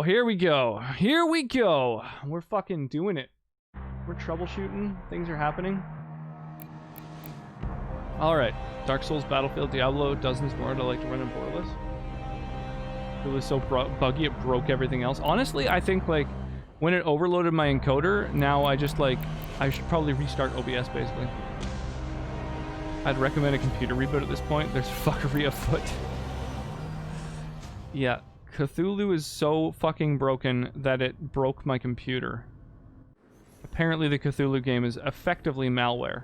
Here we go. Here we go. We're fucking doing it. We're troubleshooting. Things are happening. Alright. Dark Souls, Battlefield, Diablo, dozens more to like to run in borderless. It was so buggy it broke everything else. Honestly, I think like when it overloaded my encoder, now I just like I should probably restart OBS basically. I'd recommend a computer reboot at this point. There's fuckery afoot. Yeah, Cthulhu is so fucking broken that it broke my computer. Apparently the Cthulhu game is effectively malware.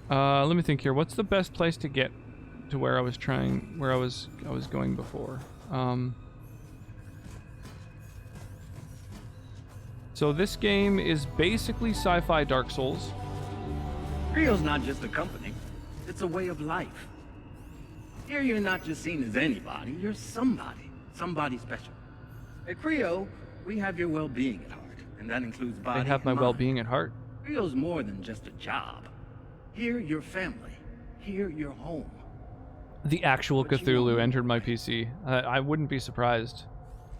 Let me think here. What's the best place to get to where I was going before? So this game is basically sci-fi Dark Souls. Creo's not just a company, it's a way of life. Here you're not just seen as anybody, you're somebody special. At Creo, we have your well-being at heart, and that includes body and mind. They have my well-being at heart. Creo's more than just a job. Here, your family. Here, your home. The actual Cthulhu entered my PC. I wouldn't be surprised.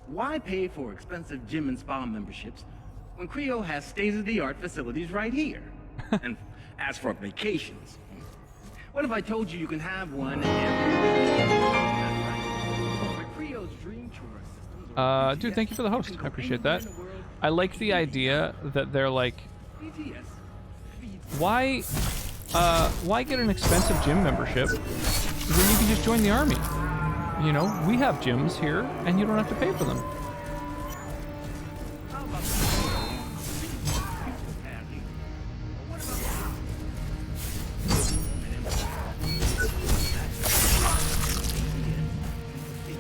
Why pay for expensive gym and spa memberships when Creo has state-of-the-art facilities right here? And as for vacations, what if I told you can have one Creo's dream tourist systems? Dude, thank you for the host. I appreciate that. I like the idea that they're like, why get an expensive gym membership when you can just join the army? You know, we have gyms here, and you don't have to pay for them.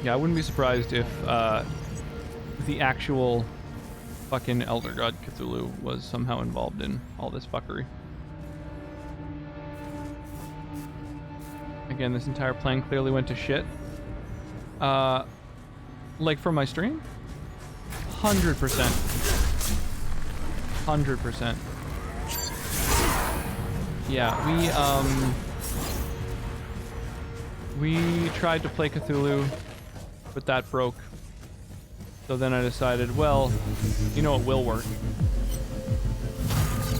Yeah, I wouldn't be surprised if the actual fucking Elder God Cthulhu was somehow involved in all this fuckery. Again, this entire plan clearly went to shit. Like from my stream? 100%. 100%. Yeah, we tried to play Cthulhu, but that broke. So then I decided, well, you know what will work?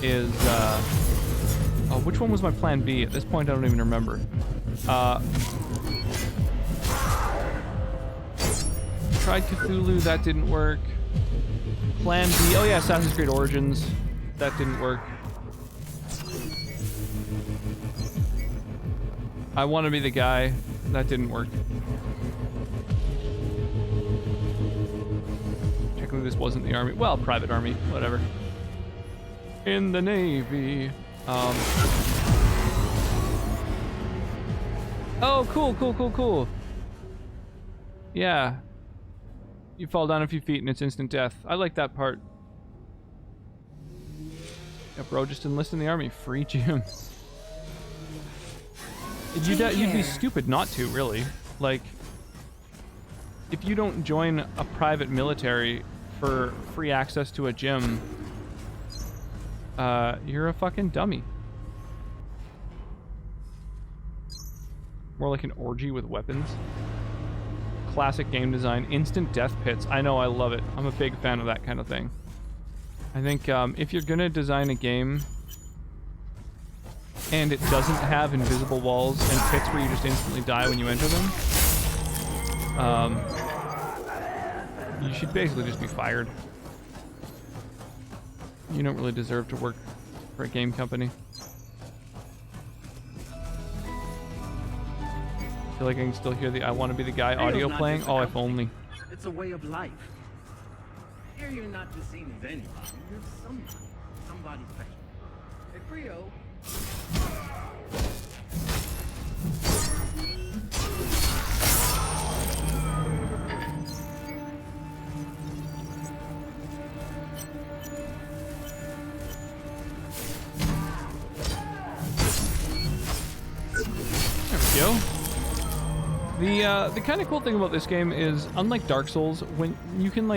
Is, oh, which one was my plan B? At this point, I don't even remember. Tried Cthulhu, that didn't work. Plan B, oh yeah, Assassin's Creed Origins, that didn't work. I Want to Be the Guy, that didn't work. Technically this wasn't the army, well, private army, whatever. In the Navy. Oh, cool. Yeah. You fall down a few feet and it's instant death. I like that part. Yeah, bro, just enlist in the army. Free gym. You'd be stupid not to, really. Like, if you don't join a private military for free access to a gym, you're a fucking dummy. More like an orgy with weapons. Classic game design. Instant death pits. I know, I love it. I'm a big fan of that kind of thing. I think if you're gonna design a game and it doesn't have invisible walls and pits where you just instantly die when you enter them, you should basically just be fired. You don't really deserve to work for a game company. I feel like I can still hear the I Want to Be the Guy audio playing. Oh, if only. It's a way of life. Here you're not just seen as anybody, you're somebody special. At Creo. There we go. The kind of cool thing about this game is, unlike Dark Souls, when you can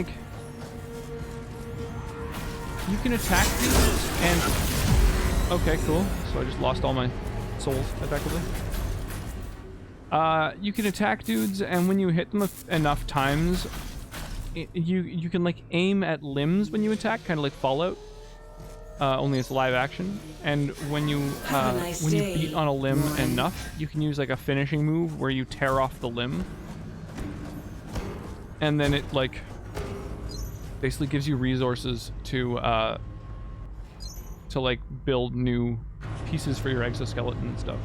attack these and Okay, cool. So I just lost all my souls, effectively. You can attack dudes, and when you hit them enough times, you can, like, aim at limbs when you attack, kind of like Fallout. Only it's live action. And when you beat on a limb enough, you can use, like, a finishing move where you tear off the limb. And then it, like, basically gives you resources to like, build new pieces for your exoskeleton and stuff.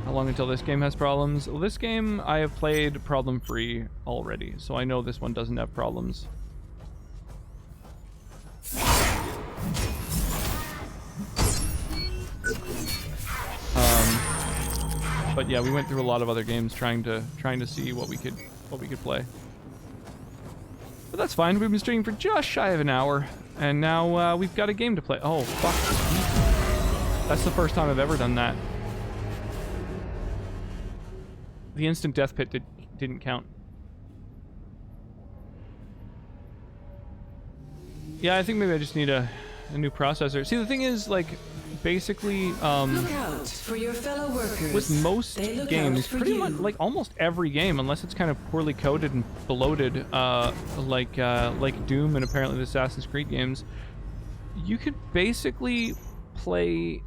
How long until this game has problems? Well, this game I have played problem-free already, so I know this one doesn't have problems. But yeah, we went through a lot of other games trying to see what we could play. But that's fine. We've been streaming for just shy of an hour, and now we've got a game to play. Oh, fuck. That's the first time I've ever done that. The instant death pit didn't count. Yeah, I think maybe I just need a new processor. See, the thing is, like, basically, Look out for your fellow workers. with most games, pretty much, like, almost every game, unless it's kind of poorly coded and bloated, like Doom and apparently the Assassin's Creed games, you could basically play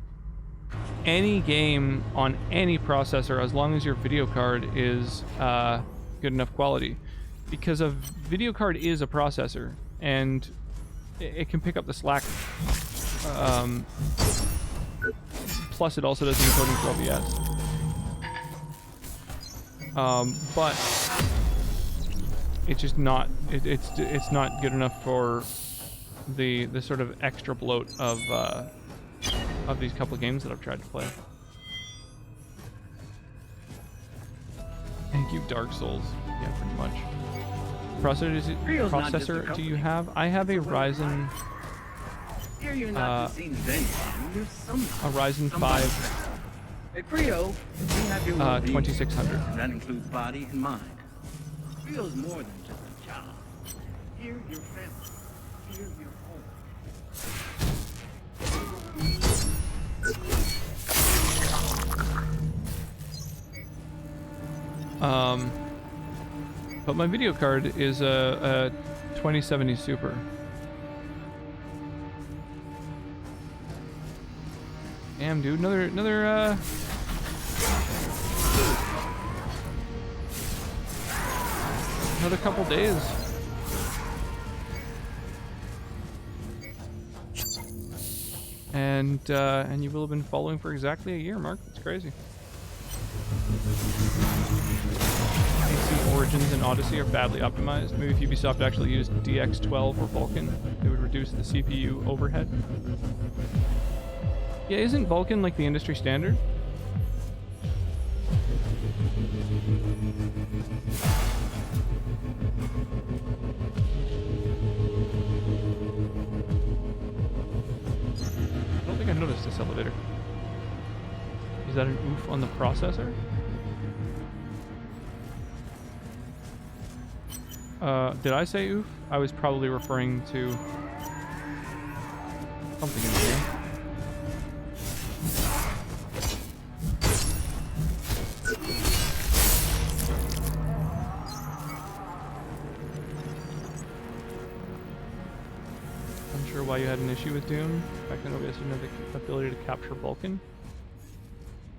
any game on any processor as long as your video card is good enough quality, because a video card is a processor and it can pick up the slack. Plus, it also does encoding for OBS. But it's just not. It's not good enough for the sort of extra bloat of these couple of games that I've tried to play. Thank you, Dark Souls. Yeah, pretty much. Processor do you have? I have a Ryzen. A Ryzen 5. At Creo, we have your 2600. And that includes body and mind. Creo's more than just a job. Here, your family. Here, your home. But my video card is a 2070 Super. Damn, dude, another couple days. And you will have been following for exactly a year, Mark. That's crazy. AC Origins and Odyssey are badly optimized. Maybe if Ubisoft actually used DX12 or Vulkan, it would reduce the CPU overhead. Yeah, isn't Vulkan like the industry standard? I don't think I noticed this elevator. Is that an oof on the processor? Did I say oof? I was probably referring to something in here. Unsure why you had an issue with Doom. Back then OBS didn't have the ability to capture Vulkan.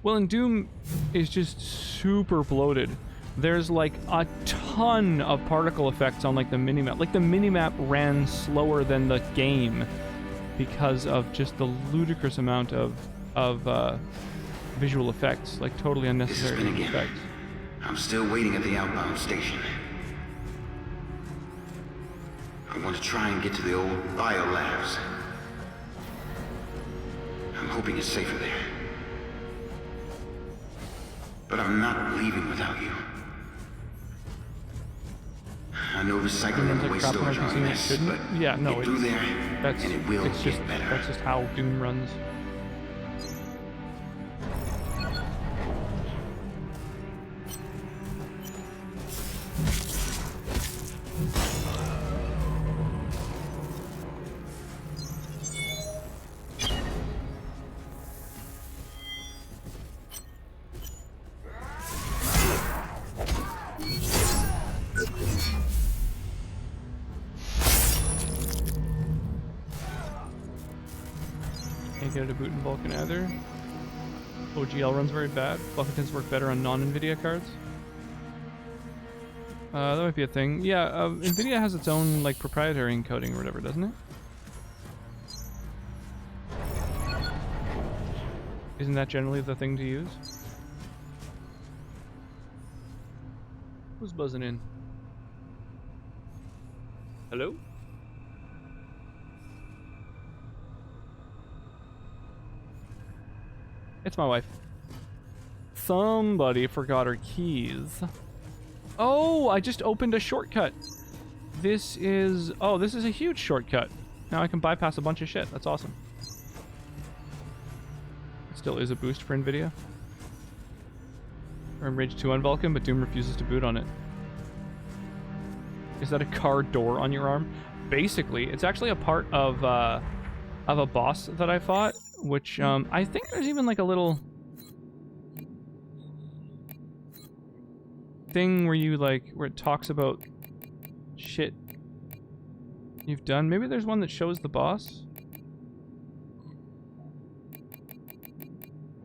Well, and Doom is just super bloated. There's like a ton of particle effects on like the minimap. Like the minimap ran slower than the game because of just the ludicrous amount of visual effects, like totally unnecessary visual effects. I'm still waiting at the outbound station. I want to try and get to the old bio labs. I'm hoping it's safer there. But I'm not leaving without you. I know recycling and waste storage are a mess, but yeah, no, get through there, and it will get better. That's just how Doom runs. Can't get it to boot in Vulkan either. OGL runs very bad. Buffingtons work better on non-NVIDIA cards. That might be a thing. Yeah, NVIDIA has its own like proprietary encoding or whatever, doesn't it? Isn't that generally the thing to use? Who's buzzing in? Hello? It's my wife. Somebody forgot her keys. Oh, I just opened a shortcut. This is... Oh, this is a huge shortcut. Now I can bypass a bunch of shit. That's awesome. It still is a boost for NVIDIA. Or Rage 2 on Vulkan, but Doom refuses to boot on it. Is that a car door on your arm? Basically, it's actually a part of a boss that I fought, which I think there's even like a little thing where you like where it talks about shit you've done. Maybe there's one that shows the boss.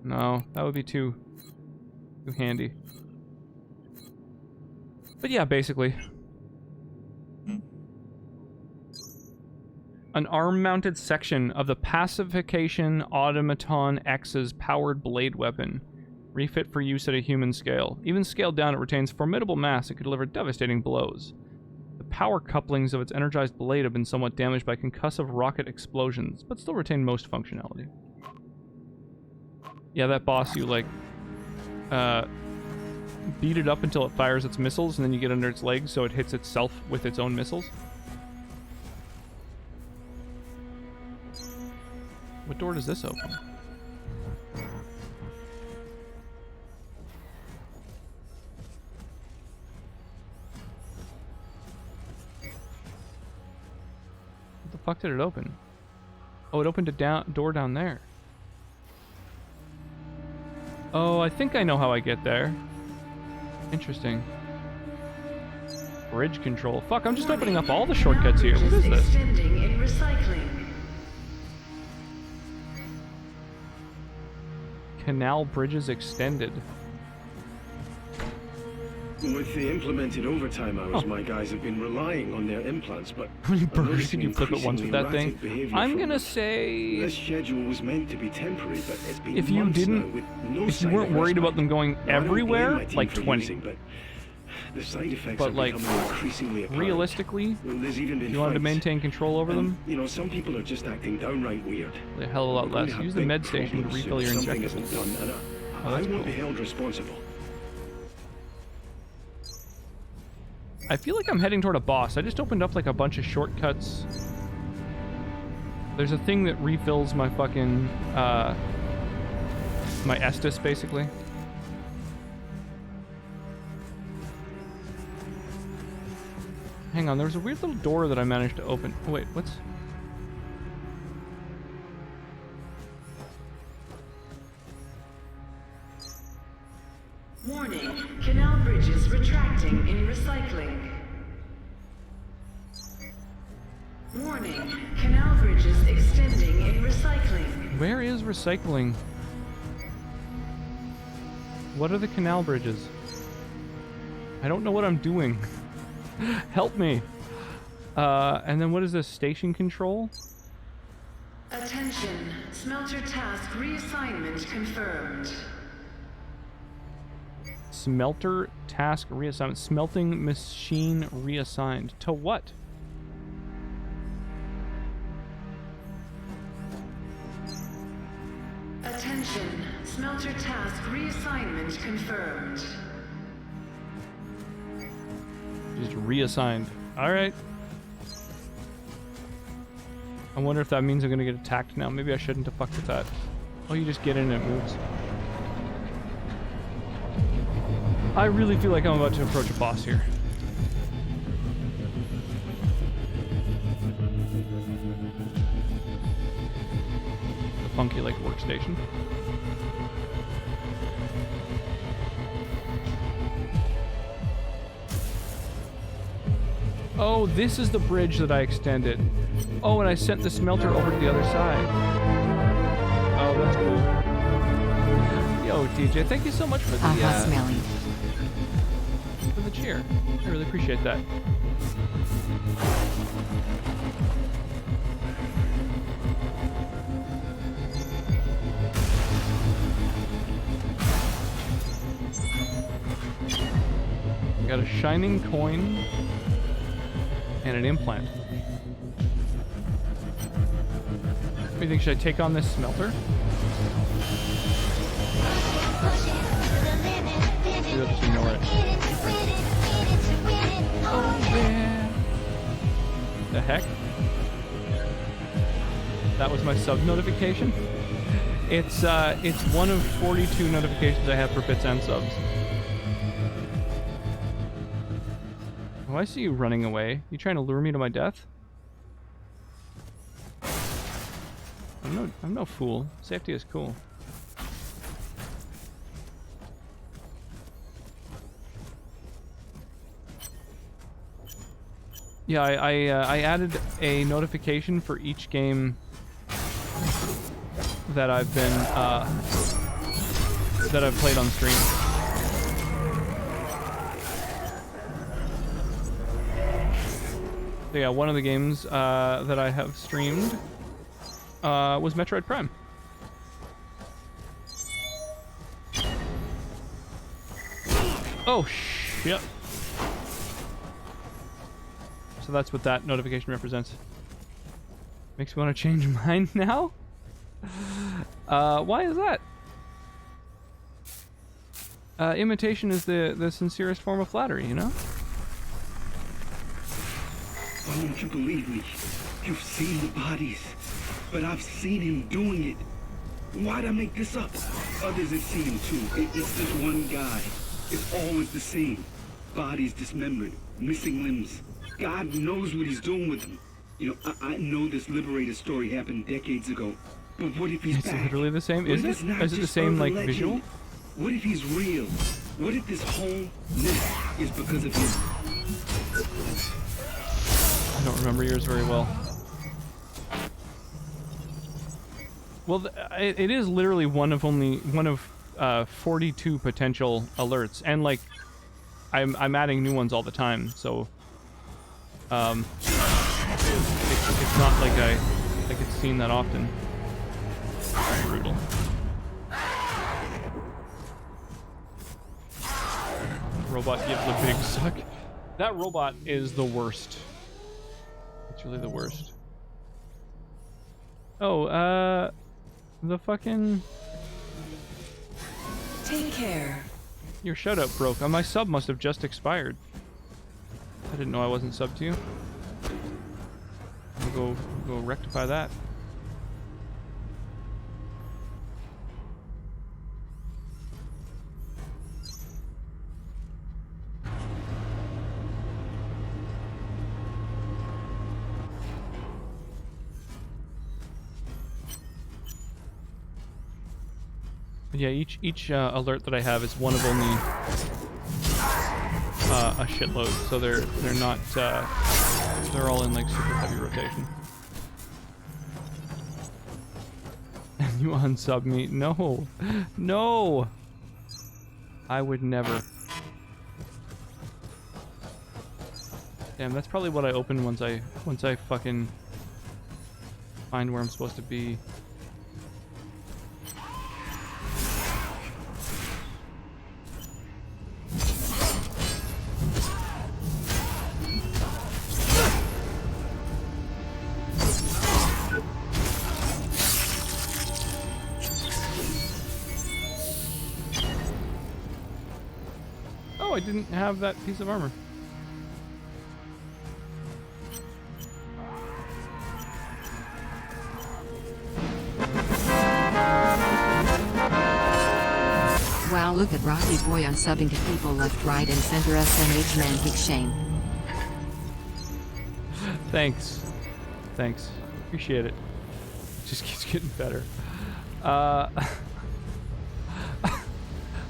No, that would be too handy. But yeah, basically. An arm-mounted section of the Pacification Automaton X's powered blade weapon. Refit for use at a human scale. Even scaled down, it retains formidable mass and could deliver devastating blows. The power couplings of its energized blade have been somewhat damaged by concussive rocket explosions, but still retain most functionality. Yeah, that boss, you, like, beat it up until it fires its missiles, and then you get under its legs so it hits itself with its own missiles. What door does this open? What the fuck did it open? Oh, it opened a door down there. Oh, I think I know how I get there. Interesting. Bridge control. Fuck, I'm just opening up all the shortcuts here. What is this? Extending in recycling. Canal bridges extended. With the implemented overtime hours, my guys have been relying on their implants, but How many burgers can you flip at once with that thing? I'm gonna This say... schedule was meant to be temporary, but it's been If you months didn't... now with no If you sign weren't of worried respite. about them going Now, I don't blame everywhere, my team like for 20. using, but the side effects But are like, becoming increasingly apparent. realistically, Well, there's even been if you wanted to fights. maintain control over And, them, you know, some people are just acting downright weird. a hell of a lot We're going less. to have Use the big med station to problems refill if your something injectables. isn't done, and Oh, I that's won't cool. be held responsible. I feel like I'm heading toward a boss. I just opened up like a bunch of shortcuts. There's a thing that refills my fucking, my Estus, basically. Hang on, there was a weird little door that I managed to open. Oh, wait, what's... Warning, canal bridges retracting in recycling. Warning, canal bridges extending in recycling. Where is recycling? What are the canal bridges? I don't know what I'm doing. Help me. And then what is this? Station control? Attention, smelter task reassignment confirmed. Smelter task reassignment. Smelting machine reassigned. To what? Attention, smelter task reassignment confirmed. Just reassigned. Alright. I wonder if that means I'm gonna get attacked now. Maybe I shouldn't have fucked with that. Oh, you just get in and it moves. I really feel like I'm about to approach a boss here. The funky, like, workstation. Oh, this is the bridge that I extended. Oh, and I sent the smelter over to the other side. Oh, that's cool. Yo, DJ, thank you so much for the Smelly. for the cheer. I really appreciate that. Got a shining coin and an implant. What do you think? Should I take on this smelter? Maybe I'll just ignore it. Oh yeah. The heck? That was my sub notification? It's one of 42 notifications I have for bits and subs. Oh, I see you running away. You trying to lure me to my death? I'm no fool. Safety is cool. Yeah, I added a notification for each game that I've been that I've played on stream. So yeah, one of the games that I have streamed was Metroid Prime. Oh shit. So that's what that notification represents. Makes me want to change mine now? Why is that? Imitation is the sincerest form of flattery, you know? Why won't you believe me? You've seen the bodies, but I've seen him doing it. Why'd I make this up? Others have seen him too. It's just one guy. It's always the same. Bodies dismembered, missing limbs. God knows what he's doing with them. You know, I know this Liberator story happened decades ago, but what if he's It's back? literally the same. Is What if it? it's not Is it the just same urban like legend? visual? What if he's real? What if this whole mess is because of him? I don't remember yours very well. Well, it is literally one of 42 potential alerts, and like I'm adding new ones all the time, so it's not like it's seen that often. Brutal. Robot gives a big suck. That robot is the worst. It's really the worst. Oh, the fucking... Take care. Your shoutout broke. My sub must have just expired. I didn't know I wasn't subbed to you. I'll go rectify that. Yeah, each alert that I have is one of only a shitload, so they're not they're all in like super heavy rotation. And you unsub me? No, no, I would never. Damn, that's probably what I open once I fucking find where I'm supposed to be. I didn't have that piece of armor. Wow, look at Rocky Boy unsubbing to people left, right, and center. SMH man, big shame. Thanks. Thanks. Appreciate it. Just keeps getting better. I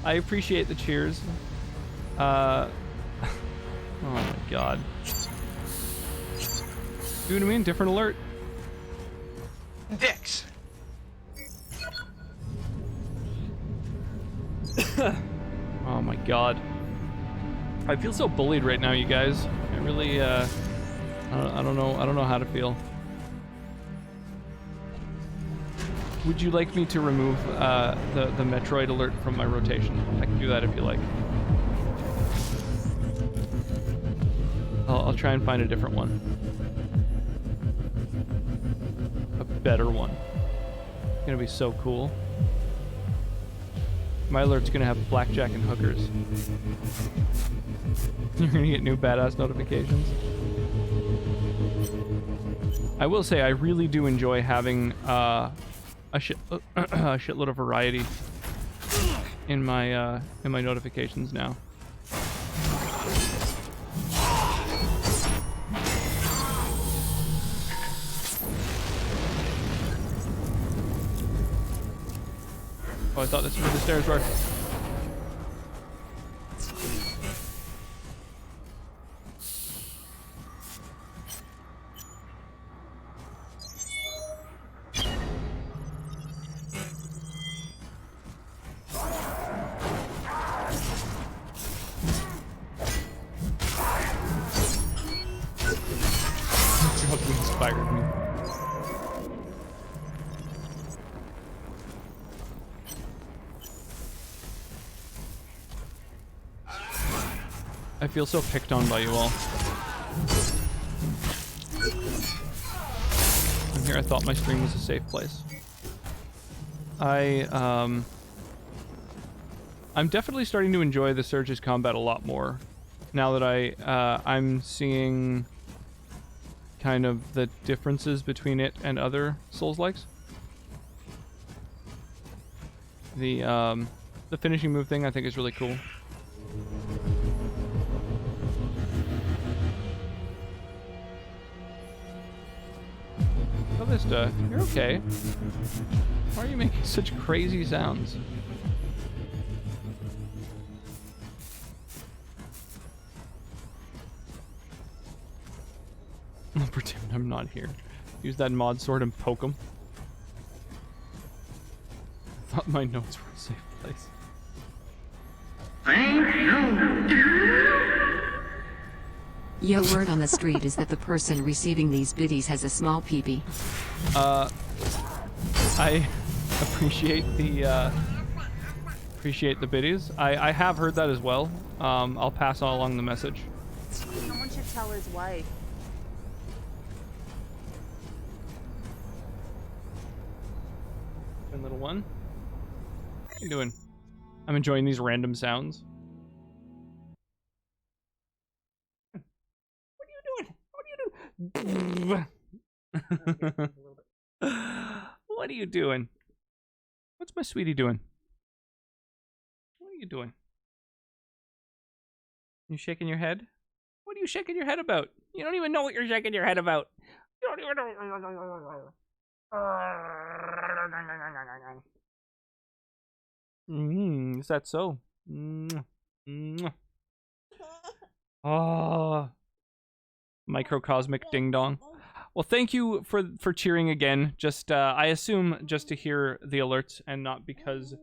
appreciate the cheers. Oh my god. You know what I mean? Different alert. Dicks. Oh my god. I feel so bullied right now, you guys. I really, I don't know how to feel. Would you like me to remove the Metroid alert from my rotation? I can do that if you like. I'll try and find a different one. A better one. It's gonna be so cool. My alert's gonna have blackjack and hookers. You're gonna get new badass notifications. I will say I really do enjoy having a shitload of variety in my notifications now. Oh, I thought that's where the stairs were. Inspired me. I feel so picked on by you all. And here I thought my stream was a safe place. I'm definitely starting to enjoy the Surge's combat a lot more now that I'm seeing kind of the differences between it and other Souls-likes. The finishing move thing I think is really cool. Vista, you're okay. Why are you making such crazy sounds? I'll pretend I'm not here. Use that mod sword and poke him. I thought my notes were a safe place. Yo, word on the street is that the person receiving these biddies has a small peepee. I appreciate the biddies. I have heard that as well. I'll pass on along the message. Someone should tell his wife. Good little one. What are you doing? I'm enjoying these random sounds. What are you doing? What's my sweetie doing? What are you doing? You shaking your head? What are you shaking your head about? You don't even know what you're shaking your head about. You don't even know. Is that so? Oh. Microcosmic ding dong. Well, thank you for cheering again. Just I assume just to hear the alerts and not because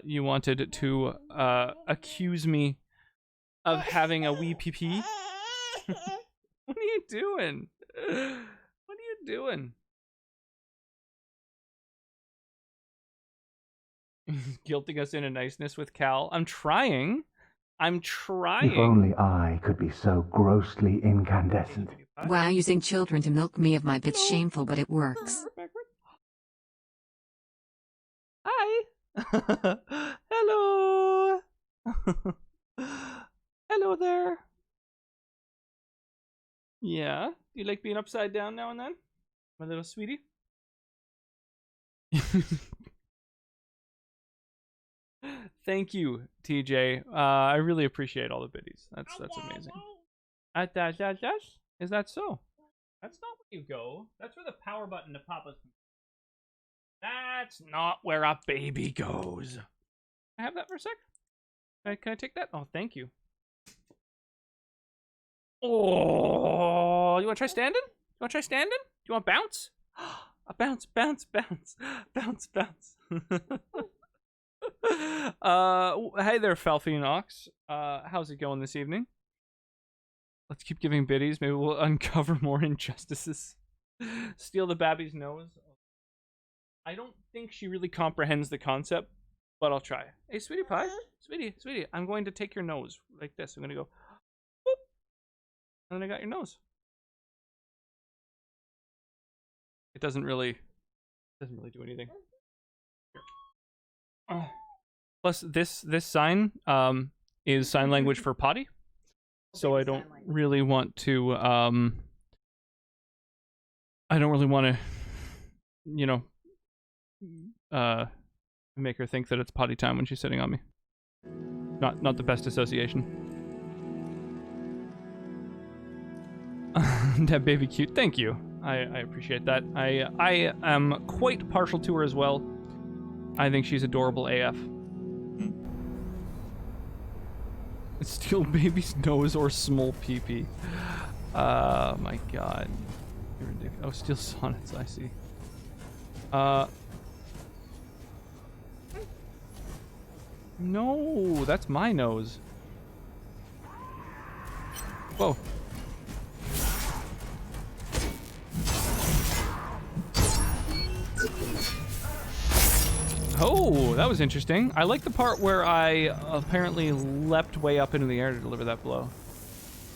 you wanted to accuse me of having a wee pee. What are you doing? What are you doing? Guilting us into niceness with Cal. I'm trying. If only I could be so grossly incandescent. Wow, using children to milk me of my bit's shameful, but it works. Hi. Hello. Hello there. Yeah, do you like being upside down now and then, my little sweetie? Thank you, TJ. I really appreciate all the biddies. That's amazing. Is that so? That's not where you go. That's where the power button to Papa's. That's not where a baby goes. Can I have that for a sec? Can I take that? Oh, thank you. Oh, you want to try standing? You want to try standing? Do you want bounce? A bounce, bounce, bounce, bounce, bounce. Hey there, Falfian Ox. How's it going this evening? Let's keep giving biddies. Maybe we'll uncover more injustices. Steal the Babby's nose. I don't think she really comprehends the concept, but I'll try. Hey, sweetie pie. Sweetie, I'm going to take your nose like this. I'm going to go, boop, and then I got your nose. It doesn't really do anything. Plus, this sign is sign language for potty, so I don't really want to you know, make her think that it's potty time when she's sitting on me. Not the best association. That baby cute. Thank you. I appreciate that. I am quite partial to her as well. I think she's adorable AF. Steal baby's nose or small pee-pee. My god. You're ridiculous. Oh, steal sonnets, I see. No, that's my nose. Whoa. Oh, that was interesting. I like the part where I apparently leapt way up into the air to deliver that blow.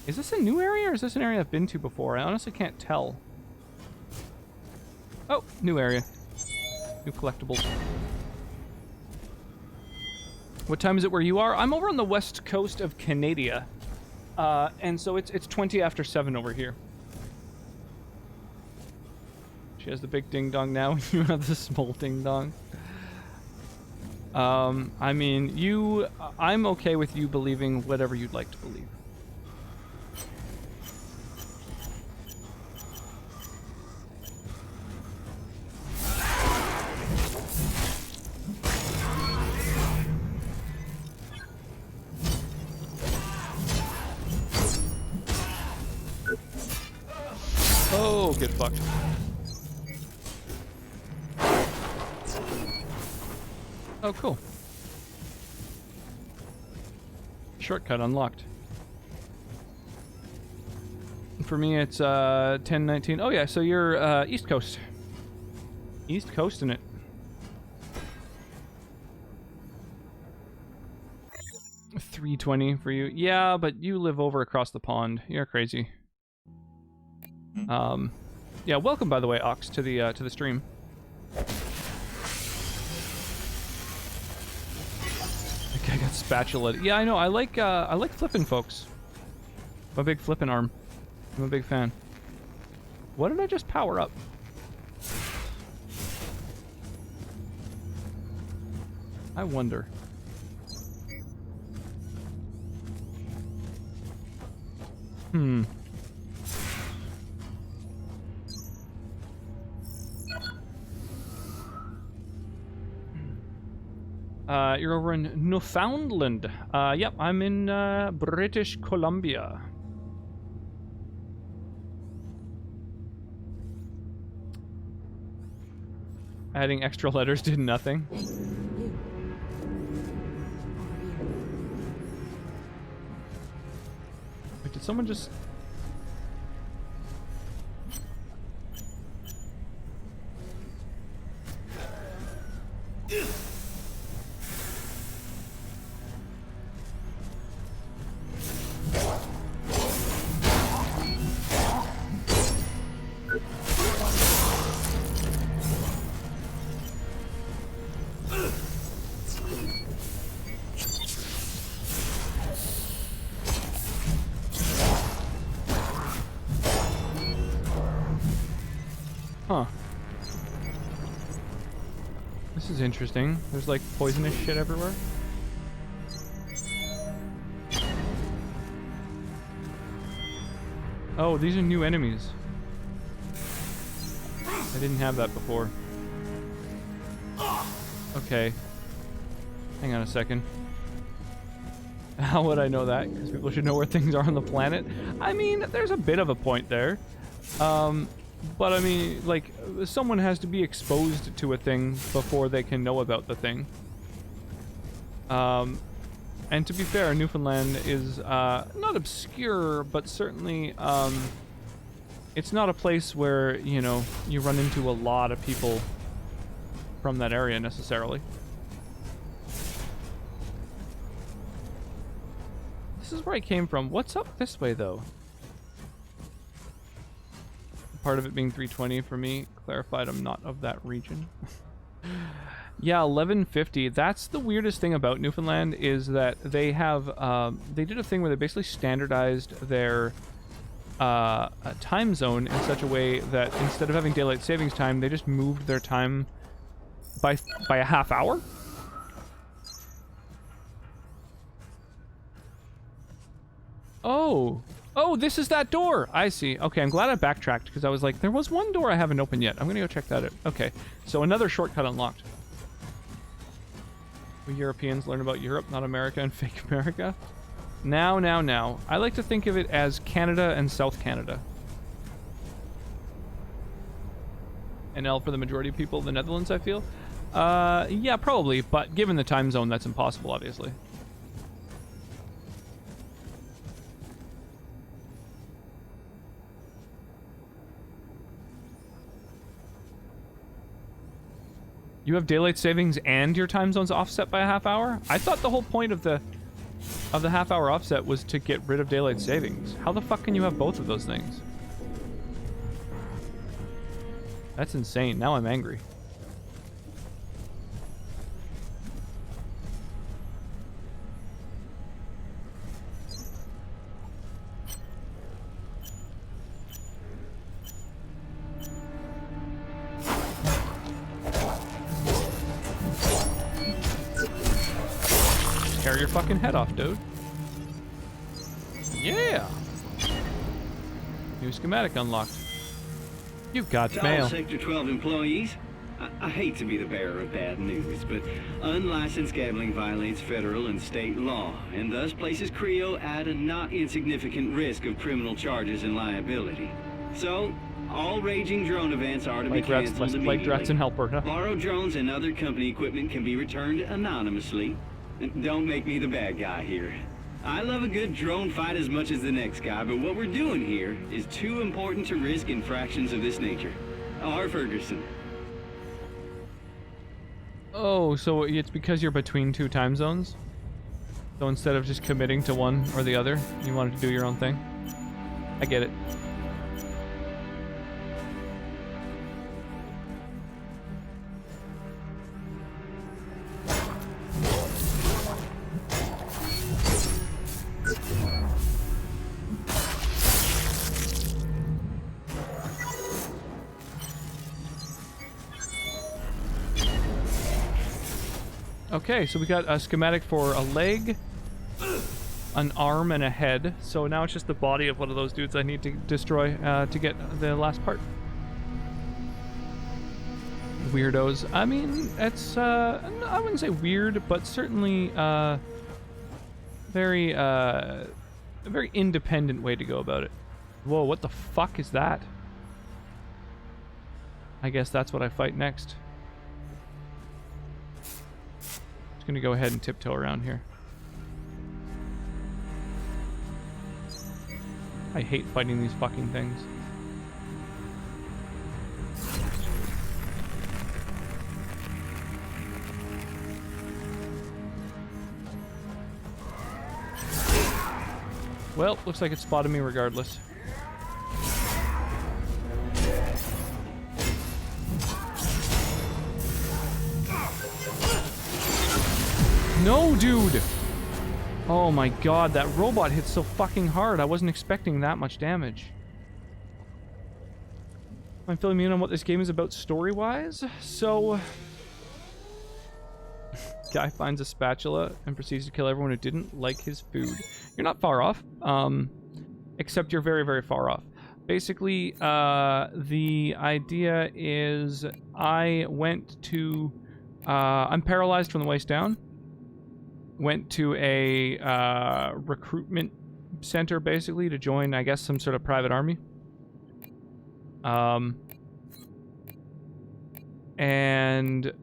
Is this a new area or is this an area I've been to before? I honestly can't tell. Oh, new area. New collectibles. What time is it where you are? I'm over on the west coast of Canada. And so it's 20 after 7 over here. She has the big ding-dong now, and you have the small ding-dong. I mean, I'm okay with you believing whatever you'd like to believe. Oh, get fucked. Oh, cool. Shortcut unlocked. For me, it's 10:19. Oh yeah, so you're East Coast. East Coast in it. $3.20 for you. Yeah, but you live over across the pond. You're crazy. Yeah, welcome by the way, Ox, to the stream. I got spatula. Yeah, I know. I like flipping, folks. I'm a big flipping arm. I'm a big fan. What did I just power up? I wonder. You're over in Newfoundland. Yep, I'm in British Columbia. Adding extra letters did nothing. Wait, did someone just... Huh. This is interesting. There's like poisonous shit everywhere. Oh, these are new enemies. I didn't have that before. Okay. Hang on a second. How would I know that? Because people should know where things are on the planet. I mean, there's a bit of a point there. But I mean, like, someone has to be exposed to a thing before they can know about the thing. And to be fair, Newfoundland is not obscure, but certainly it's not a place where, you know, you run into a lot of people from that area necessarily. This is where I came from. What's up this way, though? Part of it being 320 for me clarified I'm not of that region. Yeah, 1150. That's the weirdest thing about Newfoundland is that they have they did a thing where they basically standardized their time zone in such a way that instead of having daylight savings time, they just moved their time by a half hour. Oh, this is that door. I see. Okay, I'm glad I backtracked because I was like, there was one door I haven't opened yet. I'm gonna go check that out. Okay, so another shortcut unlocked. We Europeans learn about Europe, not America and fake America. Now. I like to think of it as Canada and South Canada. And L for the majority of people, the Netherlands, I feel. Yeah, probably, but given the time zone, that's impossible, obviously. You have daylight savings and your time zone's offset by a half hour? I thought the whole point of the half hour offset was to get rid of daylight savings. How the fuck can you have both of those things? That's insane. Now I'm angry. Tear your fucking head off, dude. Yeah! New schematic unlocked. You got To mail. all Sector 12 employees, I hate to be the bearer of bad news, but unlicensed gambling violates federal and state law, and thus places Creo at a not insignificant risk of criminal charges and liability. So, all raging drone events are to be canceled Like Drats and immediately. Helper, huh? Borrowed drones and other company equipment can be returned anonymously. Don't make me the bad guy here. I love a good drone fight as much as the next guy, but what we're doing here is too important to risk infractions of this nature. R. Ferguson. Oh, so it's because you're between two time zones? So instead of just committing to one or the other, you wanted to do your own thing? I get it. Okay, so we got a schematic for a leg, an arm, and a head. So now it's just the body of one of those dudes I need to destroy to get the last part. Weirdos. I mean, it's, I wouldn't say weird, but certainly a very independent way to go about it. Whoa, what the fuck is that? I guess that's what I fight next. Gonna go ahead and tiptoe around here. I hate fighting these fucking things. Well, looks like it spotted me regardless. No, dude! Oh my god, that robot hit so fucking hard. I wasn't expecting that much damage. I'm filling me in on what this game is about story-wise. So... Guy finds a spatula and proceeds to kill everyone who didn't like his food. You're not far off. Except you're very, very far off. Basically, the idea is I went to... I'm paralyzed from the waist down. Went to a recruitment center, basically, to join, I guess, some sort of private army. And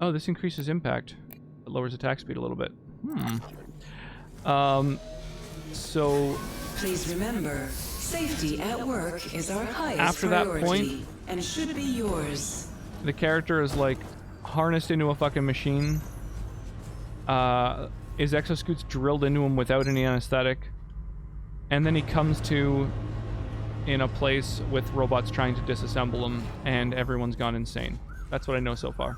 Oh, this increases impact. It lowers attack speed a little bit. So Please remember, safety at work is our highest after that priority point, and should be yours. the character is like harnessed into a fucking machine. His exoscute's drilled into him without any anesthetic. And then he comes to in a place with robots trying to disassemble him, and everyone's gone insane. That's what I know so far.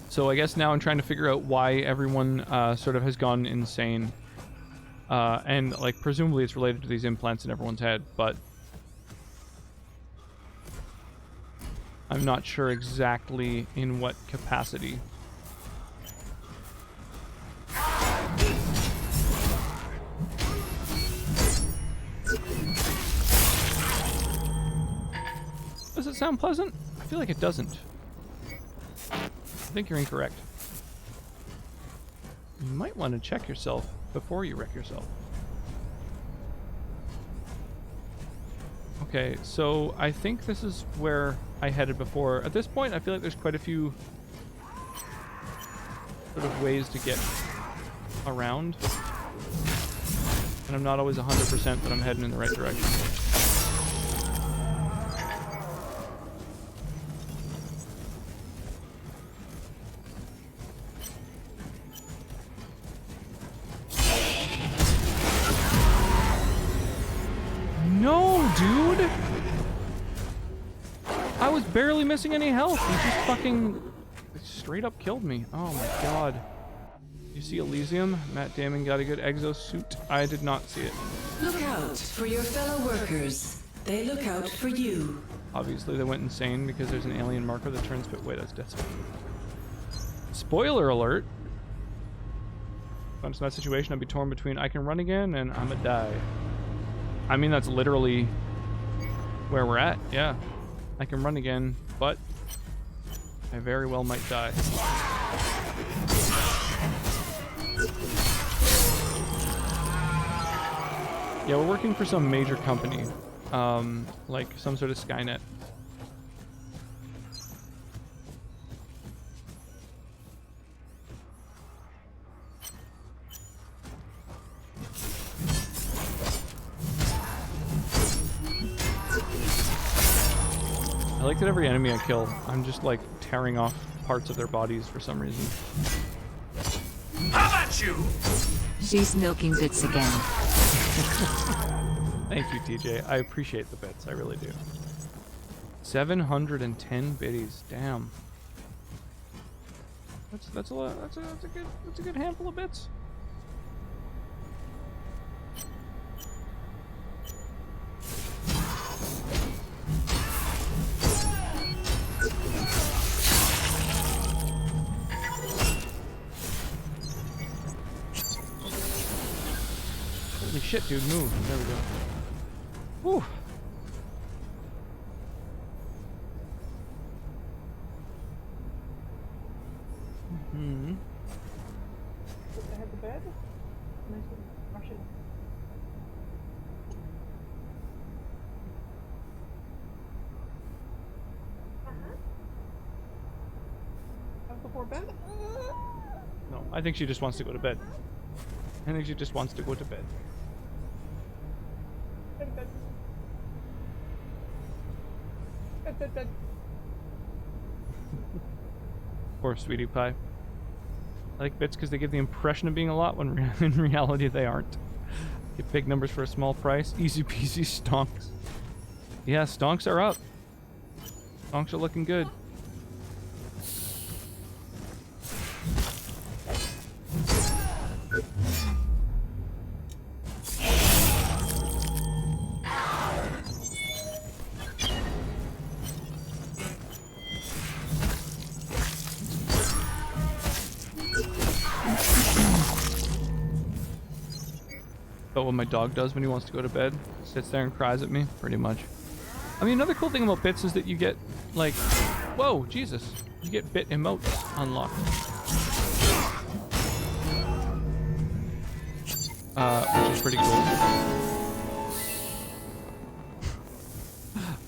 So I guess now I'm trying to figure out why everyone sort of has gone insane. And, like, presumably it's related to these implants in everyone's head, but I'm not sure exactly in what capacity. Does it sound pleasant? I feel like it doesn't. I think you're incorrect. You might want to check yourself before you wreck yourself. Okay, so I think this is where I headed before. At this point, I feel like there's quite a few sort of ways to get around. And I'm not always 100% that I'm heading in the right direction. No, dude! I was barely missing any health. He just fucking straight up killed me. Oh my god. You see Elysium? Matt Damon got a good exosuit. I did not see it. Look out for your fellow workers. They look out for you. Obviously they went insane because there's an alien marker that turns fit. Wait, that's desperate. Spoiler alert! If I'm in that situation, I'd be torn between I can run again and I'ma die. I mean, that's literally where we're at, yeah. I can run again, but I very well might die. Yeah, we're working for some major company, like some sort of Skynet. I like that every enemy I kill, I'm just like tearing off parts of their bodies for some reason. How about you? She's milking bits again. Thank you, TJ. I appreciate the bits. I really do. 710 biddies. Damn. That's a lot. That's a good handful of bits. Holy shit, dude, move. There we go. Whew. Mm-hmm. Put the head to bed. Nice and Russian. Before bed? No, I think she just wants to go to bed. I think she just wants to go to bed. Bed. Bed. Poor sweetie pie. I like bits because they give the impression of being a lot when in reality they aren't. Get big numbers for a small price. Easy peasy stonks. Yeah, stonks are up. Stonks are looking good. But what my dog does when he wants to go to bed, sits there and cries at me, pretty much. I mean, another cool thing about bits is that you get, like, Whoa, Jesus. You get bit emotes unlocked. Which is pretty cool.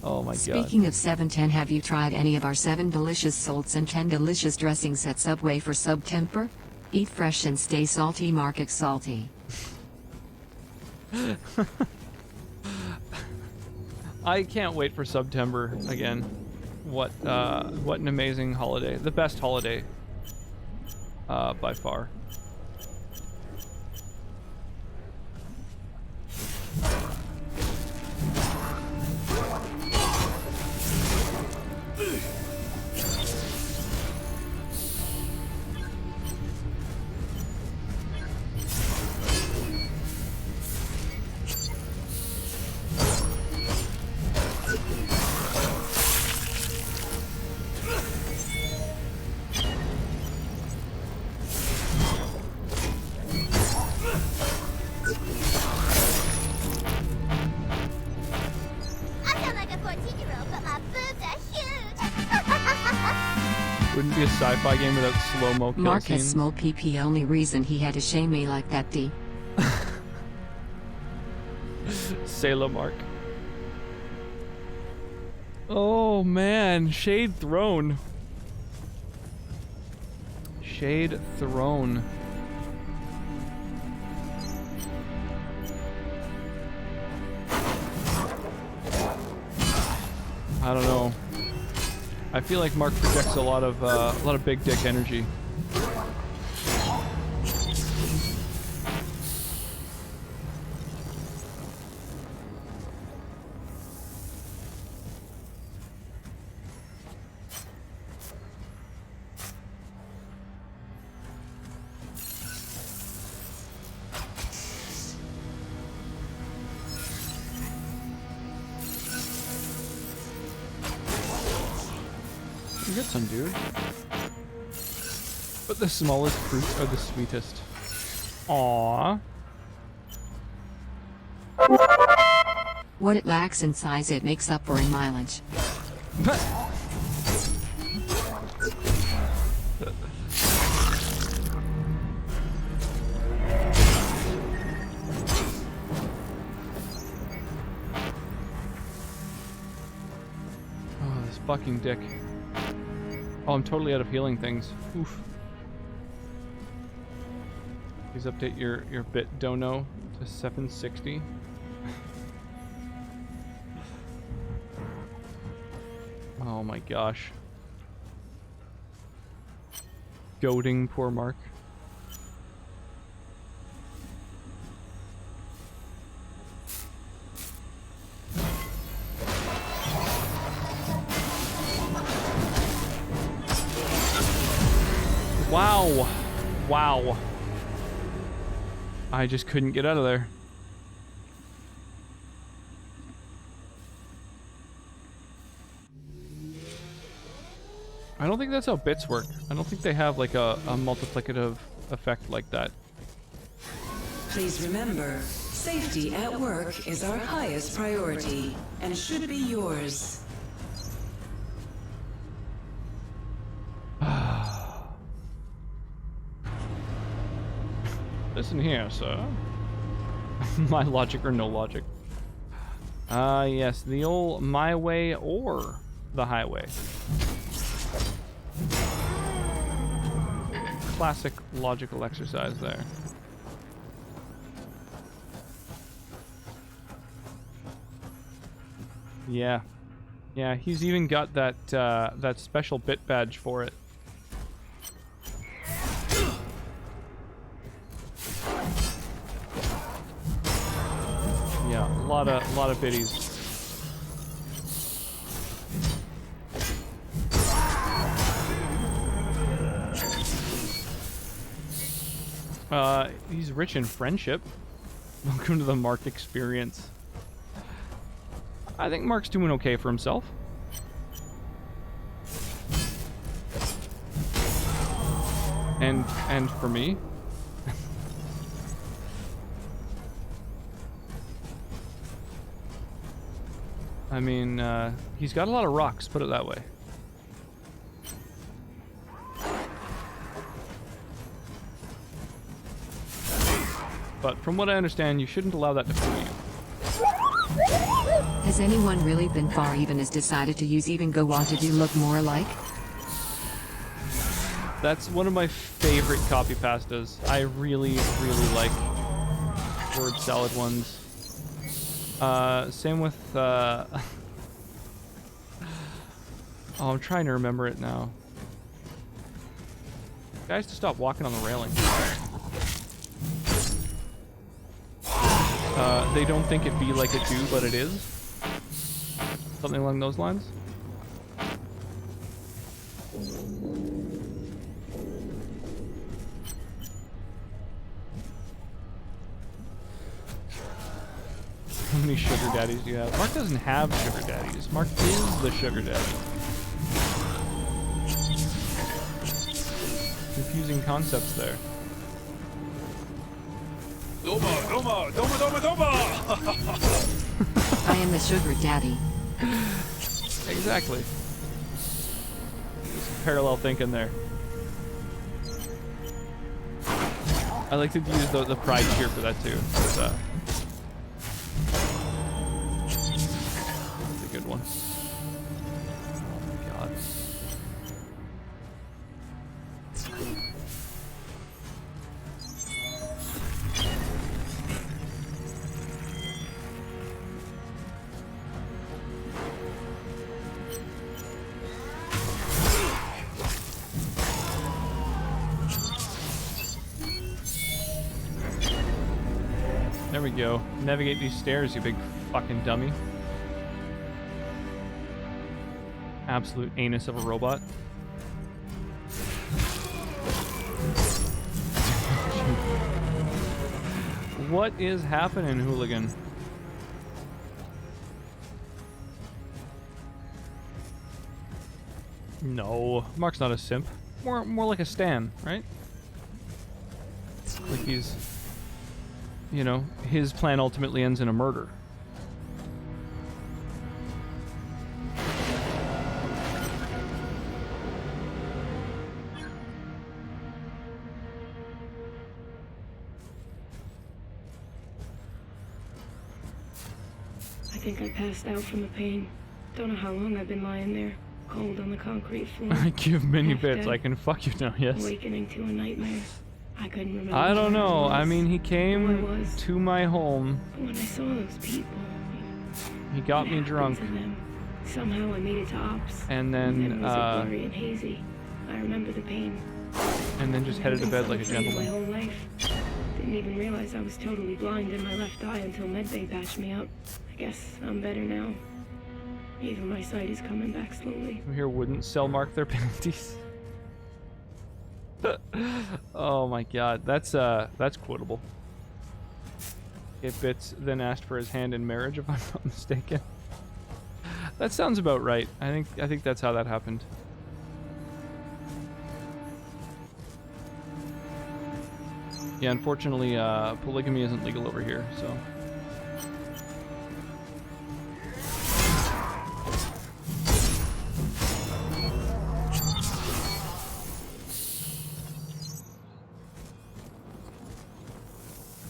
Oh my god. Speaking of 710, have you tried any of our 7 delicious salts and 10 delicious dressings at Subway for Subtemper? Eat fresh and stay salty, Market salty. I can't wait for September again. What an amazing holiday. The best holiday by far. Wouldn't be a sci-fi game without slow-mo kill Mark has scenes. small PP, only reason he had to shame me like that D. Sailor Mark. Oh man, Shade Throne. Shade Throne. I don't know. I feel like Mark projects a lot of big dick energy. You get some, dude. But the smallest fruits are the sweetest. Aww. What it lacks in size, it makes up for in mileage. Oh, this fucking dick. Oh, I'm totally out of healing things. Oof. Please update your bit dono to 760. Oh my gosh. Goading poor Mark. Wow. Wow. I just couldn't get out of there. I don't think that's how bits work. I don't think they have like a multiplicative effect like that. Please remember, safety at work is our highest priority and should be yours. Listen here, sir. My logic or no logic. Yes, the old my way or the highway. Classic logical exercise there. Yeah. Yeah, he's even got that that special bit badge for it. Yeah, a lot of biddies. He's rich in friendship. Welcome to the Mark experience. I think Mark's doing okay for himself. And for me. I mean, he's got a lot of rocks, put it that way. But from what I understand, you shouldn't allow that to fool you. Has anyone really been far even as decided to use even go on to do look more alike? That's one of my favorite copy pastas. I really, really like word salad ones. Same with, oh, I'm trying to remember it now. Guys, to stop walking on the railing. They don't think it be like it do, but it is. Something along those lines. How many sugar daddies do you have? Mark doesn't have sugar daddies. Mark is the sugar daddy. Confusing concepts there. Doma! I am the sugar daddy. Exactly. Just parallel thinking there. I like to use the pride cheer for that too. It's a good one. Oh my god. There we go. Navigate these stairs, you big fucking dummy. Absolute anus of a robot. What is happening, hooligan? No, Mark's not a simp. More like a stan, right? Like he's, you know, his plan ultimately ends in a murder. I think I passed out from the pain. Don't know how long I've been lying there, cold on the concrete floor. I give many Half bits. dead, I can fuck you now, yes. awakening to a nightmare. I couldn't remember. I don't where know. was, I mean, he who I came was. to my home. But when I saw those people, He got what me happened drunk. to them? Somehow I made it to ops. And then, memories are blurry and hazy. I remember the pain. And then just headed to bed like a My gentleman. whole life. Didn't even realize I was totally blind in my left eye until medbay patched me up. I guess I'm better now. Even my sight is coming back slowly. Who here wouldn't sell Mark their panties? Oh my god, that's quotable. Get bits, then asked for his hand in marriage, if I'm not mistaken. That sounds about right. I think that's how that happened. Yeah, unfortunately, polygamy isn't legal over here, so.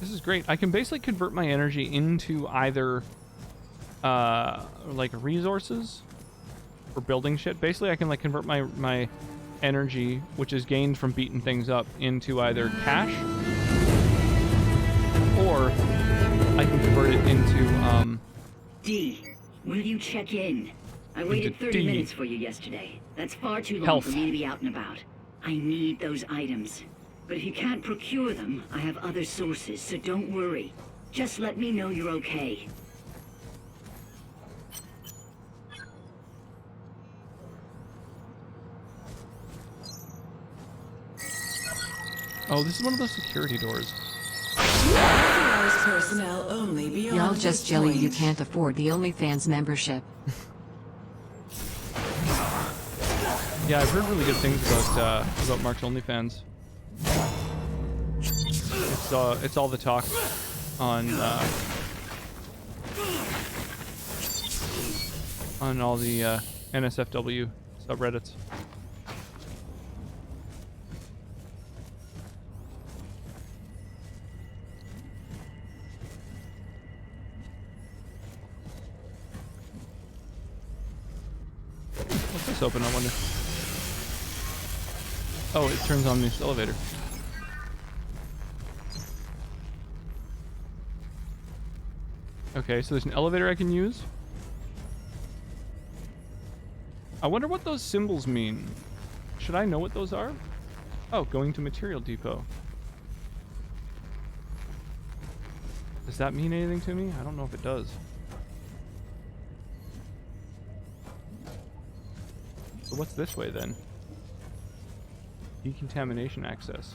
This is great. I can basically convert my energy into either, like resources for building shit. Basically, I can like convert my energy, which is gained from beating things up, into either cash, or I can convert it into D, will you check in? I waited 30 D. minutes for you yesterday. That's far too long Health. for me to be out and about. I need those items. But if you can't procure them, I have other sources, so don't worry. Just let me know you're okay. Oh, this is one of those security doors. Authorized personnel only beyond Y'all this just jelly you point. can't afford the OnlyFans membership. Yeah, I've heard really good things about Mark's OnlyFans. It's all the talk on all the NSFW subreddits. What's this open, I wonder? Oh, it turns on this elevator. Okay, so there's an elevator I can use. I wonder what those symbols mean. Should I know what those are? Oh, going to material depot. Does that mean anything to me? I don't know if it does. So what's this way then? Decontamination access.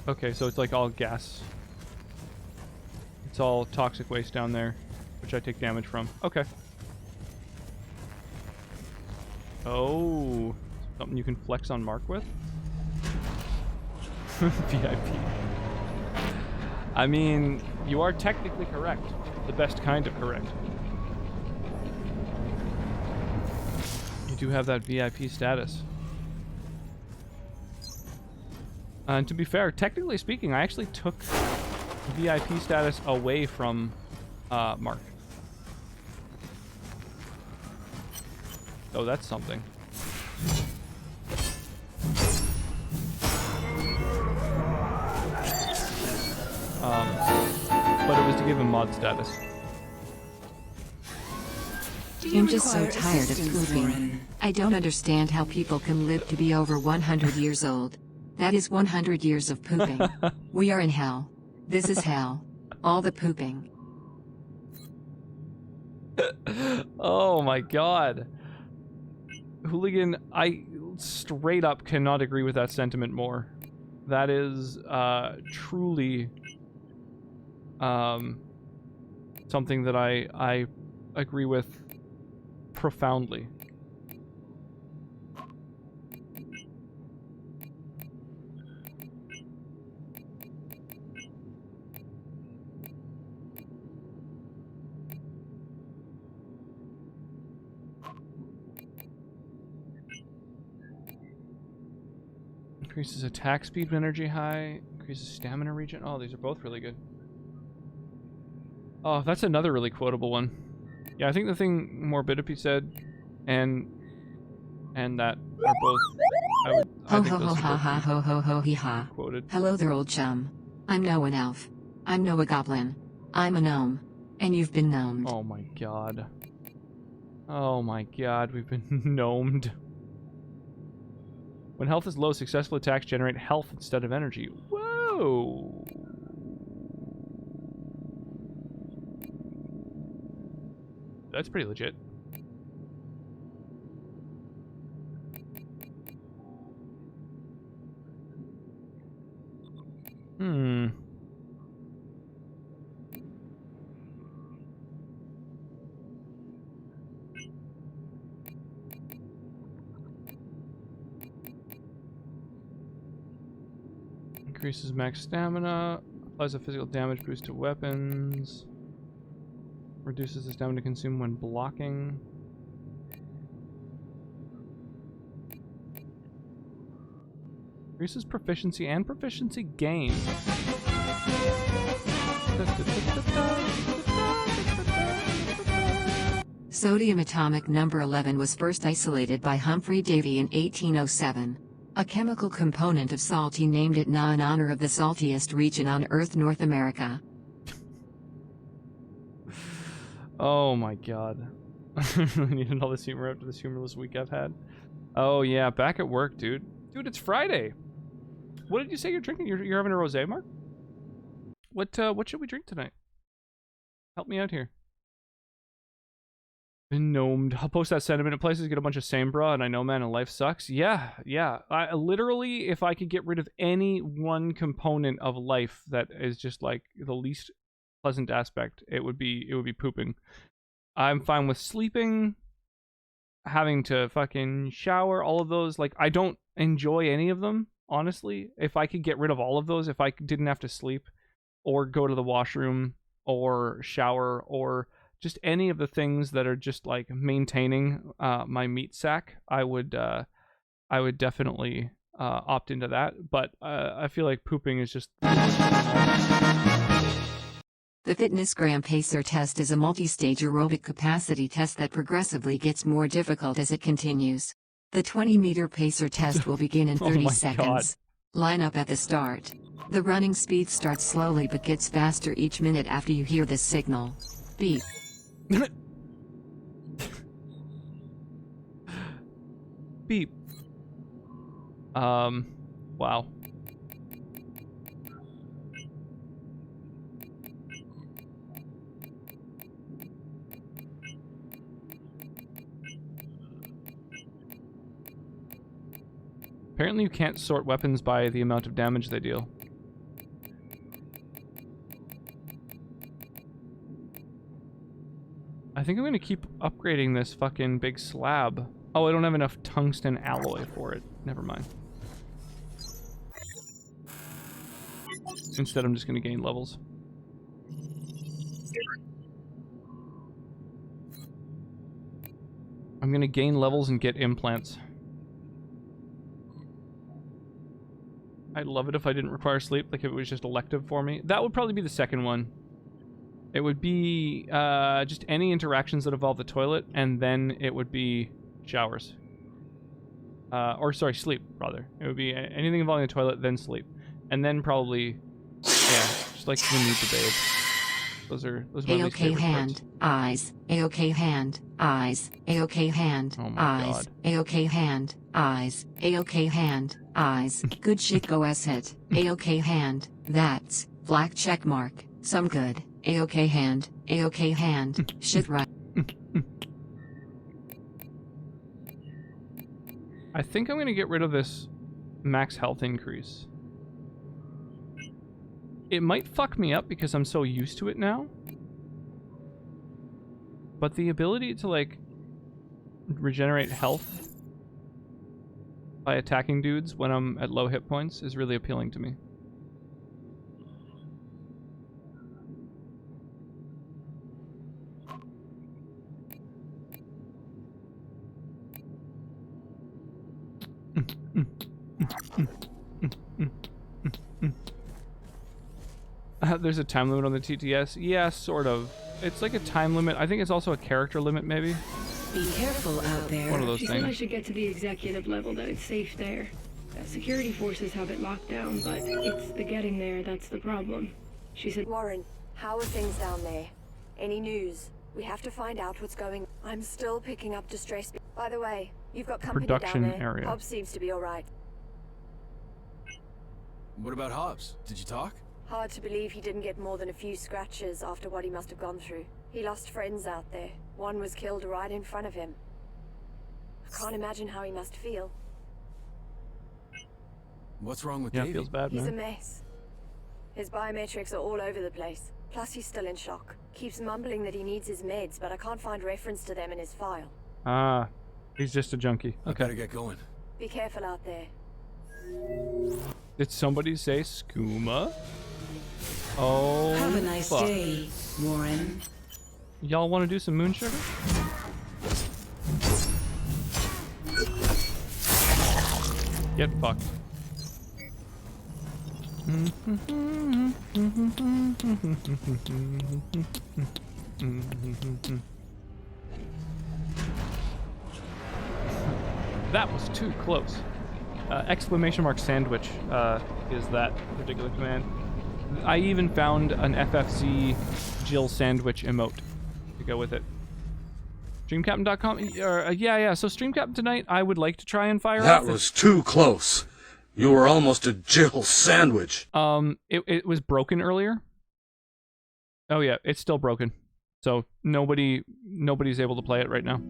Okay, so it's like all gas. It's all toxic waste down there, which I take damage from. Okay. Oh, something you can flex on Mark with? VIP. I mean, you are technically correct. The best kind of correct. You do have that VIP status. And to be fair, technically speaking, I actually took VIP status away from Mark. Oh, that's something. But it was to give him mod status. I'm just so tired of pooping. I don't understand how people can live to be over 100 years old. That is 100 years of pooping. We are in hell. This is hell. All the pooping. Oh my god. Hooligan, I straight up cannot agree with that sentiment more. That is truly something that I agree with profoundly. Increases attack speed when energy high. Increases stamina regen. Oh, these are both really good. Oh, that's another really quotable one. Yeah, I think the thing Morbidity said and that are both. Ho ho ho ha ha ho ho ho he ha. Quoted. Hello there, old chum. I'm no an elf. I'm no a goblin. I'm a gnome. And you've been gnomed. Oh my god. Oh my god, we've been gnomed. When health is low, successful attacks generate health instead of energy. Whoa! That's pretty legit. Hmm. Increases max stamina, applies a physical damage boost to weapons, reduces the stamina consumed when blocking. Increases proficiency and proficiency gain. Sodium atomic number 11 was first isolated by Humphrey Davy in 1807. A chemical component of salty named it Na in honor of the saltiest region on Earth, North America. Oh my god. I needed all this humor after this humorless week I've had. Oh yeah, back at work, dude. Dude, it's Friday. What did you say you're drinking? You're having a rosé, Mark? What should we drink tonight? Help me out here. Been gnomed. I'll post that sentiment at places, get a bunch of same bra, and I know, man, and life sucks. Yeah. I literally, if I could get rid of any one component of life that is just like the least pleasant aspect, it would be pooping. I'm fine with sleeping, having to fucking shower, all of those. Like, I don't enjoy any of them, honestly. If I could get rid of all of those, if I didn't have to sleep or go to the washroom or shower or just any of the things that are just like maintaining my meat sack, I would definitely opt into that. But I feel like pooping is just. The Fitnessgram Pacer test is a multi-stage aerobic capacity test that progressively gets more difficult as it continues. The 20-meter pacer test will begin in 30 seconds. Line up at the start. The running speed starts slowly but gets faster each minute after you hear this signal. Beep. Beep. Wow. Apparently you can't sort weapons by the amount of damage they deal. I think I'm gonna keep upgrading this fucking big slab. Oh, I don't have enough tungsten alloy for it. Never mind. Instead, I'm just gonna gain levels. I'm gonna gain levels and get implants. I'd love it if I didn't require sleep, like if it was just elective for me. That would probably be the second one. It would be just any interactions that involve the toilet, and then it would be showers. Or sorry, sleep, rather. It would be anything involving the toilet, then sleep. And then probably, yeah, just like the need to bathe. Those are my least favorite hand, parts. eyes, A-OK hand, eyes, A-OK hand, Oh my eyes, God. A-OK hand, eyes, A-OK hand, eyes. Good shit, go ass hit. A-OK hand, that's, black check mark, some good. A-OK hand, A-OK hand, shit right. I think I'm going to get rid of this max health increase. It might fuck me up because I'm so used to it now. But the ability to, like, regenerate health by attacking dudes when I'm at low hit points is really appealing to me. There's a time limit on the TTS? Yeah, sort of. It's like a time limit. I think it's also a character limit, maybe. Be careful out there. One of those She things. said I should get to the executive level, that it's safe there. Security forces have it locked down, but it's the getting there that's the problem. She said, Warren, how are things down there? Any news? We have to find out what's going. I'm still picking up distress. By the way, you've got company Production down there. area. Hobbs seems to be all right. What about Hobbs? Did you talk? Hard to believe he didn't get more than a few scratches after what he must have gone through. He lost friends out there. One was killed right in front of him. I can't imagine how he must feel. What's wrong with Yeah, Davey? feels bad, He's a man. mess. His biometrics are all over the place. Plus he's still in shock. Keeps mumbling that he needs his meds, but I can't find reference to them in his file. Ah, he's just a junkie. I Okay. gotta get going. Be careful out there. Did somebody say skooma? Oh, Have a nice fuck. day, Warren. Y'all want to do some moon sugar? Get fucked. That was too close. Exclamation mark sandwich is that particular command. I even found an FFC Jill sandwich emote to go with it. Streamcaptain.com? Yeah. So Streamcaptain tonight, I would like to try and fire That off was too close. You were almost a Jill sandwich. It was broken earlier. Oh yeah, it's still broken. So nobody's able to play it right now.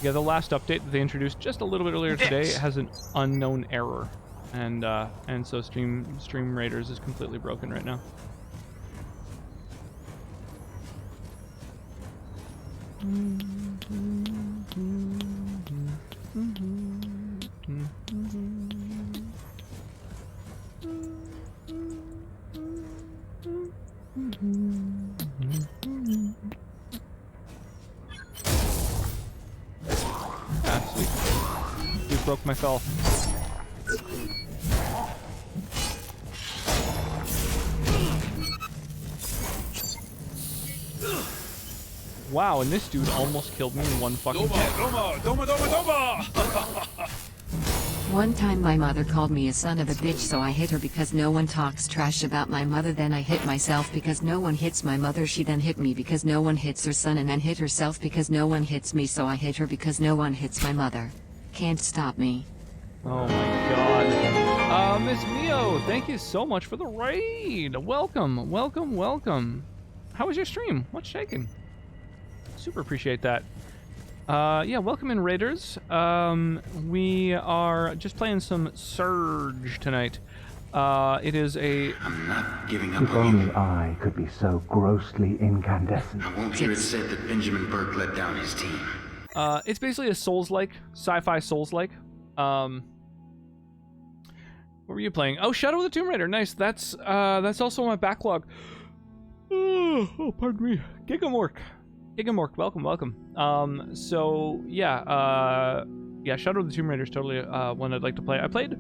Yeah, the last update that they introduced just a little bit earlier today has an unknown error, and so Stream Raiders is completely broken right now. Ah, sweet. You broke my fall. Wow, and this dude almost killed me in one fucking hit. One time my mother called me a son of a bitch, so I hit her because no one talks trash about my mother. Then I hit myself because no one hits my mother. She then hit me because no one hits her son, and then hit herself because no one hits me, so I hit her because no one hits my mother. Can't stop me. Oh my god. Miss Mio, thank you so much for the raid. Welcome, welcome, welcome. How was your stream? What's shaking? Super appreciate that. Yeah, welcome in, Raiders. We are just playing some Surge tonight. It is a... I'm not giving up If on only you. I could be so grossly incandescent. I won't hear it said that Benjamin Burke let down his team. It's basically a Souls-like, sci-fi Souls-like. What were you playing? Oh, Shadow of the Tomb Raider. Nice. That's also on my backlog. Oh, pardon me. Gigamork, welcome, welcome. So yeah, yeah, Shadow of the Tomb Raider is totally one I'd like to play. I played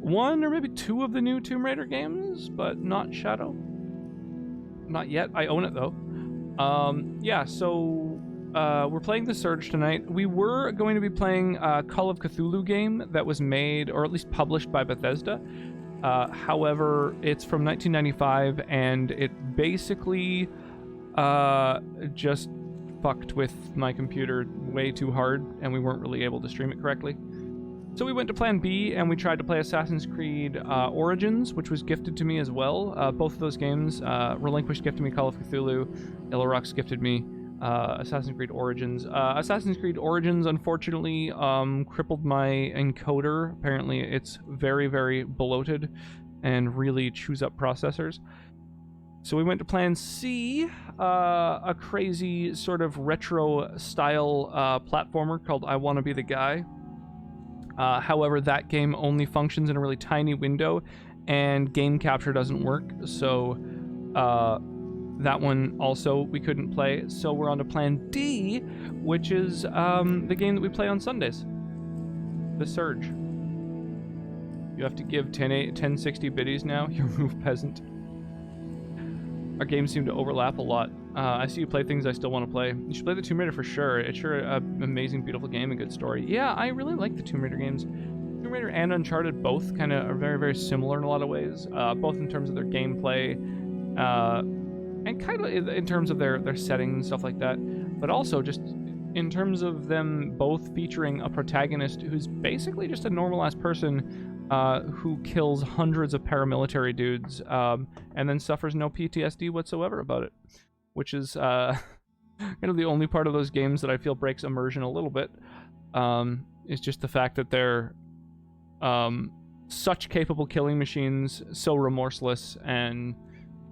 one or maybe two of the new Tomb Raider games, but not Shadow. Not yet. I own it though. Yeah, so we're playing the Surge tonight. We were going to be playing a Call of Cthulhu game that was made, or at least published, by Bethesda. However, it's from 1995, and it basically just fucked with my computer way too hard, and we weren't really able to stream it correctly. So we went to plan B, and we tried to play Assassin's Creed Origins, which was gifted to me as well. Both of those games, Relinquish gifted me Call of Cthulhu, Illarux gifted me Assassin's Creed Origins. Assassin's Creed Origins, unfortunately, crippled my encoder. Apparently, it's very, very bloated and really chews up processors. So we went to plan C, a crazy sort of retro style platformer called I Wanna Be the Guy. However, that game only functions in a really tiny window, and game capture doesn't work, so that one also we couldn't play. So we're on to plan D, which is the game that we play on Sundays, The Surge. You have to give 1060 biddies now. You remove peasant. Our games seem to overlap a lot. I see you play things I still want to play. You should play the Tomb Raider for sure. It's sure an amazing, beautiful game and good story. Yeah, I really like the Tomb Raider games. Tomb Raider and Uncharted both kind of are very, very similar in a lot of ways, both in terms of their gameplay and kind of in terms of their settings and stuff like that, but also just in terms of them both featuring a protagonist who's basically just a normal-ass person who kills hundreds of paramilitary dudes and then suffers no PTSD whatsoever about it, which is kind of the only part of those games that I feel breaks immersion a little bit. Is just the fact that they're such capable killing machines, so remorseless, and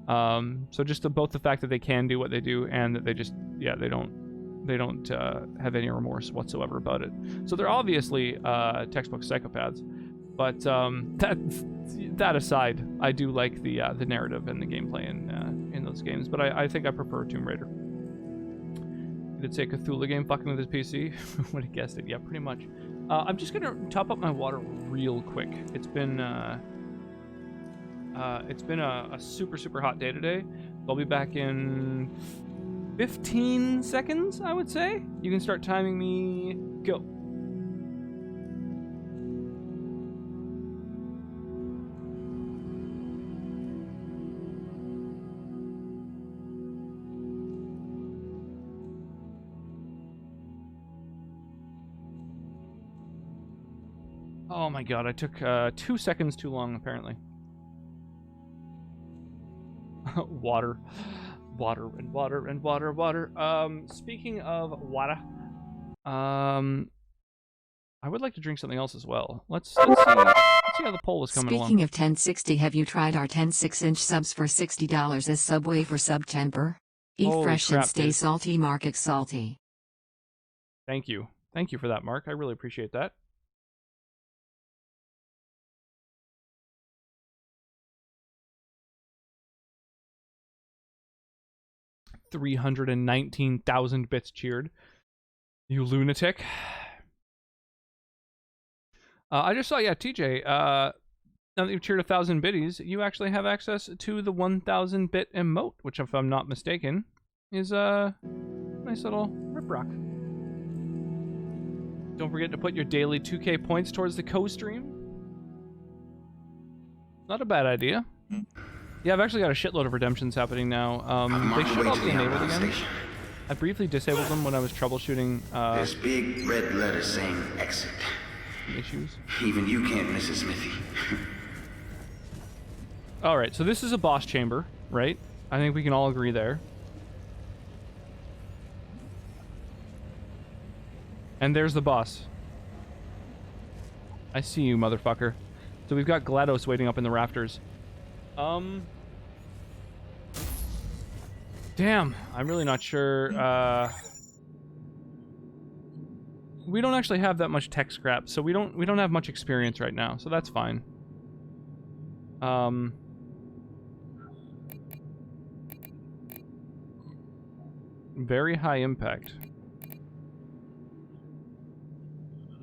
so just both the fact that they can do what they do and that they just, yeah, they don't have any remorse whatsoever about it. So they're obviously textbook psychopaths. But that aside, I do like the narrative and the gameplay in those games. But I think I prefer Tomb Raider. Did it say Cthulhu game fucking with his PC? Would have guessed it. Yeah, pretty much. I'm just gonna top up my water real quick. It's been a super, super hot day today. I'll be back in 15 seconds, I would say. You can start timing me. Go. Oh my god, I took 2 seconds too long, apparently. Water. water and water and water, water. Speaking of water, I would like to drink something else as well. Let's see how the poll is coming along. Speaking of 1060, have you tried our 10 6-inch subs for $60 as Subway for September? Eat Holy fresh crap, and stay dude. salty. Mark it salty. Thank you. Thank you for that, Mark. I really appreciate that. $319,000 bits cheered. You lunatic. I just saw, yeah, TJ, now that you've cheered 1,000 biddies, you actually have access to the 1,000-bit emote, which, if I'm not mistaken, is a nice little rip rock. Don't forget to put your daily 2K points towards the co-stream. Not a bad idea. Yeah, I've actually got a shitload of redemptions happening now. They should all be enabled again. I briefly disabled them when I was troubleshooting There's big red letters saying exit. Issues. Even you can't miss a Smithy. Alright, so this is a boss chamber, right? I think we can all agree there. And there's the boss. I see you, motherfucker. So we've got GLaDOS waiting up in the rafters. Damn, I'm really not sure. We don't actually have that much tech scrap, so we don't have much experience right now, so that's fine. Very high impact.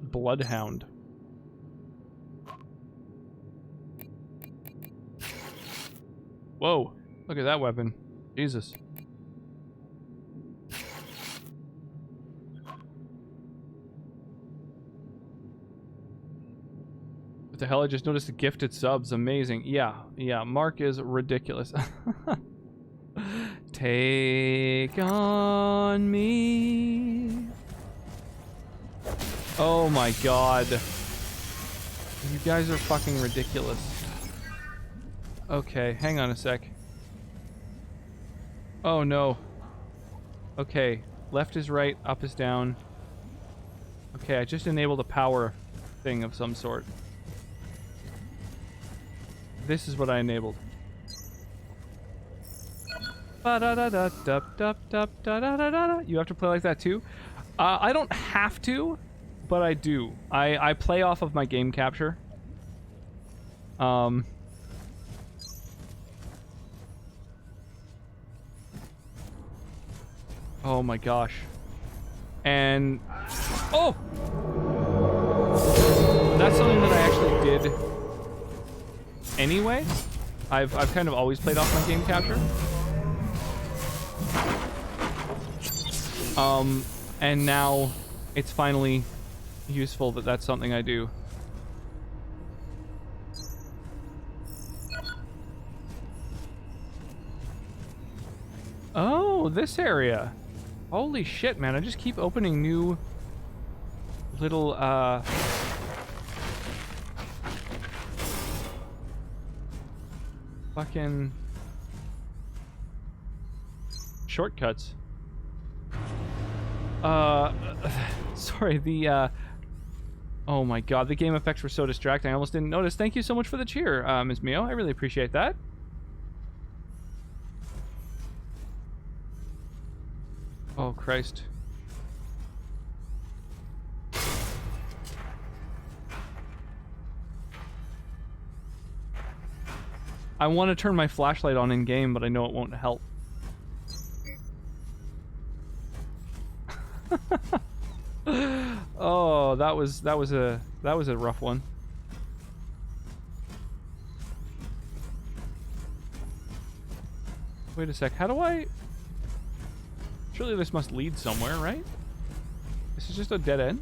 Bloodhound. Whoa, look at that weapon. Jesus. What the hell? I just noticed the gifted subs. Amazing. Yeah, Mark is ridiculous. Take on me. Oh my god. You guys are fucking ridiculous. Okay, hang on a sec. Oh no. Okay, left is right, up is down. Okay, I just enabled a power thing of some sort. This is what I enabled. You have to play like that too? I don't have to, but I do. I play off of my game capture. Oh my gosh. And oh! That's something that I actually did anyway. I've kind of always played off my game capture. And now it's finally useful that that's something I do. Oh, this area. Holy shit, man. I just keep opening new little, fucking shortcuts. Sorry, the, oh my god, the game effects were so distracting, I almost didn't notice. Thank you so much for the cheer, Ms. Mio. I really appreciate that. Oh, Christ. I want to turn my flashlight on in-game, but I know it won't help. Oh, that was a rough one. Wait a sec, how do I... Surely this must lead somewhere, right? This is just a dead end?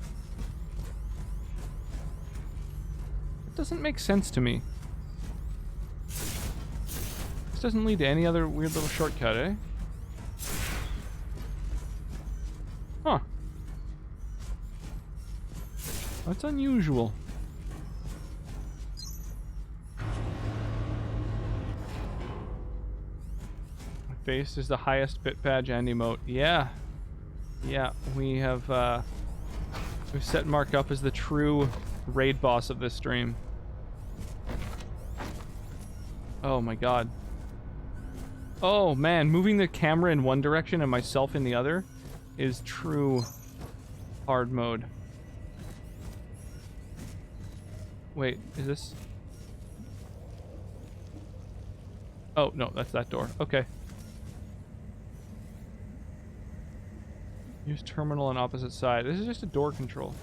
It doesn't make sense to me. This doesn't lead to any other weird little shortcut, eh? Huh. That's unusual. Base is the highest bit badge and emote. Yeah. Yeah, we have we've set Mark up as the true raid boss of this stream. Oh my god. Oh man, moving the camera in one direction and myself in the other is true hard mode. Wait, is this? Oh, no, that's that door. Okay. Use terminal on opposite side. This is just a door control.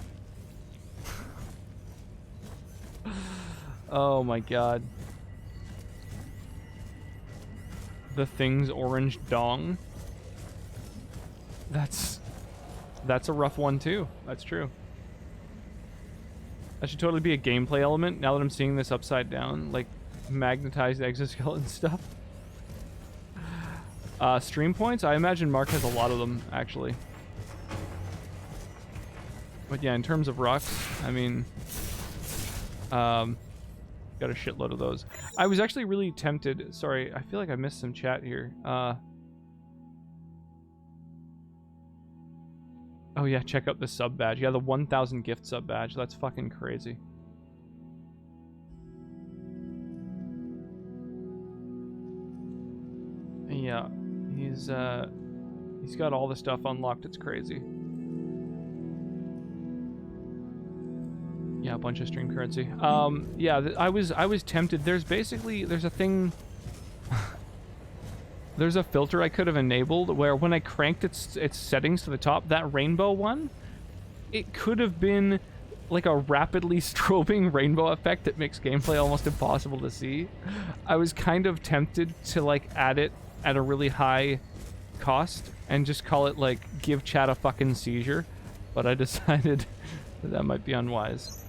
Oh my god. The Thing's orange dong. That's a rough one too. That's true. That should totally be a gameplay element now that I'm seeing this upside down, like magnetized exoskeleton stuff. Stream points? I imagine Mark has a lot of them, actually. But yeah, in terms of rocks, I mean, got a shitload of those. I was actually really tempted. Sorry, I feel like I missed some chat here. Oh yeah, check out the sub badge. Yeah, the 1,000 gift sub badge. That's fucking crazy. Yeah, he's got all the stuff unlocked. It's crazy. Yeah, a bunch of stream currency. Yeah, I was tempted. There's a thing. There's a filter I could have enabled where when I cranked its settings to the top, that rainbow one, it could have been like a rapidly strobing rainbow effect that makes gameplay almost impossible to see. I was kind of tempted to like add it at a really high cost and just call it like give chat a fucking seizure, but I decided that might be unwise.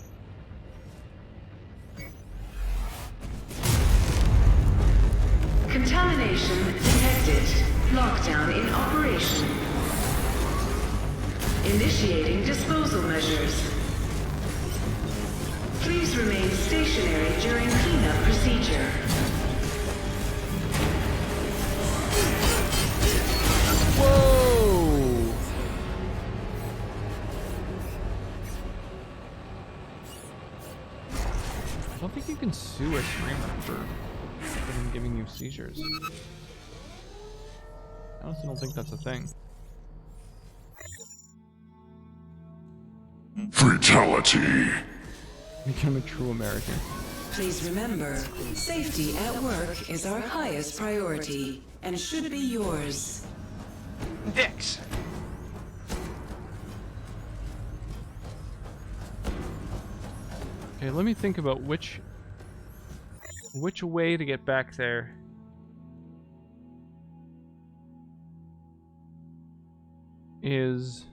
Contamination detected. Lockdown in operation. Initiating disposal measures. Please remain stationary during cleanup procedure. Whoa! I don't think you can sue a streamer for them giving you seizures. I honestly don't think that's a thing. Fatality. Become a true American. Please remember, safety at work is our highest priority and should be yours. Dicks. Okay, let me think about which way to get back there. Is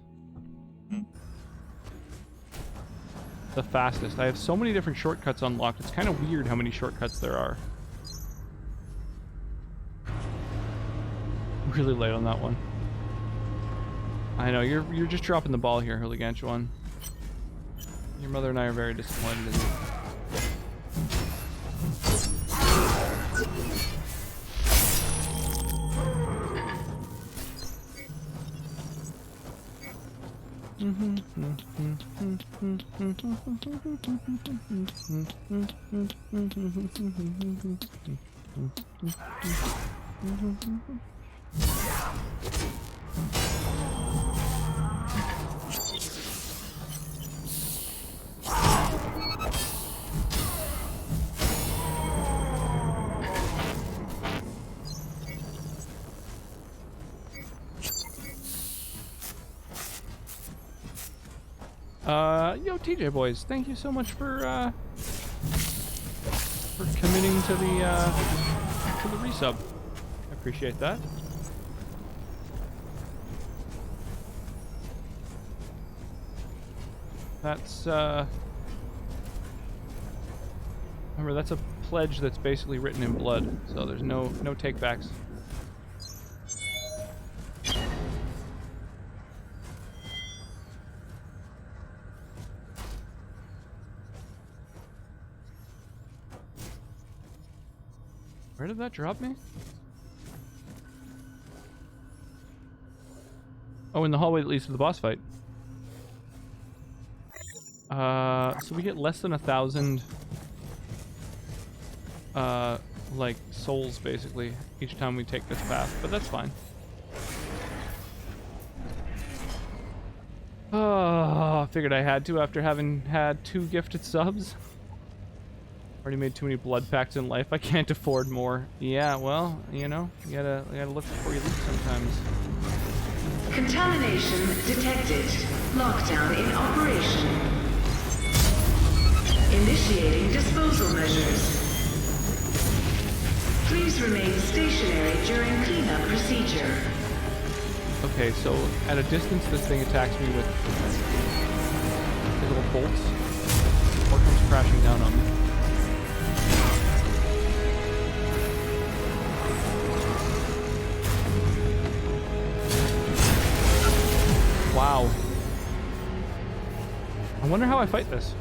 the fastest. I have so many different shortcuts unlocked. It's kind of weird how many shortcuts there are. Really late on that one. I know, you're just dropping the ball here, Hooliganchuan. Your mother and I are very disappointed in you. Yo, TJ boys, thank you so much for committing to the resub. I appreciate that. That's remember, that's a pledge that's basically written in blood, so there's no takebacks. Where did that drop me? Oh, in the hallway that leads to the boss fight. So we get less than 1,000 like souls basically each time we take this path, but that's fine. Oh, I figured I had to after having had 2 gifted subs. Already made too many blood pacts in life. I can't afford more. Yeah, well, you know, you gotta look before you leap sometimes. Contamination detected. Lockdown in operation. Initiating disposal measures. Please remain stationary during cleanup procedure. Okay, so at a distance, this thing attacks me with the little bolts, or comes crashing down on me. Wow. I wonder how I fight this.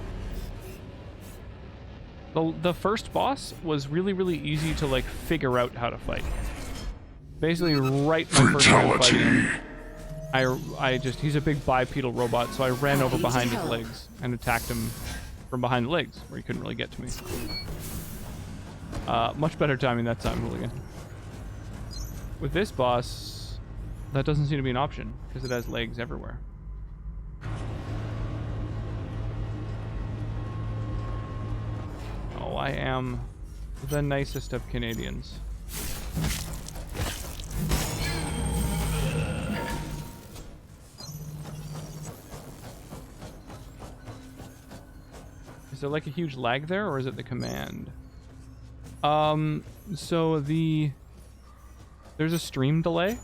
The first boss was really easy to like figure out how to fight. Basically, right my first time fighting him, he's a big bipedal robot, so I ran over behind his legs and attacked him from behind the legs, where he couldn't really get to me. Much better timing that time, Hooligan. With this boss, that doesn't seem to be an option, because it has legs everywhere. Oh, I am the nicest of Canadians. Is there like a huge lag there, or is it the command? So there's a stream delay.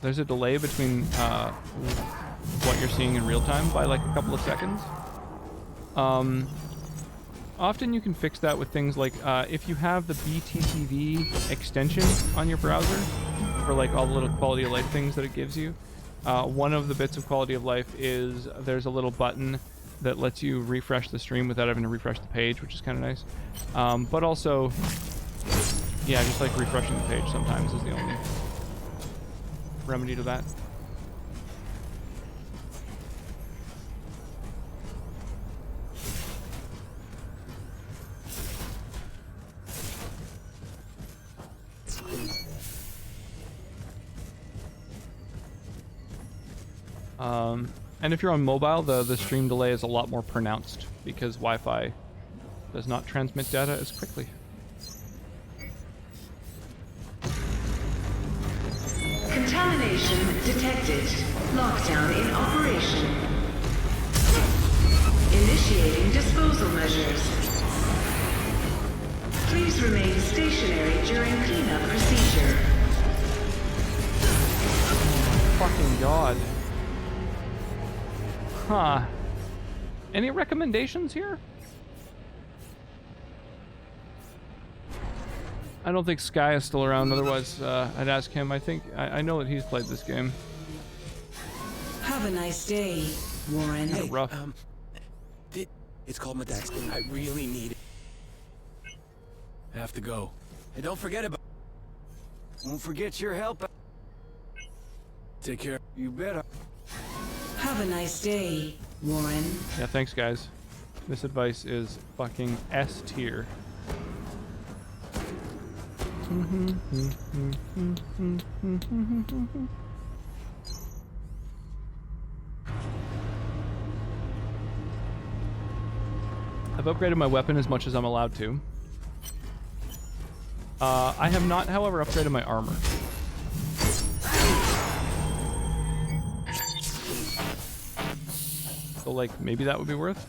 There's a delay between what you're seeing in real time by like a couple of seconds. Often you can fix that with things like if you have the BTTV extension on your browser for like all the little quality of life things that it gives you. One of the bits of quality of life is there's a little button that lets you refresh the stream without having to refresh the page, which is kind of nice. But also, yeah, just like refreshing the page sometimes is the only remedy to that. And if you're on mobile, the stream delay is a lot more pronounced because Wi-Fi does not transmit data as quickly. Contamination detected. Lockdown in operation. Initiating disposal measures. Please remain stationary during cleanup procedure. Fucking God. Huh. Any recommendations here? I don't think Sky is still around, otherwise I'd ask him. I know that he's played this game. Have a nice day, Warren. Hey, rough. It's called Medex. I really need it. Have to go. And don't forget about... Won't forget your help. Take care. You better. Have a nice day, Warren. Yeah, thanks, guys. This advice is fucking S tier. I've upgraded my weapon as much as I'm allowed to. I have not, however, upgraded my armor. So, like, maybe that would be worth.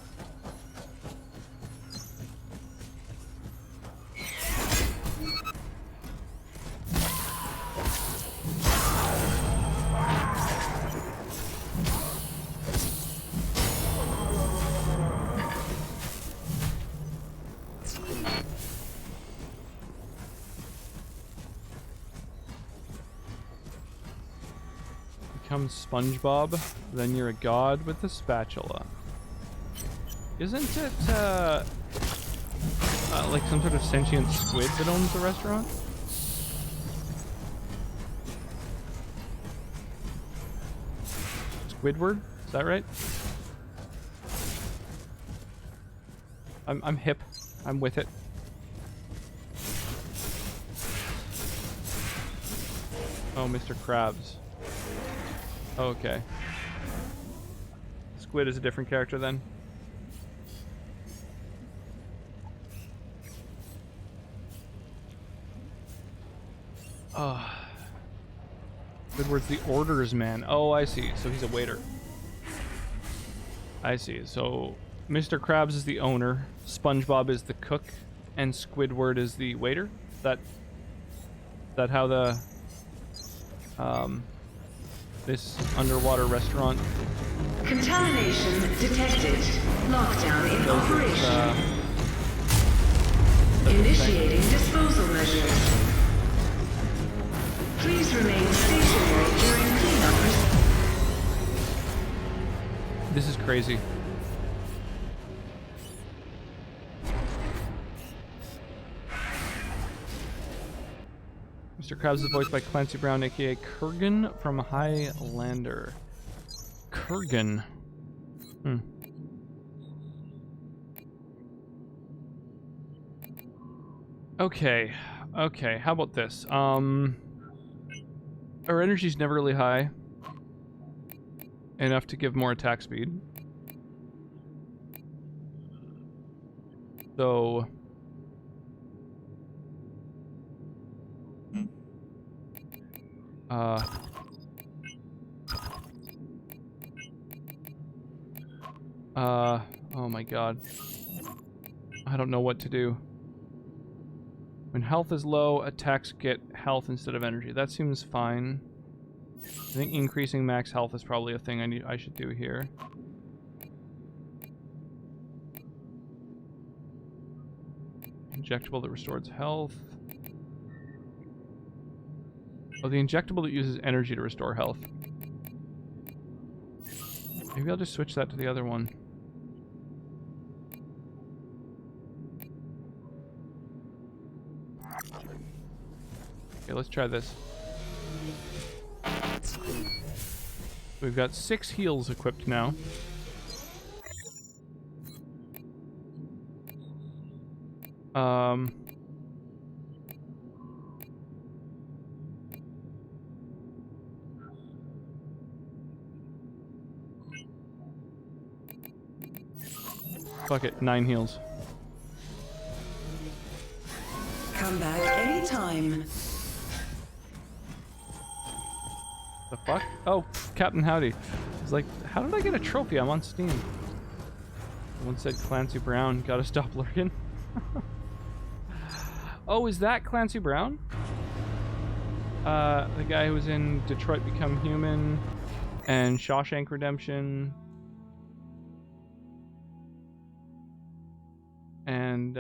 Become SpongeBob, then you're a god with a spatula. Isn't it, like some sort of sentient squid that owns the restaurant? Squidward? Is that right? I'm hip. I'm with it. Oh, Mr. Krabs. Okay. Squid is a different character then. Oh. Squidward's the orders man. Oh, I see. So he's a waiter. I see. So Mr. Krabs is the owner, SpongeBob is the cook, and Squidward is the waiter. Is that how the this underwater restaurant? Contamination detected. Lockdown in operation. Initiating disposal measures. Please remain stationary during cleanup. This is crazy. Mr. Krabs is voiced by Clancy Brown, aka Kurgan from Highlander. Kurgan. Okay. Okay, how about this? Our energy's never really high. Enough to give more attack speed. So... oh my god. I don't know what to do. When health is low, attacks get health instead of energy. That seems fine. I think increasing max health is probably a thing I should do here. Injectable that restores health. Oh, the injectable that uses energy to restore health. Maybe I'll just switch that to the other one. Okay, let's try this. We've got 6 heals equipped now. Fuck it, 9 heals. Come back anytime. The fuck? Oh, Captain Howdy. He's like, how did I get a trophy? I'm on Steam. Someone said Clancy Brown. Gotta stop lurking. Oh, is that Clancy Brown? The guy who was in Detroit Become Human and Shawshank Redemption. And,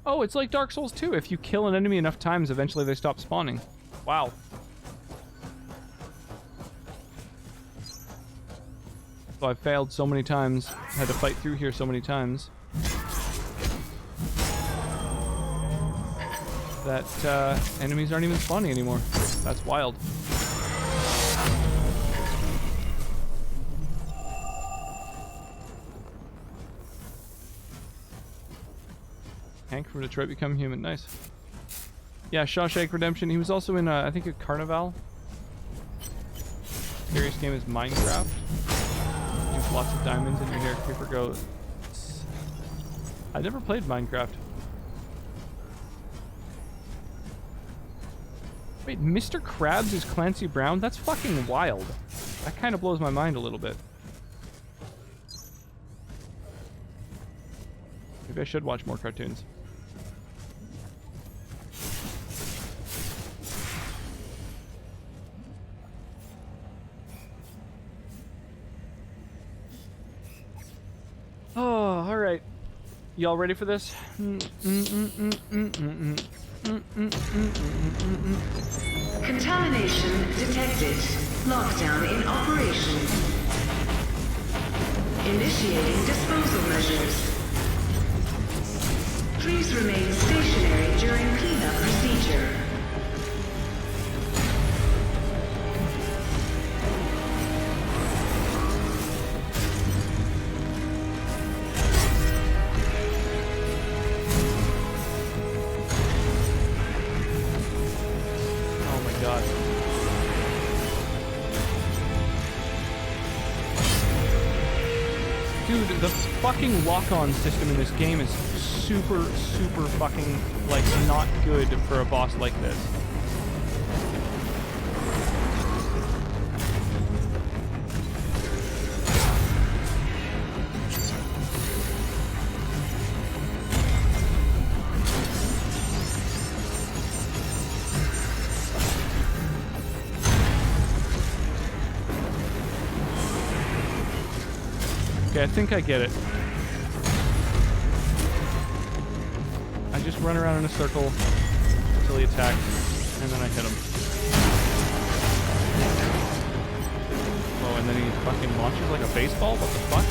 oh, it's like Dark Souls 2. If you kill an enemy enough times, eventually they stop spawning. Wow. So I've failed so many times, had to fight through here so many times, that enemies aren't even spawning anymore. That's wild. Hank from Detroit Become Human. Nice. Yeah, Shawshank Redemption. He was also in, I think, a Carnival. Scariest game is Minecraft. Use lots of diamonds in your hair. Creeper goes. I never played Minecraft. Wait, Mr. Krabs is Clancy Brown? That's fucking wild. That kind of blows my mind a little bit. Maybe I should watch more cartoons. Oh, alright. Y'all ready for this? Contamination detected. Lockdown in operation. Initiating disposal measures. Please remain stationary during cleanup procedure. Oh my god. Dude, the fucking lock-on system in this game is super fucking, like, not good for a boss like this. Okay, I think I get it. I just run around in a circle until he attacks, and then I hit him. Oh, and then he fucking launches like a baseball? What the fuck?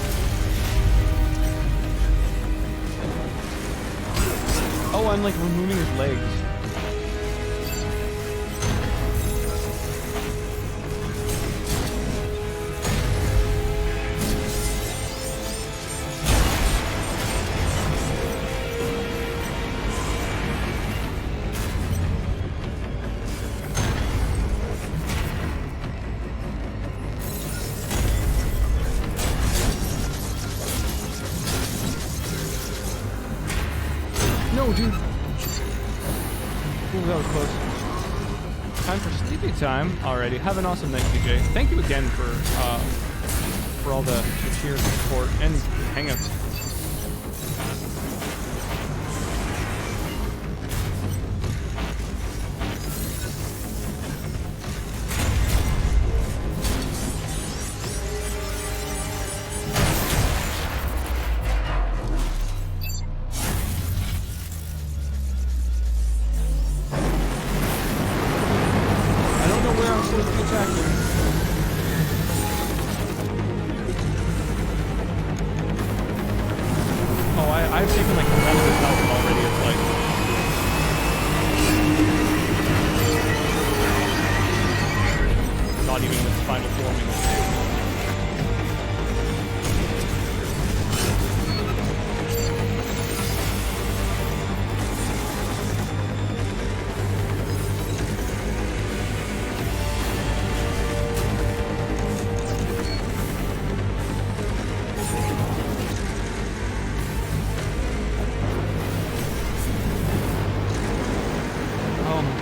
Oh, I'm like removing his legs. No, dude. Ooh, that was close. Time for sleepy time already. Have an awesome night, DJ. Thank you again for all the cheers and support and hangouts. I've taken like none of his health already. It's like not even in its final forming.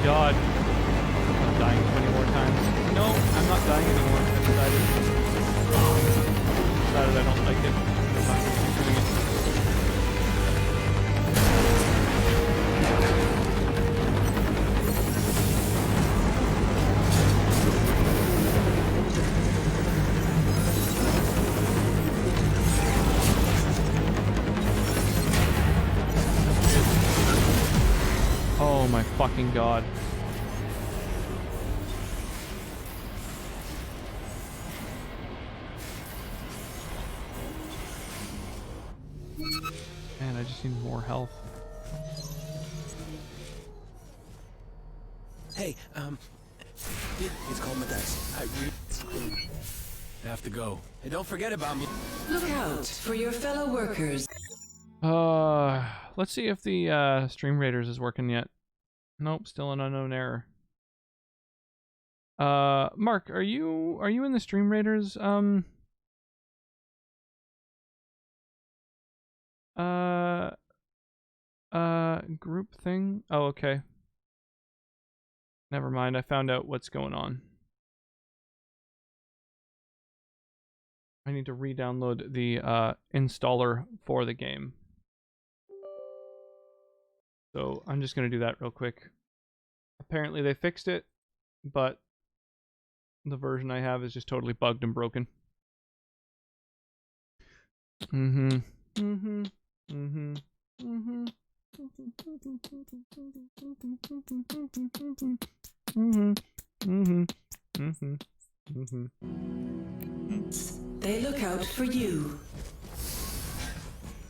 God. I'm dying 20 more times. No, I'm not dying anymore. I decided I don't like it. I'm not going to keep doing it. Oh my fucking god. Man, I just need more health. Hey, it's called my dice. I have to go. Hey, don't forget about me. Look out for your fellow workers. Let's see if the Stream Raiders is working yet. Nope, still an unknown error. Mark, are you in the Stream Raiders group thing? Oh, okay. Never mind, I found out what's going on. I need to re-download the installer for the game. So I'm just going to do that real quick. Apparently they fixed it, but the version I have is just totally bugged and broken. They look out for you.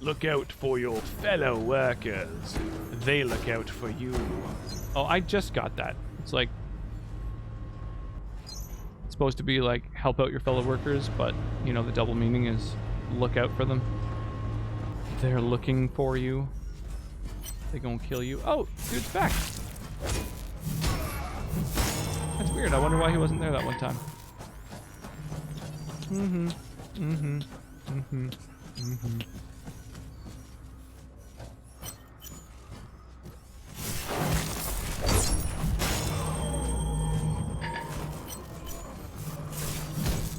Look out for your fellow workers. They look out for you. Oh, I just got that. It's like... It's supposed to be like, help out your fellow workers, but, you know, the double meaning is look out for them. They're looking for you. They gonna kill you. Oh, dude's back. That's weird. I wonder why he wasn't there that one time.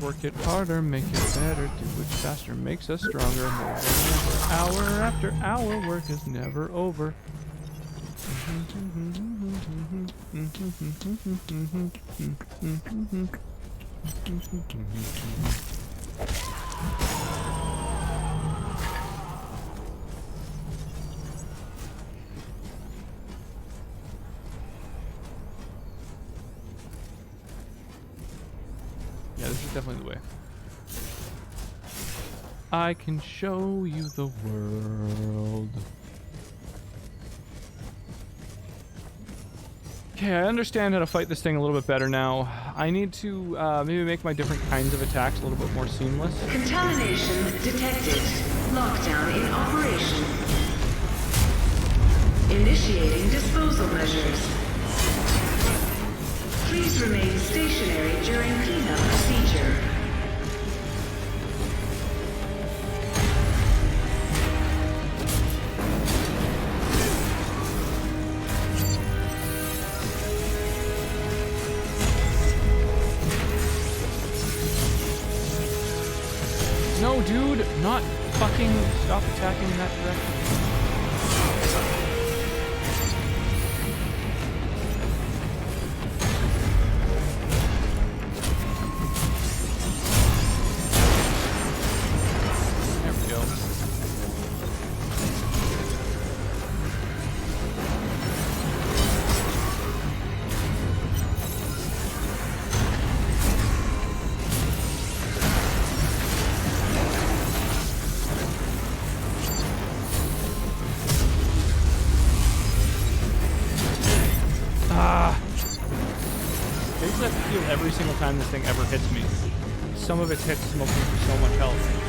Work it harder, make it better, do it faster, makes us stronger, more than ever. Hour after hour, work is never over. Yeah, this is definitely the way. I can show you the world. Okay, I understand how to fight this thing a little bit better now. I need to maybe make my different kinds of attacks a little bit more seamless. Contamination detected. Lockdown in operation. Initiating disposal measures. Please remain stationary during cleanup procedure. No, dude, not fucking stop attacking in that direction. Every single time this thing ever hits me. Some of its hits smoke me for so much health.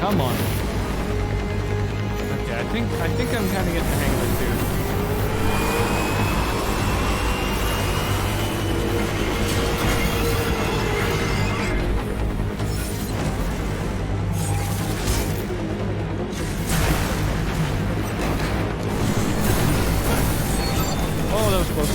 Come on. Okay, I think I'm kind of getting the hang of this, dude. Oh, that was close.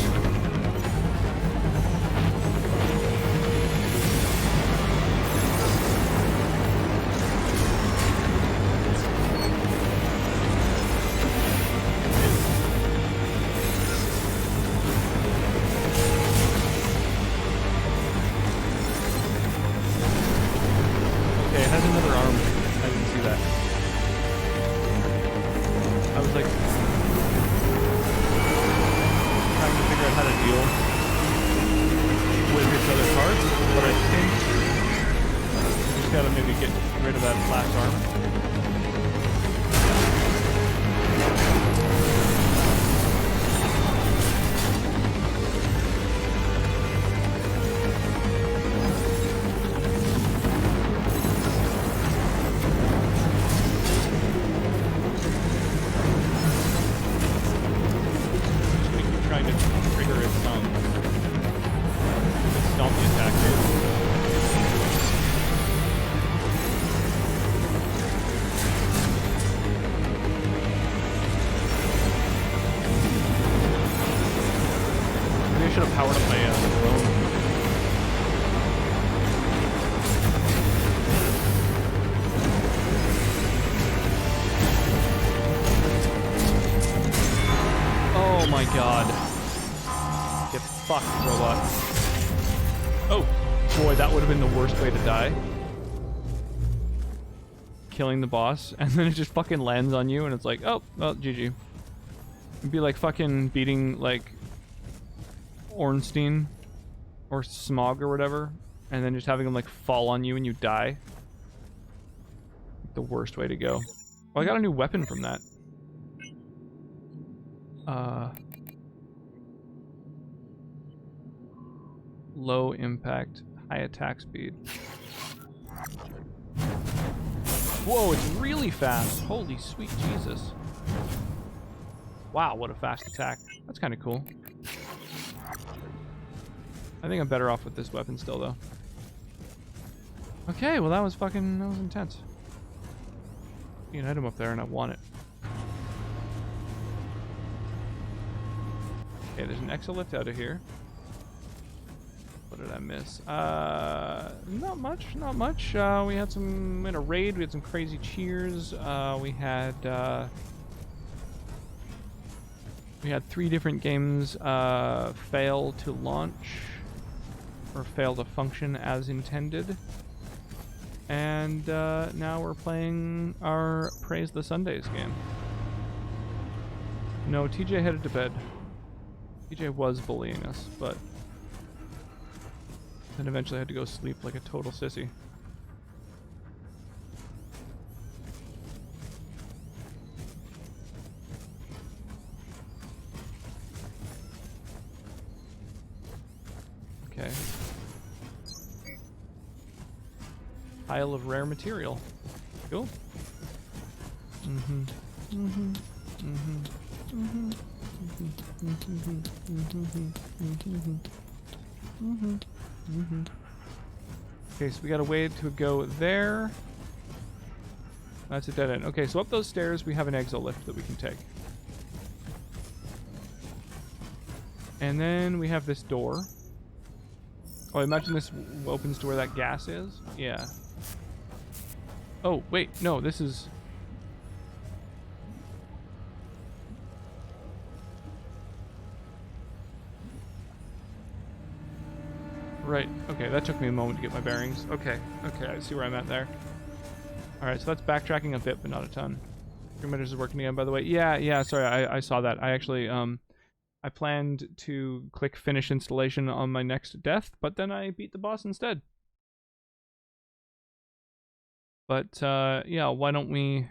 fuck, robot. Oh, boy, that would have been the worst way to die. Killing the boss, and then it just fucking lands on you, and it's like, oh, well, GG. It'd be like fucking beating, like, Ornstein, or Smog, or whatever, and then just having him, like, fall on you and you die. The worst way to go. Oh, I got a new weapon from that. Low impact, high attack speed. Whoa, it's really fast. Holy sweet Jesus. Wow, what a fast attack. That's kind of cool. I think I'm better off with this weapon still, though. Okay, well that was intense. See an item up there and I want it. Okay, there's an exolift out of here. What did I miss? Not much, not much. We had some, in a raid, we had some crazy cheers. We had 3 different games fail to launch, or fail to function as intended. And now we're playing our Praise the Sundays game. No, TJ headed to bed. TJ was bullying us, but then eventually had to go sleep like a total sissy. Okay. Pile of rare material. Cool. Okay, so we got a way to go there. That's a dead end. Okay, so up those stairs we have an exolift that we can take. And then we have this door. Oh, I imagine this opens to where that gas is? Yeah. Oh, wait, no, this is... Right, okay, that took me a moment to get my bearings. Okay, I see where I'm at there. Alright, so that's backtracking a bit, but not a ton. Screen is working again, by the way. Yeah, sorry, I saw that. I actually, I planned to click finish installation on my next death, but then I beat the boss instead. But, yeah, why don't we,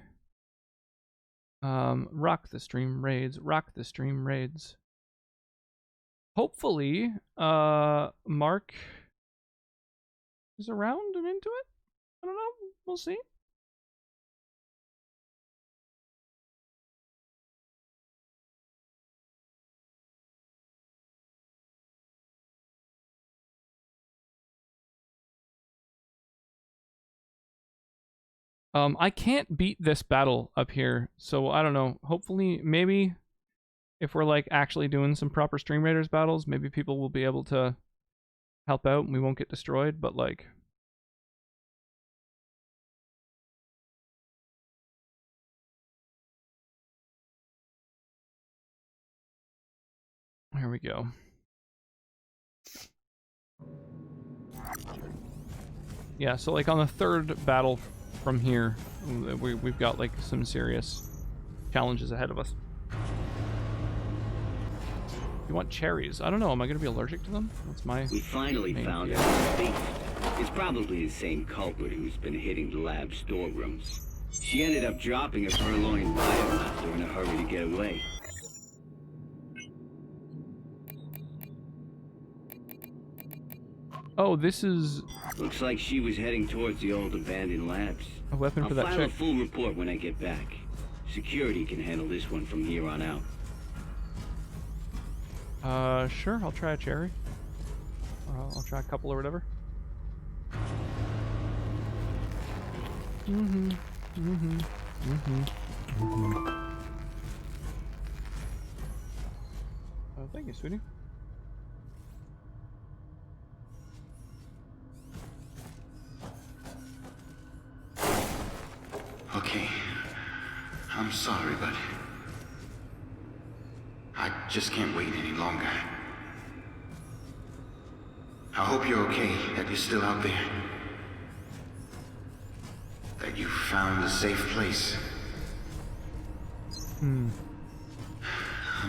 rock the stream raids, Hopefully, Mark is around and into it? I don't know, we'll see. I can't beat this battle up here, so I don't know. Hopefully, maybe if we're like actually doing some proper Stream Raiders battles, maybe people will be able to help out and we won't get destroyed, but like... Here we go. Yeah, so like on the third battle from here, we've got like some serious challenges ahead of us. You want cherries? I don't know, am I going to be allergic to them? That's my... We finally found it. It's probably the same culprit who's been hitting the lab storerooms. She ended up dropping a purloined bioreactor in a hurry to get away. Oh, this is... Looks like she was heading towards the old abandoned labs. A weapon for that I'll file chick. a full report when I get back. Security can handle this one from here on out. Sure, I'll try a cherry. I'll try a couple or whatever. Thank you, sweetie. Okay. I'm sorry, but I just can't wait any longer. I hope you're okay, that you're still out there. That you found a safe place. I'm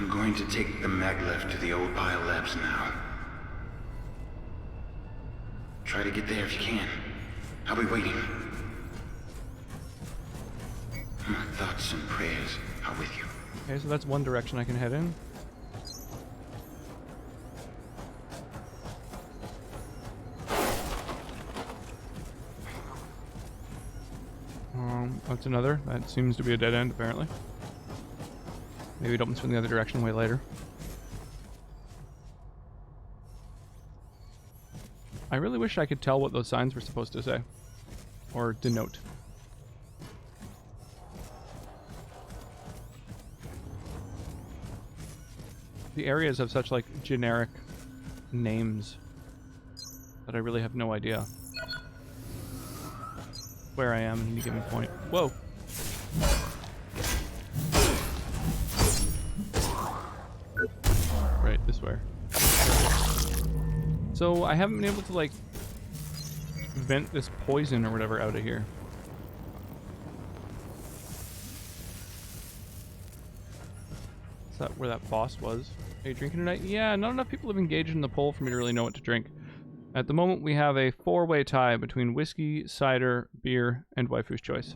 going to take the maglev to the old biolabs now. Try to get there if you can. I'll be waiting. My thoughts and prayers are with you. Okay, so that's one direction I can head in. That's another. That seems to be a dead end, apparently. Maybe it opens from the other direction way later. I really wish I could tell what those signs were supposed to say. Or denote. The areas have such, like, generic names that I really have no idea where I am at any given point. Whoa! Right, this way. So I haven't been able to, like, vent this poison or whatever out of here. Is that where that boss was? Are you drinking tonight? Yeah, not enough people have engaged in the poll for me to really know what to drink. At the moment, we have a 4-way tie between whiskey, cider, beer, and waifu's choice.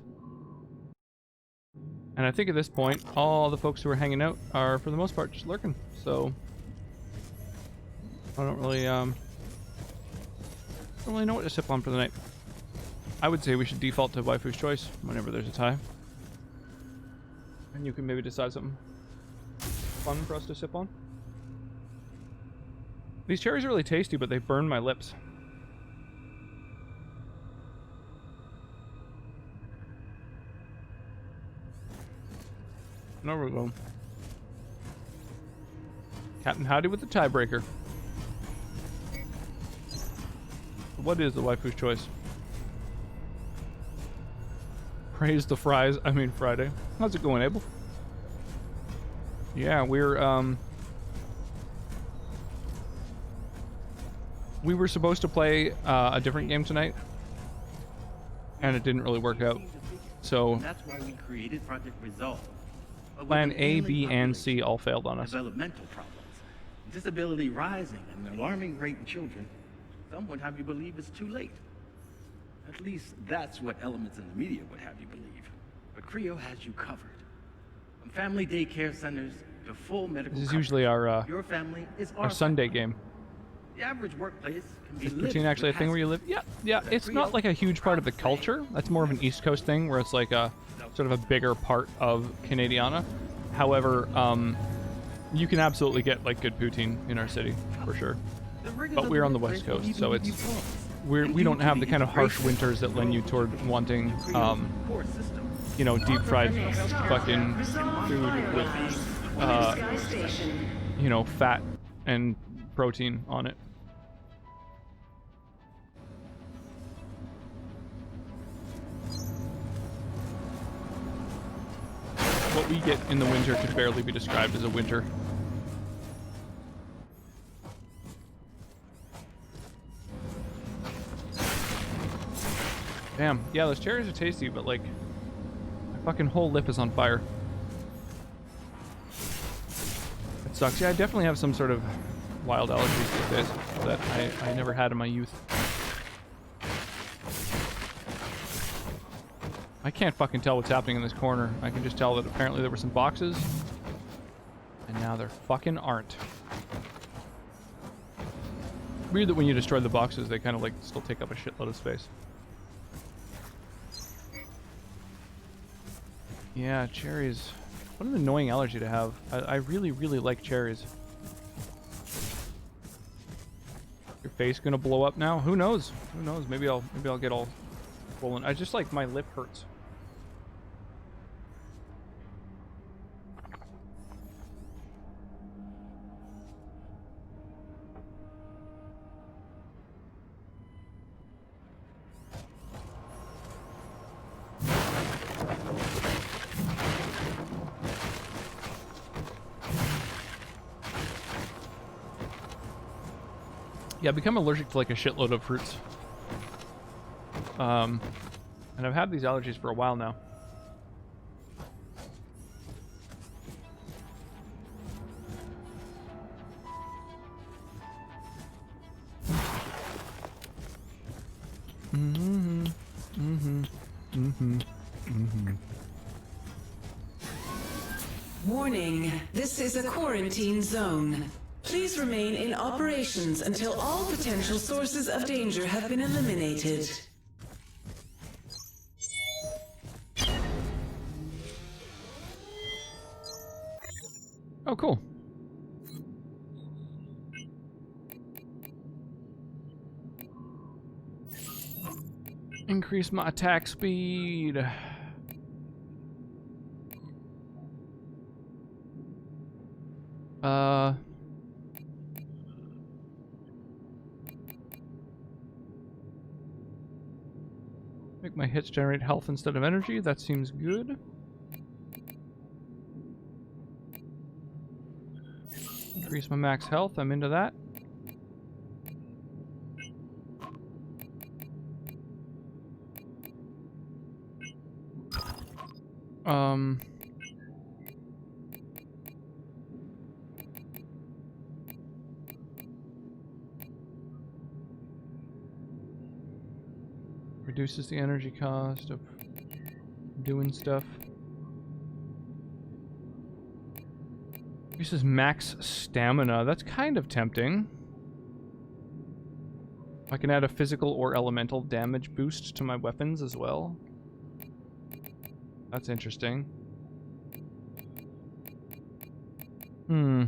And I think at this point, all the folks who are hanging out are, for the most part, just lurking. So I don't really know what to sip on for the night. I would say we should default to waifu's choice whenever there's a tie. And you can maybe decide something fun for us to sip on. These cherries are really tasty, but they burn my lips. There we go. Captain Howdy with the tiebreaker. What is the waifu's choice? Praise the fries. I mean Friday. How's it going, Abel? Yeah, we were supposed to play a different game tonight, and it didn't really work out. So that's why we created Project Resolve. Plan A, B, and C all failed on us. Developmental problems, disability rising at an alarming rate in children. Some would have you believe it's too late. At least that's what elements in the media would have you believe. But Creo has you covered. From family daycare centers to full medical This is coverage, usually our family is our Sunday game. The average workplace can be Is poutine actually a thing where you live? Yeah. It's not like a huge part of the culture. That's more of an East Coast thing, where it's like a sort of a bigger part of Canadiana. However, you can absolutely get like good poutine in our city for sure. But we're on the West Coast, so it's we don't have the kind of harsh winters that lend you toward wanting you know, deep fried fucking food with you know, fat and protein on it. What we get in the winter could barely be described as a winter. Damn, yeah, those cherries are tasty, but like, my fucking whole lip is on fire. It sucks. Yeah, I definitely have some sort of wild allergies these days that I never had in my youth. I can't fucking tell what's happening in this corner. I can just tell that apparently there were some boxes, and now there fucking aren't. Weird that when you destroy the boxes, they kind of like still take up a shitload of space. Yeah, cherries. What an annoying allergy to have. I really, really like cherries. Your face gonna blow up now? Who knows? Who knows? Maybe I'll get all swollen. I just like my lip hurts. Yeah, I've become allergic to like a shitload of fruits. And I've had these allergies for a while now. Mm-hmm. Mm-hmm. Mm-hmm. Mm-hmm. Warning, this is a quarantine zone. Please remain in operations until all potential sources of danger have been eliminated. Oh, cool. Increase my attack speed. Make my hits generate health instead of energy. That seems good. Increase my max health. I'm into that. Reduces the energy cost of doing stuff. Increases max stamina. That's kind of tempting. I can add a physical or elemental damage boost to my weapons as well. That's interesting. Hmm.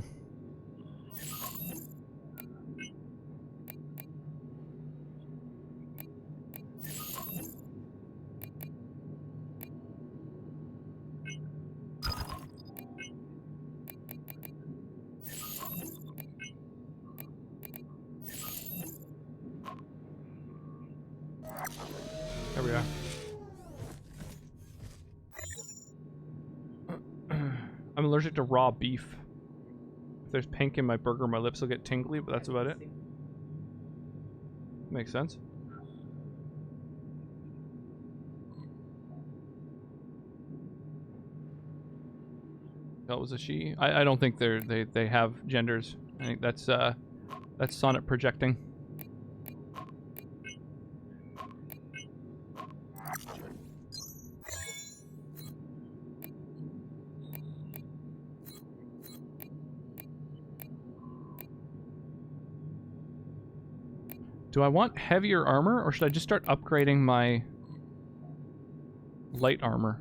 There we are. I'm allergic to raw beef. If there's pink in my burger, my lips will get tingly, but that's about it. Makes sense. That was a she. I don't think they have genders. I think that's Sonnet projecting. Do I want heavier armor, or should I just start upgrading my light armor?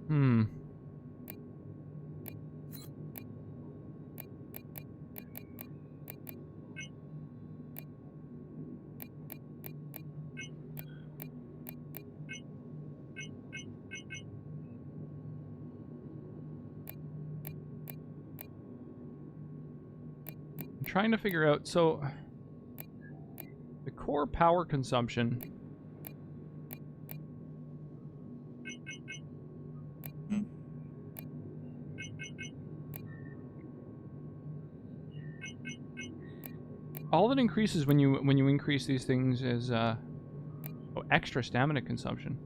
Hmm. I'm trying to figure out, so the core power consumption. All that increases when you increase these things is extra stamina consumption.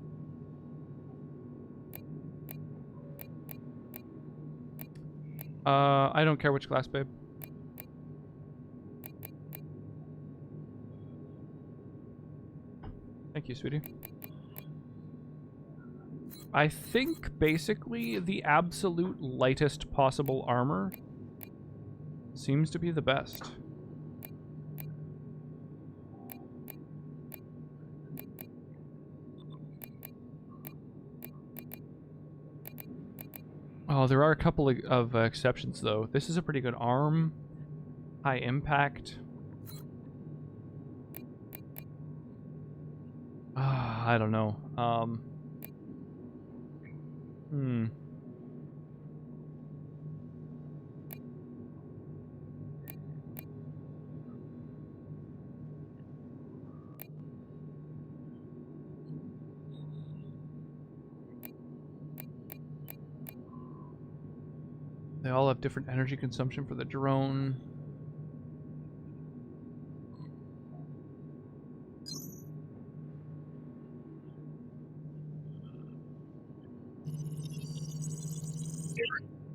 I don't care which class, babe. Thank you, sweetie. I think basically the absolute lightest possible armor seems to be the best. Oh, there are a couple of exceptions, though. This is a pretty good arm. High impact. I don't know. all have different energy consumption for the drone.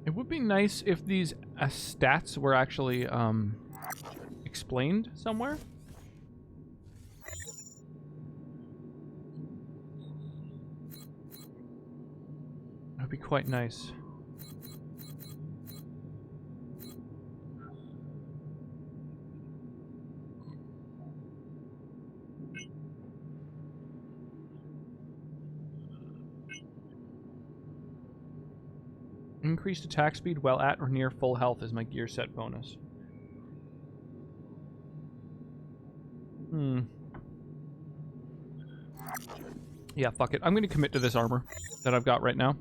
It would be nice if these stats were actually explained somewhere. That would be quite nice. Increased attack speed while at or near full health is my gear set bonus. Yeah, fuck it. I'm going to commit to this armor that I've got right now.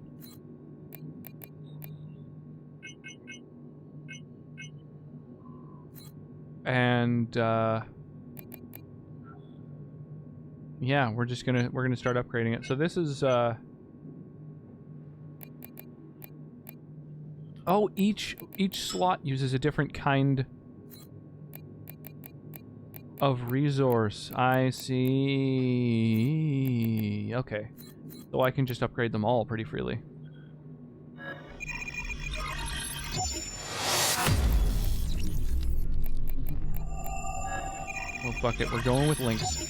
And yeah, we're gonna start upgrading it. So this is oh, each slot uses a different kind of resource. I see. Okay. So I can just upgrade them all pretty freely. Oh, fuck it. We're going with links.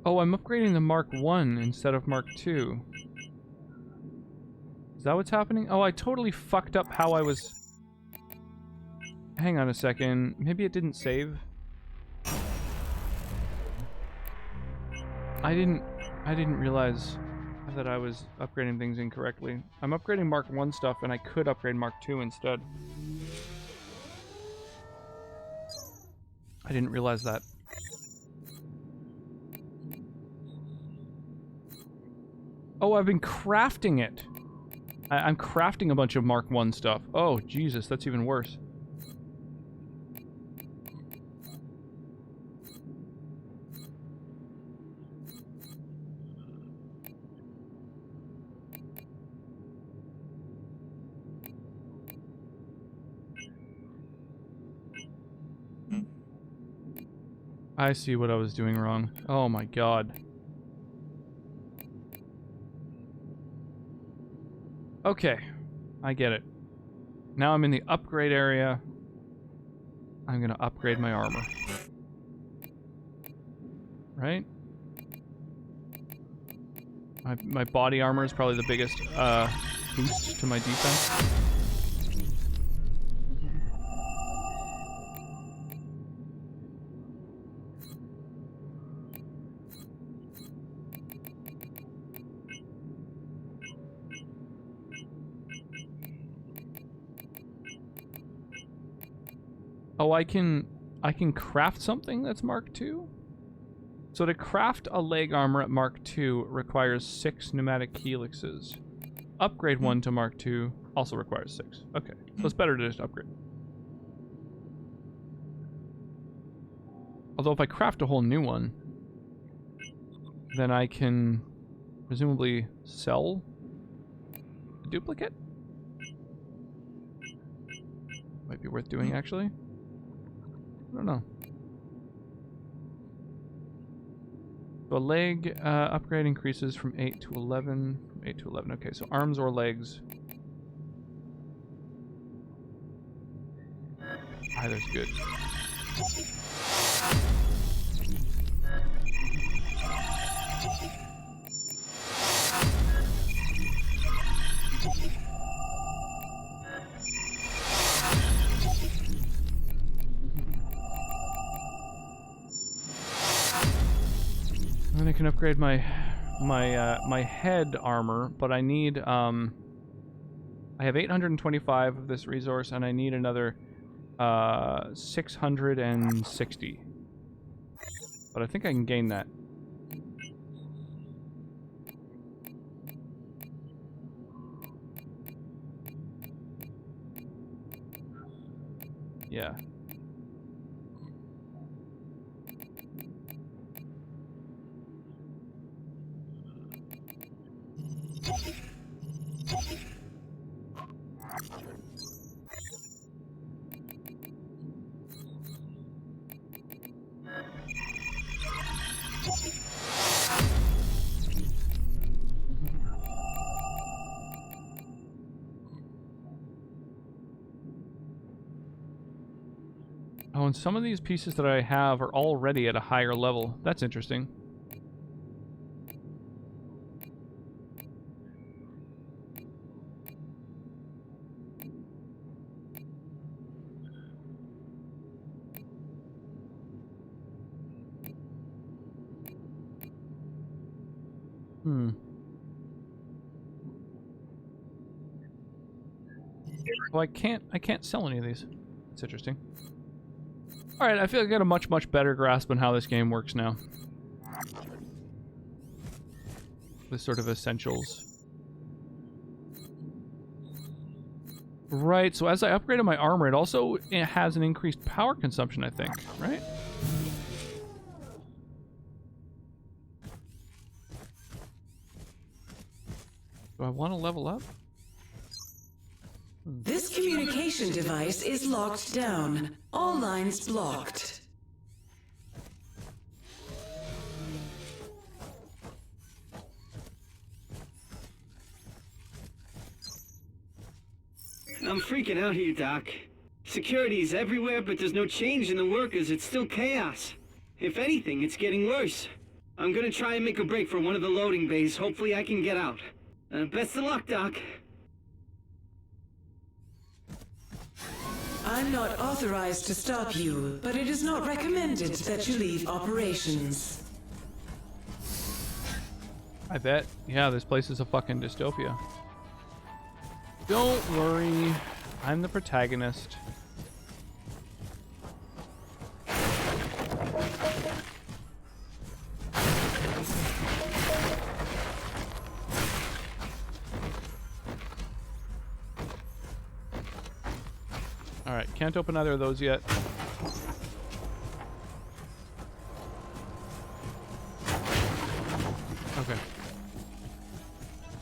Oh, I'm upgrading the Mark 1 instead of Mark 2. Is that what's happening? Oh, I totally fucked up how I was... Hang on a second. Maybe it didn't save? I didn't realize that I was upgrading things incorrectly. I'm upgrading Mark 1 stuff, and I could upgrade Mark 2 instead. I didn't realize that. Oh, I've been crafting it. I'm crafting a bunch of Mark 1 stuff. Oh, Jesus, that's even worse. I see what I was doing wrong. Oh my God. Okay, I get it. Now I'm in the upgrade area. I'm gonna upgrade my armor. Right? My body armor is probably the biggest boost to my defense. Oh, I can craft something that's Mark II? So to craft a leg armor at Mark II requires 6 pneumatic helixes. Upgrade one to Mark II also requires 6. Okay, so it's better to just upgrade. Although if I craft a whole new one, then I can presumably sell a duplicate? Might be worth doing, actually. I don't know. So a leg upgrade increases from 8 to 11. From 8 to 11. Okay, so arms or legs. Either's good. And I can upgrade my my head armor, but I need I have 825 of this resource, and I need another 660. But I think I can gain that. Yeah. Oh, and some of these pieces that I have are already at a higher level. That's interesting. Well, I can't sell any of these. That's interesting. Alright, I feel like I got a much better grasp on how this game works now. The sort of essentials. Right, so as I upgraded my armor, it has an increased power consumption, I think, right? Do I want to level up? This communication device is locked down. All lines blocked. I'm freaking out here, Doc. Security's everywhere, but there's no change in the workers. It's still chaos. If anything, it's getting worse. I'm gonna try and make a break for one of the loading bays. Hopefully I can get out. Best of luck, Doc. I'm not authorized to stop you, but it is not recommended that you leave operations. I bet. Yeah, this place is a fucking dystopia. Don't worry. I'm the protagonist. Alright, can't open either of those yet. Okay.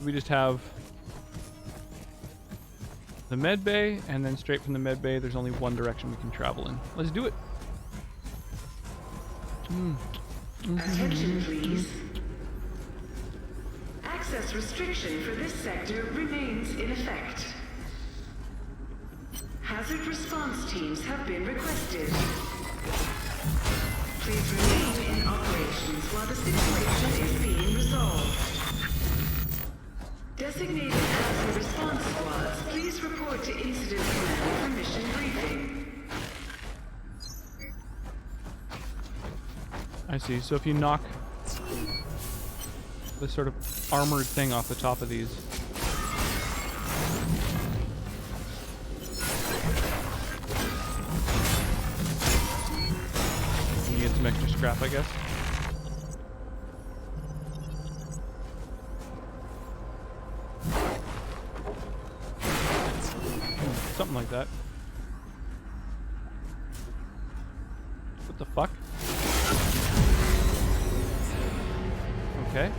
We just have the med bay, and then straight from the med bay, there's only one direction we can travel in. Let's do it. Attention, please. Access restriction for this sector remains in effect. Hazard response teams have been requested. Please remain in operations while the situation is being resolved. Designated hazard response squads, please report to Incident Command for mission briefing. I see. So if you knock this sort of armored thing off the top of these, you get some extra scrap, I guess. Something like that. What the fuck? Okay.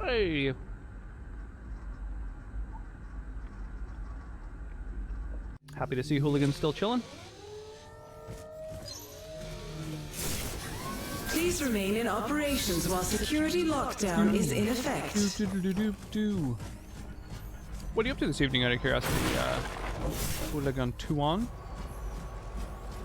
Hey! Happy to see Hooligan's still chilling. Please remain in operations while security lockdown is in effect. What are you up to this evening, out of curiosity? Hooligan Tuan?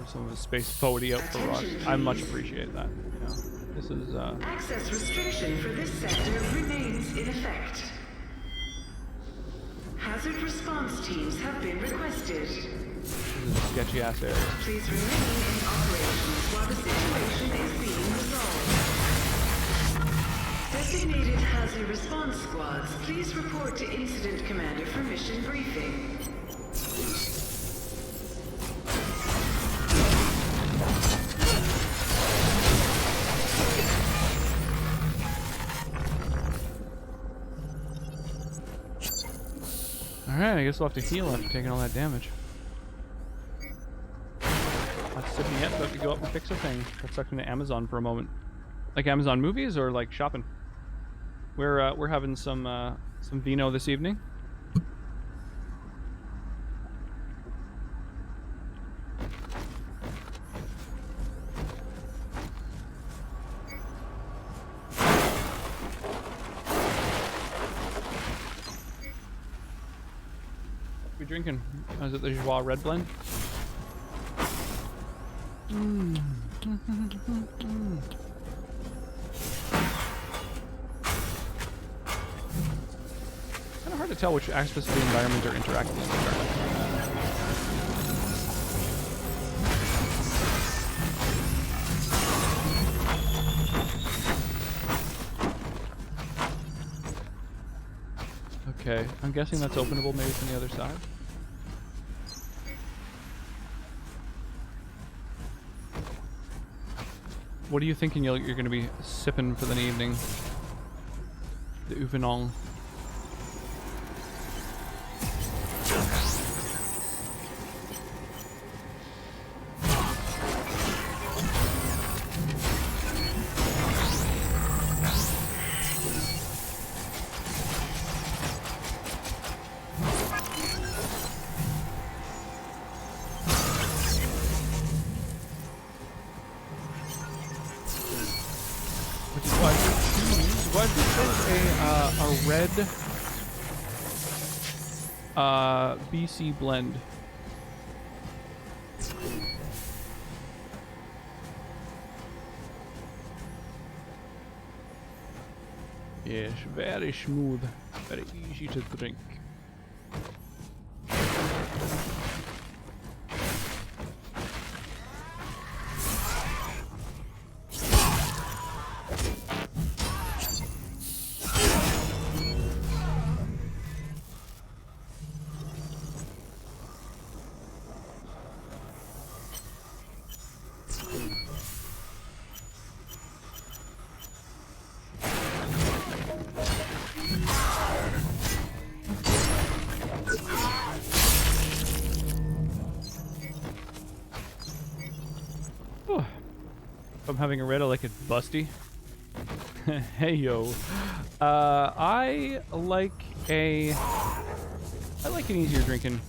Or some of his space poetry out for rock. I much appreciate that. You know, this is Access restriction for this sector remains in effect. Hazard response teams have been requested. This is a sketchy ass area. Please remain in operations while the situation is being resolved. Designated hazard response squads, please report to Incident Commander for mission briefing. Alright, I guess we'll have to heal after taking all that damage. Not sipping yet, but we go up and fix a thing. Got sucked into Amazon for a moment. Like Amazon movies or like shopping? We're having some vino this evening. What are we drinking? Oh, is it the Joie Red Blend? Kind of hard to tell which aspects of the environment are interacting with each other. Okay, I'm guessing that's openable maybe from the other side. What are you thinking you're going to be sipping for the evening? The Uvenong. Red BC blend. Yes, very smooth, very easy to drink. I'm having a red, I like it busty. Hey yo. I like an easier drinking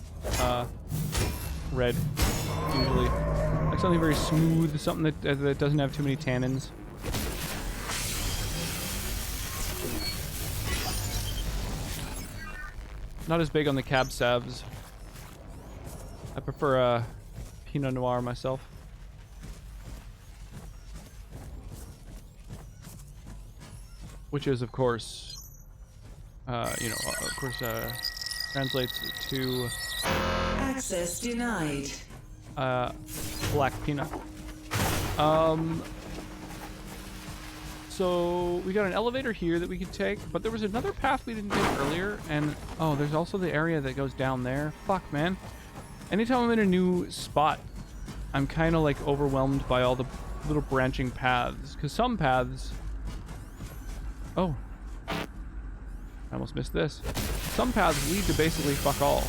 red, usually. Like something very smooth, something that doesn't have too many tannins. Not as big on the Cab Savs. I prefer a Pinot Noir myself. Which is, of course, translates to access denied. Black Pinot. So we got an elevator here that we could take, but there was another path we didn't take earlier, and oh, there's also the area that goes down there. Fuck, man. Anytime I'm in a new spot, I'm kind of like overwhelmed by all the little branching paths, because some paths. Oh. I almost missed this. Some paths lead to basically fuck all.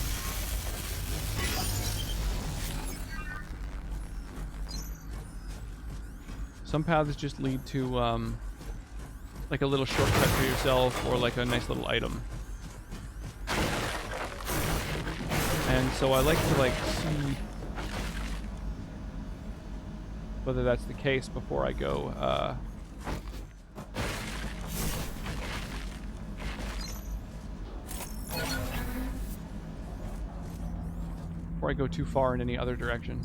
Some paths just lead to, like a little shortcut for yourself or like a nice little item. And so I like to like see whether that's the case before I go, before I go too far in any other direction.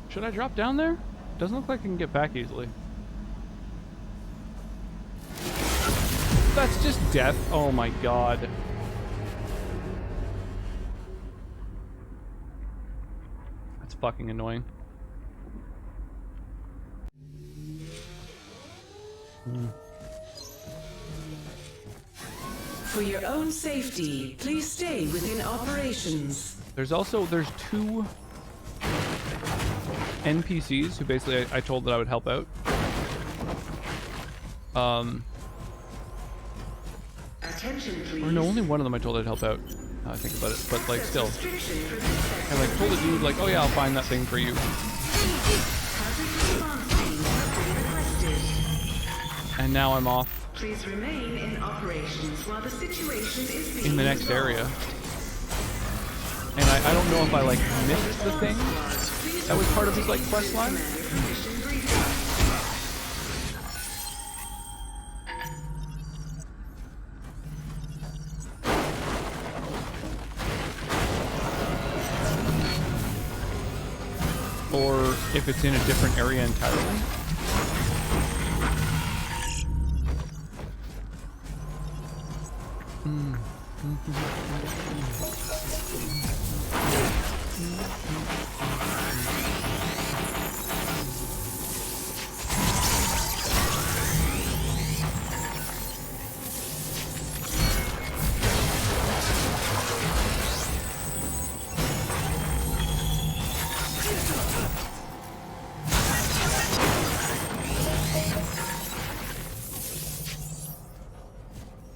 Should I drop down there? Doesn't look like I can get back easily. That's just death. Oh my god. fucking annoying. For your own safety, please stay within operations. There's 2 NPCs who basically I told that I would help out. Attention, please. Or no, only one of them I told I'd help out. Now I think about it, but like still. I like told the dude like, oh yeah, I'll find that thing for you. And now I'm off. Please remain in operations while the situation is being in the next area. And I don't know if I like missed the thing that was part of his like quest line. Or if it's in a different area entirely.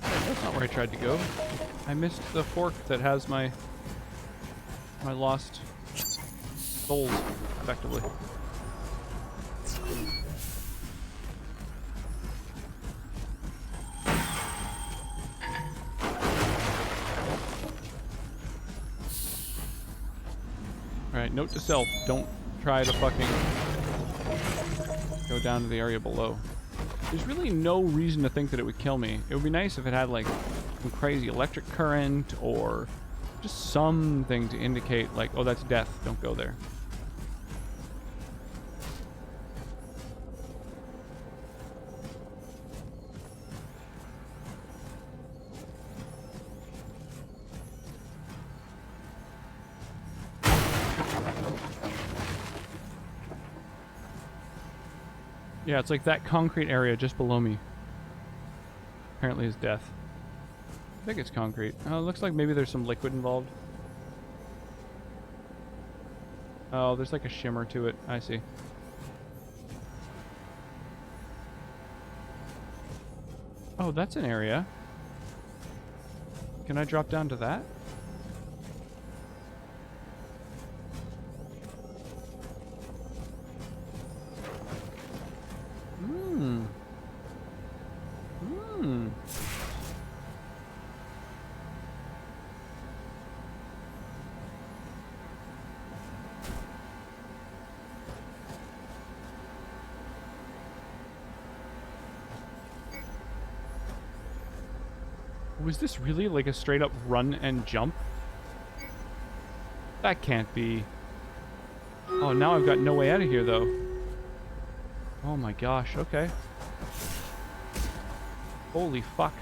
That's not where I tried to go. I missed the fork that has my lost souls, effectively. Alright, note to self, don't try to fucking go down to the area below. There's really no reason to think that it would kill me. It would be nice if it had like some crazy electric current or just something to indicate like, oh, that's death, don't go there. Yeah, it's like that concrete area just below me. Apparently is death. I think it's concrete. Oh, it looks like maybe there's some liquid involved. Oh, there's like a shimmer to it. I see. Oh, that's an area. Can I drop down to that? Was this really like a straight up run and jump? That can't be. Oh, now I've got no way out of here though. Oh my gosh, okay. Holy fuck.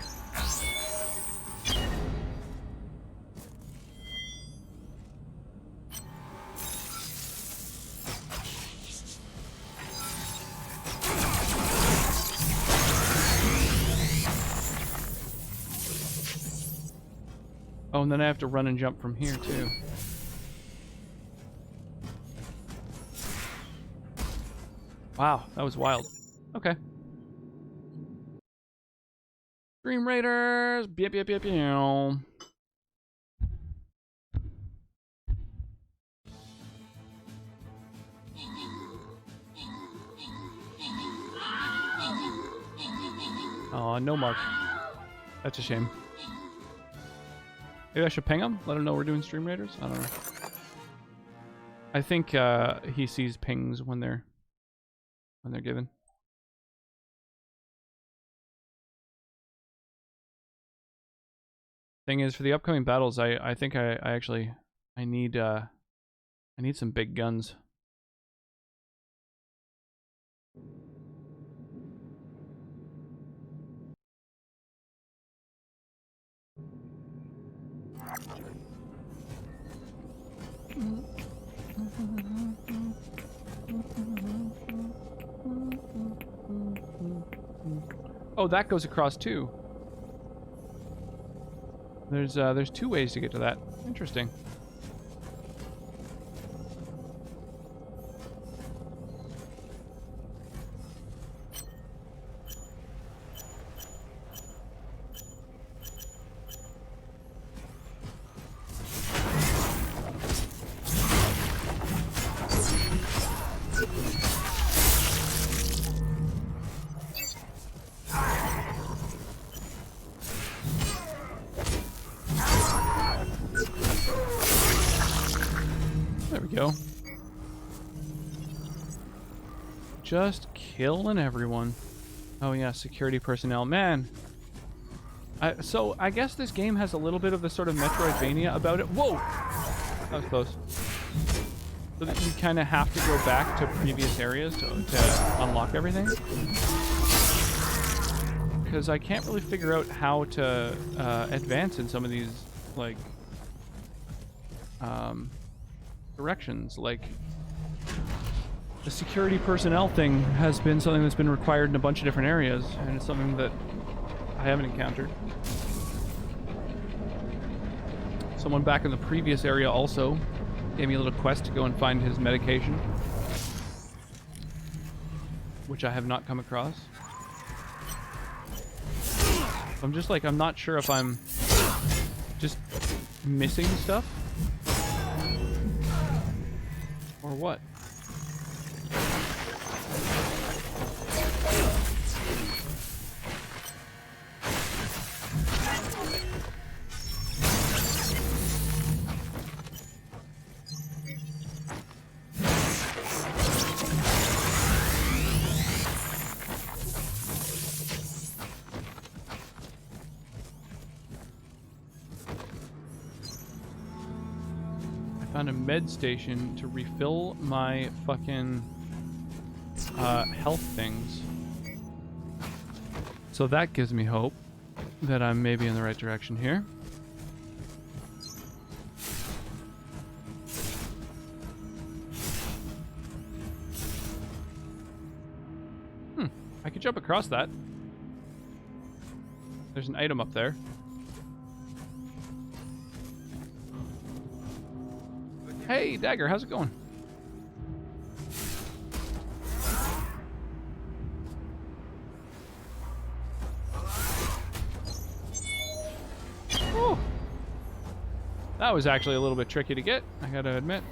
Oh, and then I have to run and jump from here, too. Wow, that was wild. Okay. Dream Raiders! Beep, beep, beep, beep. Oh, no mark. That's a shame. Maybe I should ping him? Let him know we're doing Stream Raiders? I don't know. I think he sees pings when they're given. Thing is, for the upcoming battles, I think I need some big guns. Oh, that goes across too. There's 2 ways to get to that. Interesting. There we go. Just killing everyone. Oh yeah, security personnel. Man. So I guess this game has a little bit of the sort of Metroidvania about it. Whoa! That was close. So that you kind of have to go back to previous areas to unlock everything. Because I can't really figure out how to advance in some of these, like, directions. Like, the security personnel thing has been something that's been required in a bunch of different areas, and it's something that I haven't encountered. Someone back in the previous area also gave me a little quest to go and find his medication, which I have not come across. I'm just like, I'm not sure if I'm just missing stuff or what. Found a med station to refill my fucking health things. So that gives me hope that I'm maybe in the right direction here. I could jump across that. There's an item up there. Hey, Dagger, how's it going? Whew. That was actually a little bit tricky to get, I gotta admit.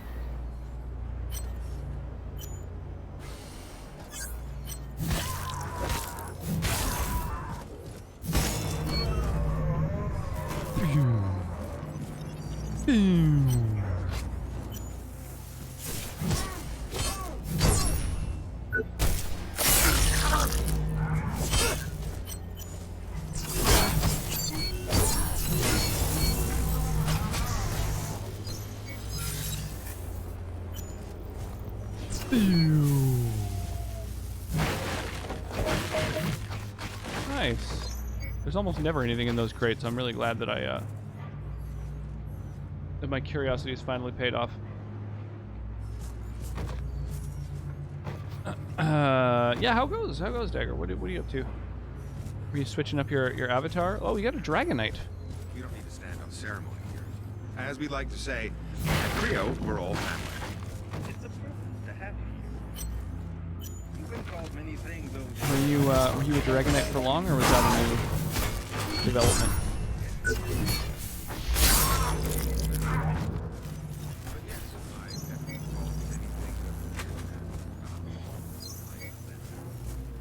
Nice. There's almost never anything in those crates. I'm really glad that that my curiosity has finally paid off. Yeah, how goes? How goes, Dagger? What are you up to? Are you switching up your avatar? Oh, you got a Dragonite. You don't need to stand on ceremony here. As we like to say, at Creo, we're all family. It's a privilege to have you here. You've been called many things over the Were you a Dragonite for long, or was that a new development?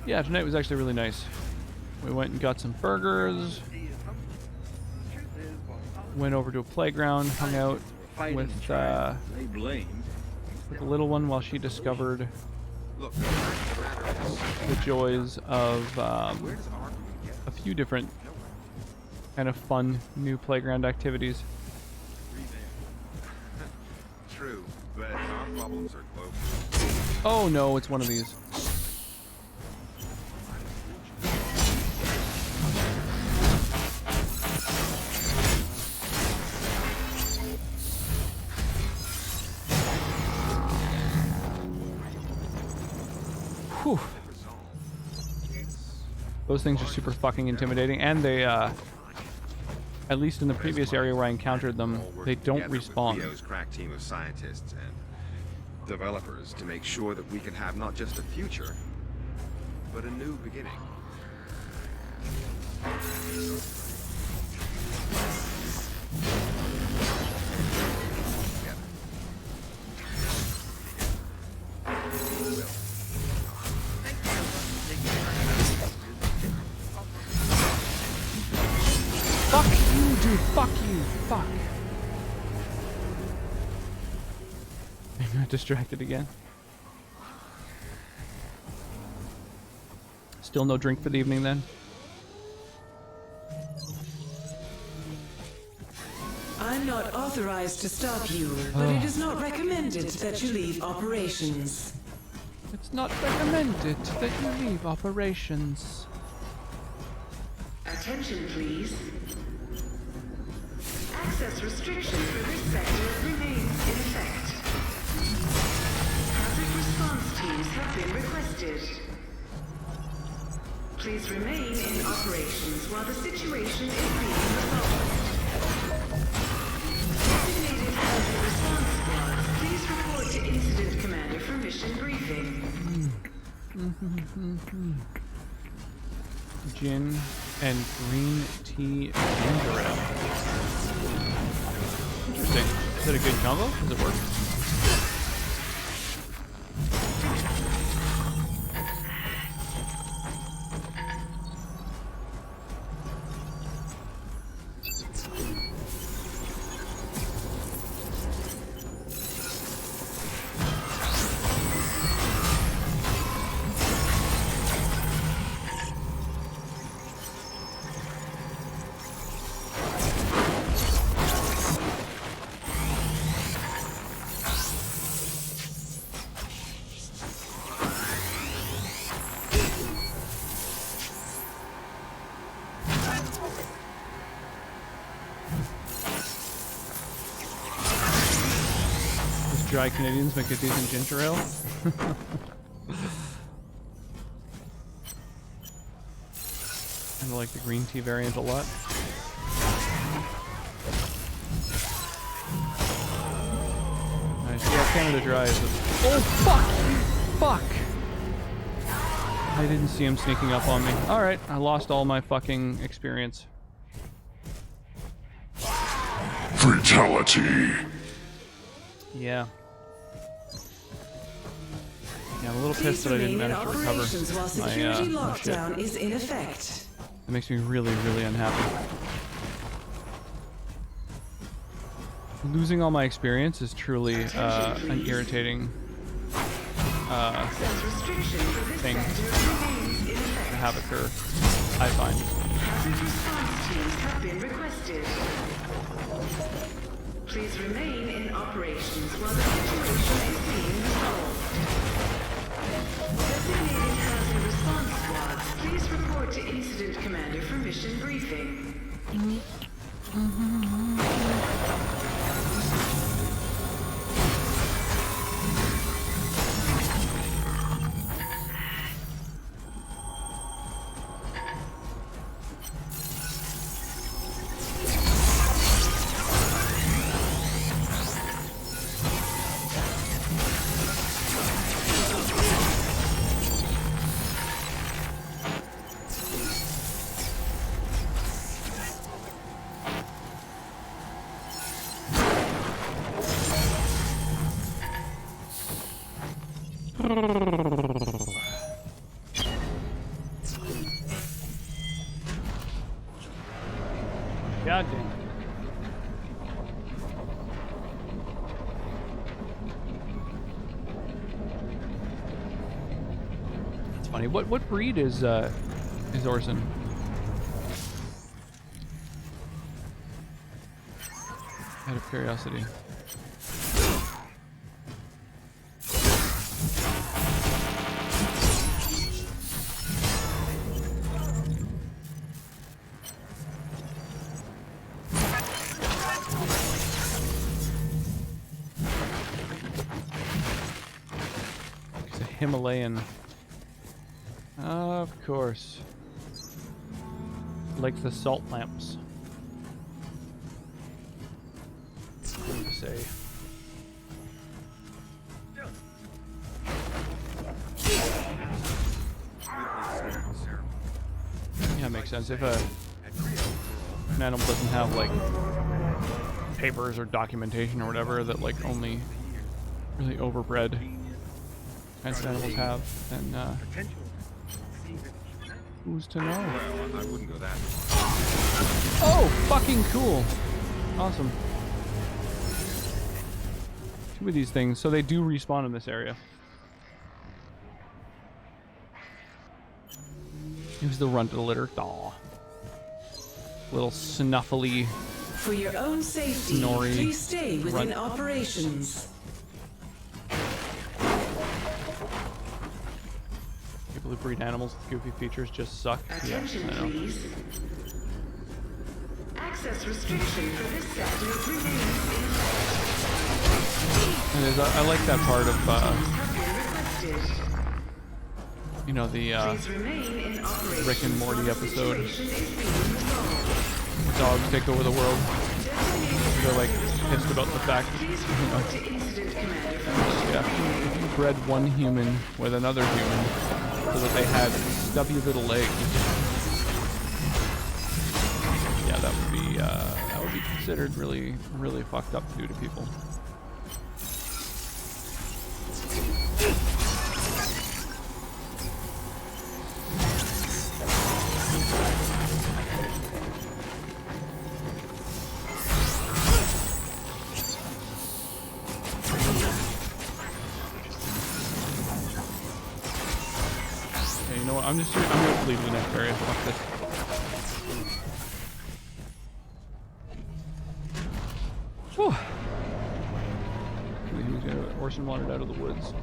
Yeah, tonight was actually really nice. We went and got some burgers, went over to a playground, hung out with the little one while she discovered the joys of a few different kind of fun new playground activities. True, but our problems are global. Oh no, it's one of these. Whew. Those things are super fucking intimidating, and they, at least in the previous area where I encountered them, they don't respawn. Theo's crack team of scientists and developers to make sure that we can have not just a future, but a new beginning. Fuck you, dude. Fuck you. Fuck. I got distracted again. Still no drink for the evening then? I'm not authorized to stop you, but it is not recommended that you leave operations. It's not recommended that you leave operations. Attention, please. Access restrictions for this sector remains in effect. Hazard response teams have been requested. Please remain in operations while the situation is being resolved. Designated hazard response squads, please report to Incident Commander for mission briefing. Gin and green tea ginger ale. Interesting. Is that a good combo? Does it work? Dry Canadians make a decent ginger ale. I like the green tea variant a lot. Nice. Yeah, Canada Dry is a... Oh, fuck! Fuck! I didn't see him sneaking up on me. Alright, I lost all my fucking experience. Fatality. Yeah. Yeah, I'm a little pissed that I didn't manage to recover my lockdown shit. is in effect. It makes me really, really unhappy. Losing all my experience is truly an irritating thing to have occur, I find. Hazard response teams have been requested. Please remain in operations while the situation is being resolved. Designated hazard response squads, please report to Incident Commander for mission briefing. God damn. That's funny. What breed is Orson? Out of curiosity. Himalayan. Of course. Like the salt lamps. What to say? Yeah, makes sense. If an animal doesn't have like papers or documentation or whatever that like only really overbred kinds of animals have, then who's to know? Well, I wouldn't go that Oh, fucking cool. Awesome. 2 of these things, so they do respawn in this area. Who's the runt of the litter? Aw. Little snuffly. For your own safety, Snorri please stay within runt. operations. People who breed animals with goofy features just suck. Attention, yeah, I know. please. Access restriction for this sector remains. And I like that part of, you know, the Rick and Morty episode. The dogs take over the world. They're like pissed about the fact, you know, yeah, if you bred one human with another human so that they had stubby little legs, yeah, that would be considered really, really fucked up to do to people. Okay, you know what? I'm gonna leave the next area. Fuck this. Whew. Orson wandered out of the woods.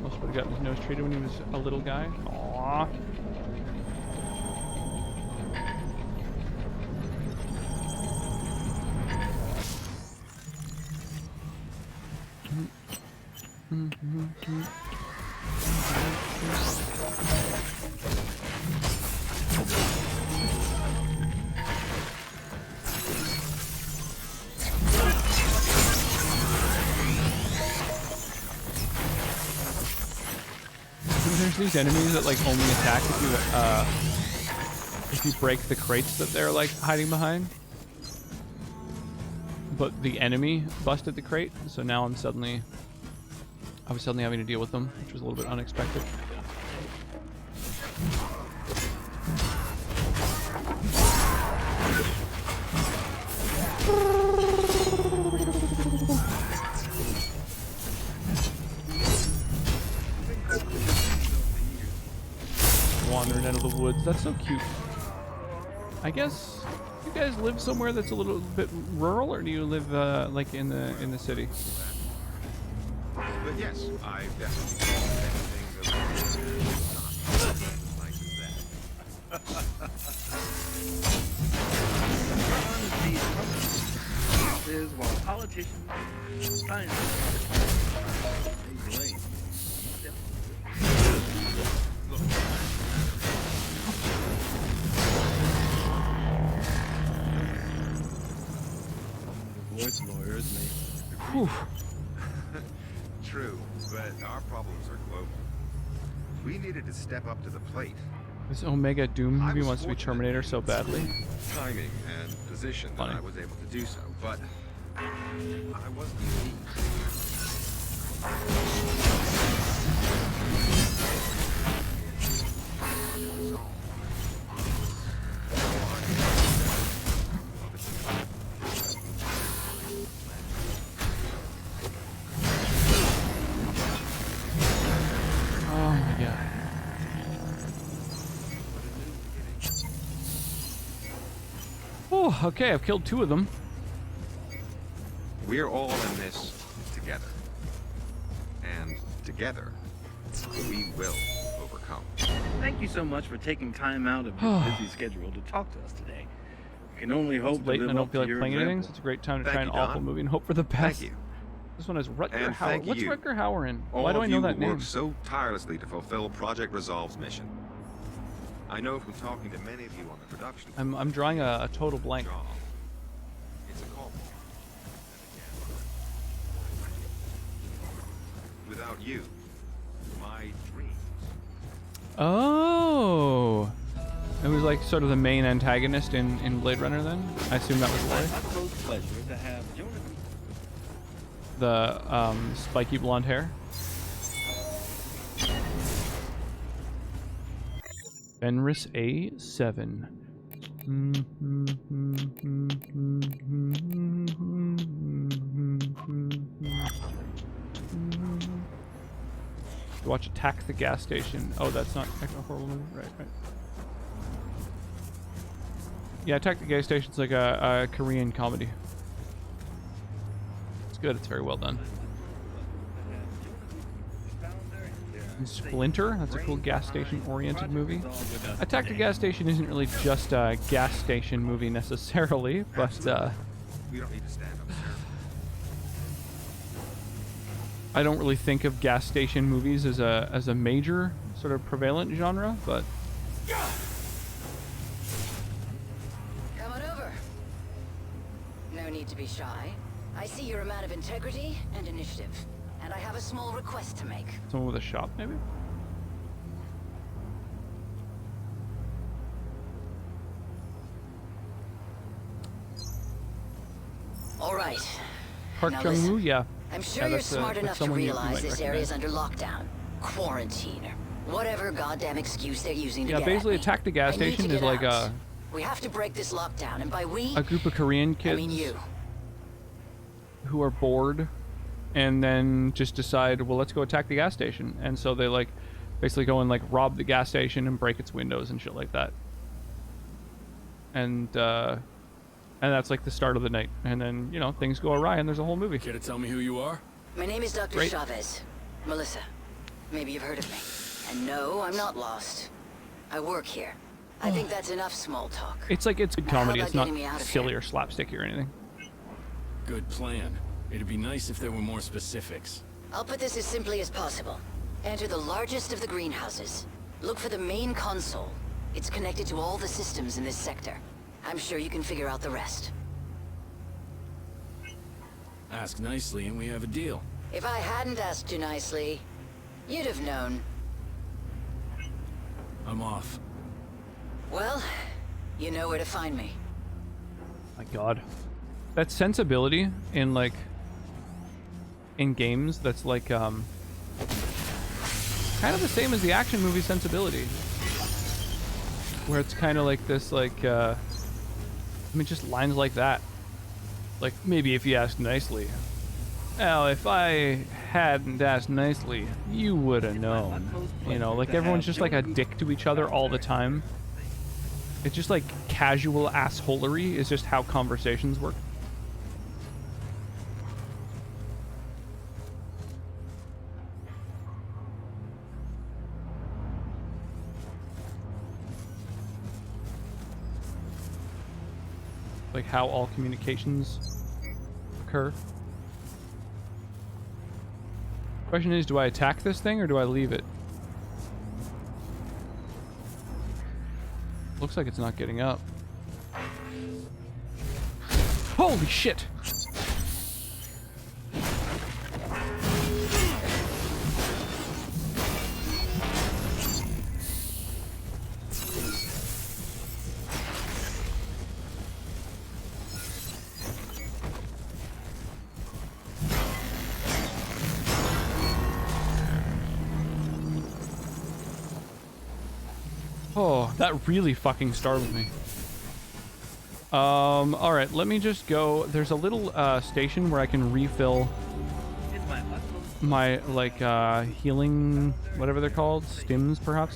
Must would have gotten his nose treated when he was a little guy. Aww. There's these enemies that like only attack if you break the crates that they're like hiding behind. But the enemy busted the crate, so now I was suddenly having to deal with them, which was a little bit unexpected. Wandering out of the woods. That's so cute. I guess you guys live somewhere that's a little bit rural, or do you live like in the city? But yes, I definitely things not nice as that. Is while politicians, scientists, lawyers may. True, but our problems are global. We needed to step up to the plate. This Omega Doom movie wants to be Terminator so badly. Timing and position that I was able to do so, but I wasn't unique. Oh my god. Oh, okay, I've killed 2 of them. We're all in this together. And together, we will overcome. Thank you so much for taking time out of your busy schedule to talk to us today. We can only hope It's late to and I live don't up feel to like your playing anything, example. so it's a great time to Thank try an you, Don. awful movie and hope for the best. Thank you. This one is Rutger And Hauer. thank What's you. Rutger Hauer in? All Why do of I know you that who name? worked so tirelessly to fulfill Project Resolve's mission. I know from talking to many of you on the production. I'm drawing a total blank. It's a call. Without you, my dreams. Oh, it was like sort of the main antagonist in Blade Runner. Then I assume that was Lori. Pleasure to have Jonathan. The spiky blonde hair. Fenris A7. Watch Attack the Gas Station. Oh, that's not a horrible movie. Right. Yeah, Attack the Gas Station's like a Korean comedy. It's good. It's very well done. And Splinter, that's a cool gas station oriented movie. Attack the Gas Station isn't really just a gas station movie necessarily, but We don't need to stand up, sir. I don't really think of gas station movies as a major sort of prevalent genre, but Come on over. No need to be shy. I see you're a man of integrity and initiative. And I have a small request to make. someone with a shop maybe? All right. Park Now Chung-woo, listen. yeah. I'm sure Yeah, you're that's, smart that's enough to someone you realize might this recognize. area's under lockdown, quarantine, or whatever goddamn excuse they're using to Yeah, get basically at me. Attack the Gas I need to Station is get like out. We have to break this lockdown, and by we, a group of Korean I kids mean you. who are bored and then just decide, well, let's go attack the gas station. And so they like basically go and like rob the gas station and break its windows and shit like that. And that's like the start of the night. And then, you know, things go awry and there's a whole movie. Care to tell me who you are? My name is Dr. Great. Chavez. Melissa. Maybe you've heard of me. And no, I'm not lost. I work here. I think that's enough small talk. It's like, it's good comedy. How It's about not getting me out of silly or slapsticky or anything. Good plan. It'd be nice if there were more specifics. I'll put this as simply as possible. Enter the largest of the greenhouses. Look for the main console. It's connected to all the systems in this sector. I'm sure you can figure out the rest. Ask nicely and we have a deal. If I hadn't asked you nicely, you'd have known. I'm off. Well, you know where to find me. My god. That sensibility in like in games that's like kind of the same as the action movie sensibility. Where it's kind of like this like I mean just lines like that. Like maybe if you asked nicely. Well, if I hadn't asked nicely, you would have known. You know, like everyone's just like a dick to each other all the time. It's just like casual assholery is just how conversations work. Like how all communications occur. Question is, do I attack this thing or do I leave it? Looks like it's not getting up. Holy shit! Oh, that really fucking startled me. Alright, let me just go. There's a little station where I can refill my, like, healing, whatever they're called, stims, perhaps?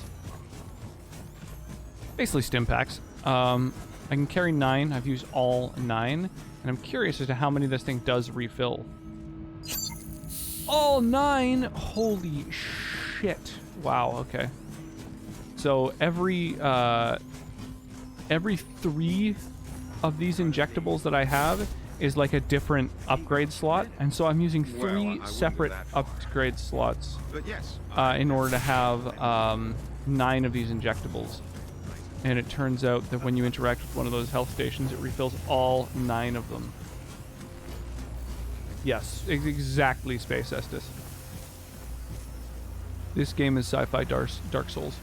Basically stim packs. I can carry 9. I've used all 9, and I'm curious as to how many this thing does refill. All 9? Holy shit. Wow, okay. So every 3 of these injectables that I have is like a different upgrade slot, and so I'm using 3 separate upgrade slots But yes, in order to have 9 of these injectables. And it turns out that when you interact with one of those health stations, it refills all 9 of them. Yes, exactly, Space Estes. This game is Sci-fi Dark Souls.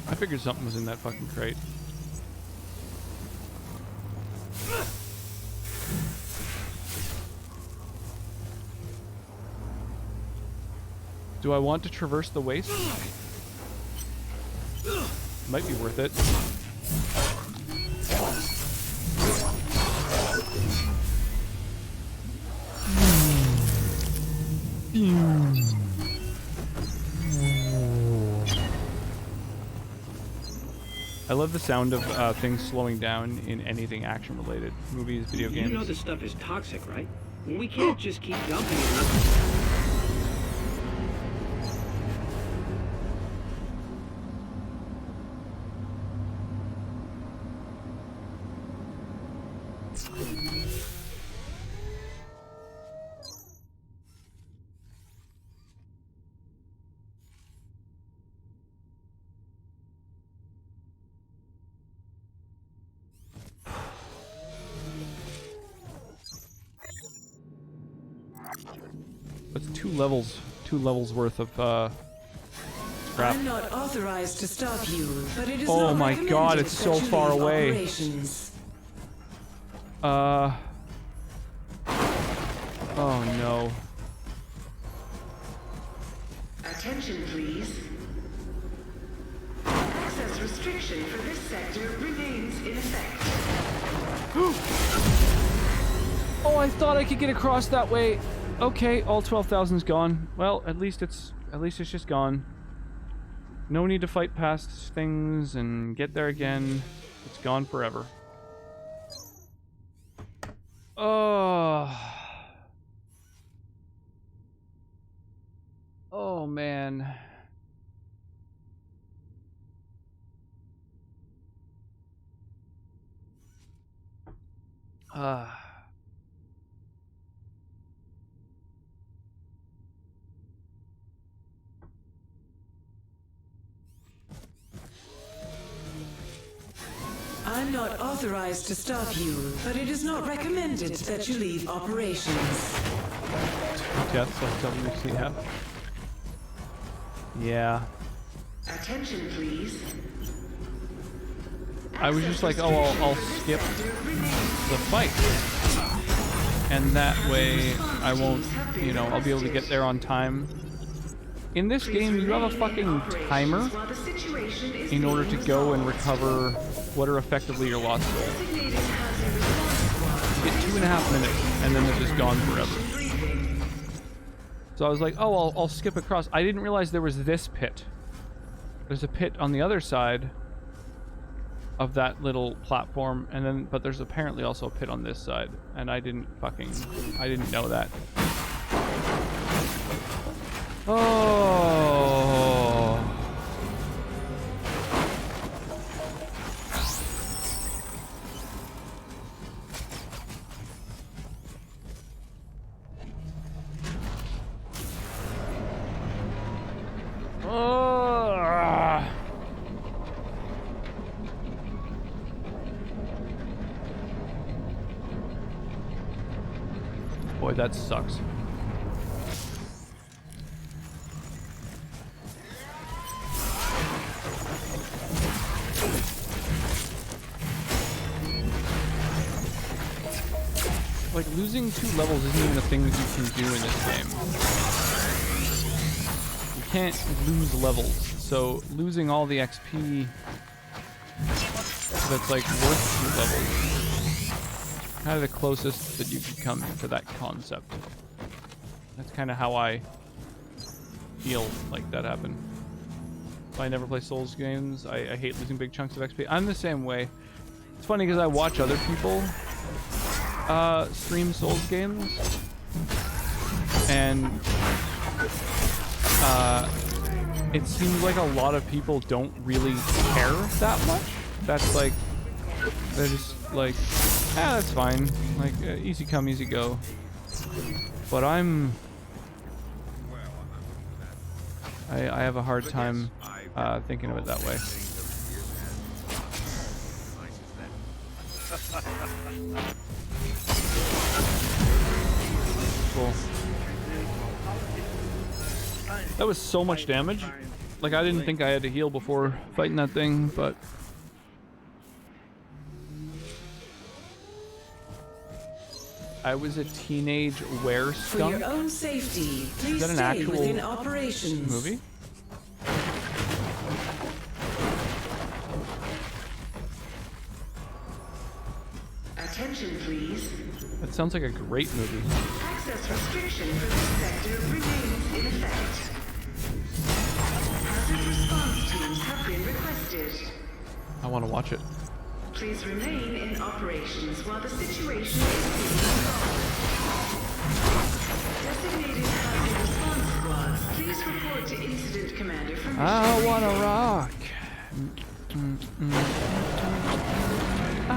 I figured something was in that fucking crate. Do I want to traverse the waste? Might be worth it. I love the sound of things slowing down in anything action-related. Movies, video games. You know this stuff is toxic, right? We can't just keep dumping it. That's 2 levels worth of crap. I'm not authorized to stop you, but it is Oh not my god, recommended it's so that you far leave away. operations. Oh no. Attention, please. Access restriction for this sector remains in effect. Oh, I thought I could get across that way. Okay, all 12,000's gone. Well, at least it's just gone. No need to fight past things and get there again. It's gone forever. Oh. Oh man. I'm not authorized to stop you, but it is not recommended that you leave operations. Deaths like WCF. Yeah. Attention, please. I was just like, oh, I'll skip the fight. And that way I won't, you know, I'll be able to get there on time. In this game, you have a fucking timer in order to go and recover what are effectively your lost souls. You get 2.5 minutes, and then they're just gone forever. So I was like, oh, I'll skip across. I didn't realize there was this pit. There's a pit on the other side of that little platform, and then, but there's apparently also a pit on this side, and I didn't know that. Oh. Boy, that sucks. Like, losing 2 levels isn't even a thing that you can do in this game. You can't lose levels, so losing all the XP that's like worth 2 levels is kind of the closest that you could come to that concept. That's kind of how I feel like that happened. If I never play Souls games, I hate losing big chunks of XP. I'm the same way. It's funny because I watch other people stream Souls games, and it seems like a lot of people don't really care that much. That's like, they're just like, that's fine. Like, easy come, easy go. But I have a hard time thinking of it that way. Cool. That was so much damage. Like, I didn't think I had to heal before fighting that thing, but... I was a teenage were skunk. For your own safety, please Is that an stay actual within operations. movie? Attention, please. That sounds like a great movie. Access restriction for this sector remains in effect. Hazard response teams have been requested. I want to watch it. Please remain in operations while the situation is being resolved. Designated hazard response squads, please report to incident commander for mission. I want to rock. I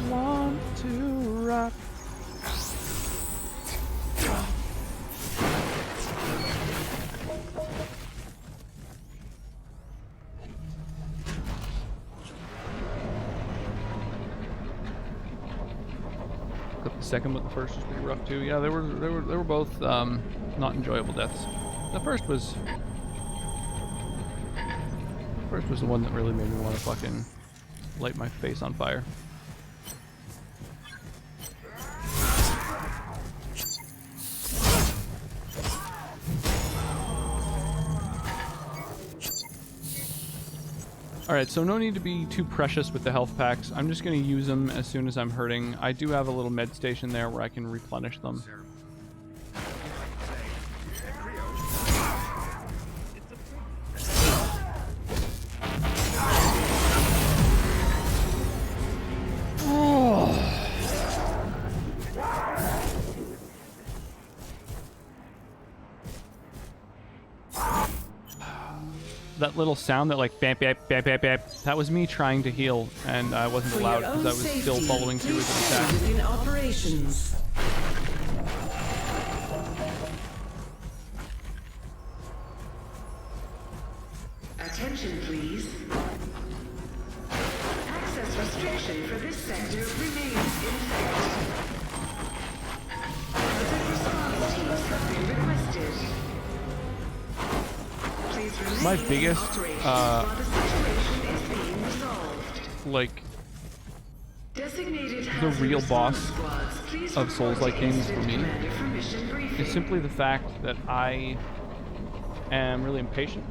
want to rock. The second, but the first was pretty rough too. Yeah, they were both not enjoyable deaths. The first was the one that really made me want to fucking light my face on fire. Alright, so no need to be too precious with the health packs. I'm just going to use them as soon as I'm hurting. I do have a little med station there where I can replenish them. That little sound that like bam bam bam bam bam, that was me trying to heal, and I wasn't allowed because I was still following through with the attack. Within operations. Attention, please. Access restriction for this sector remains in effect. Hazard response teams have been requested. My biggest, like, the real boss of Souls-like games for me is simply the fact that I am really impatient.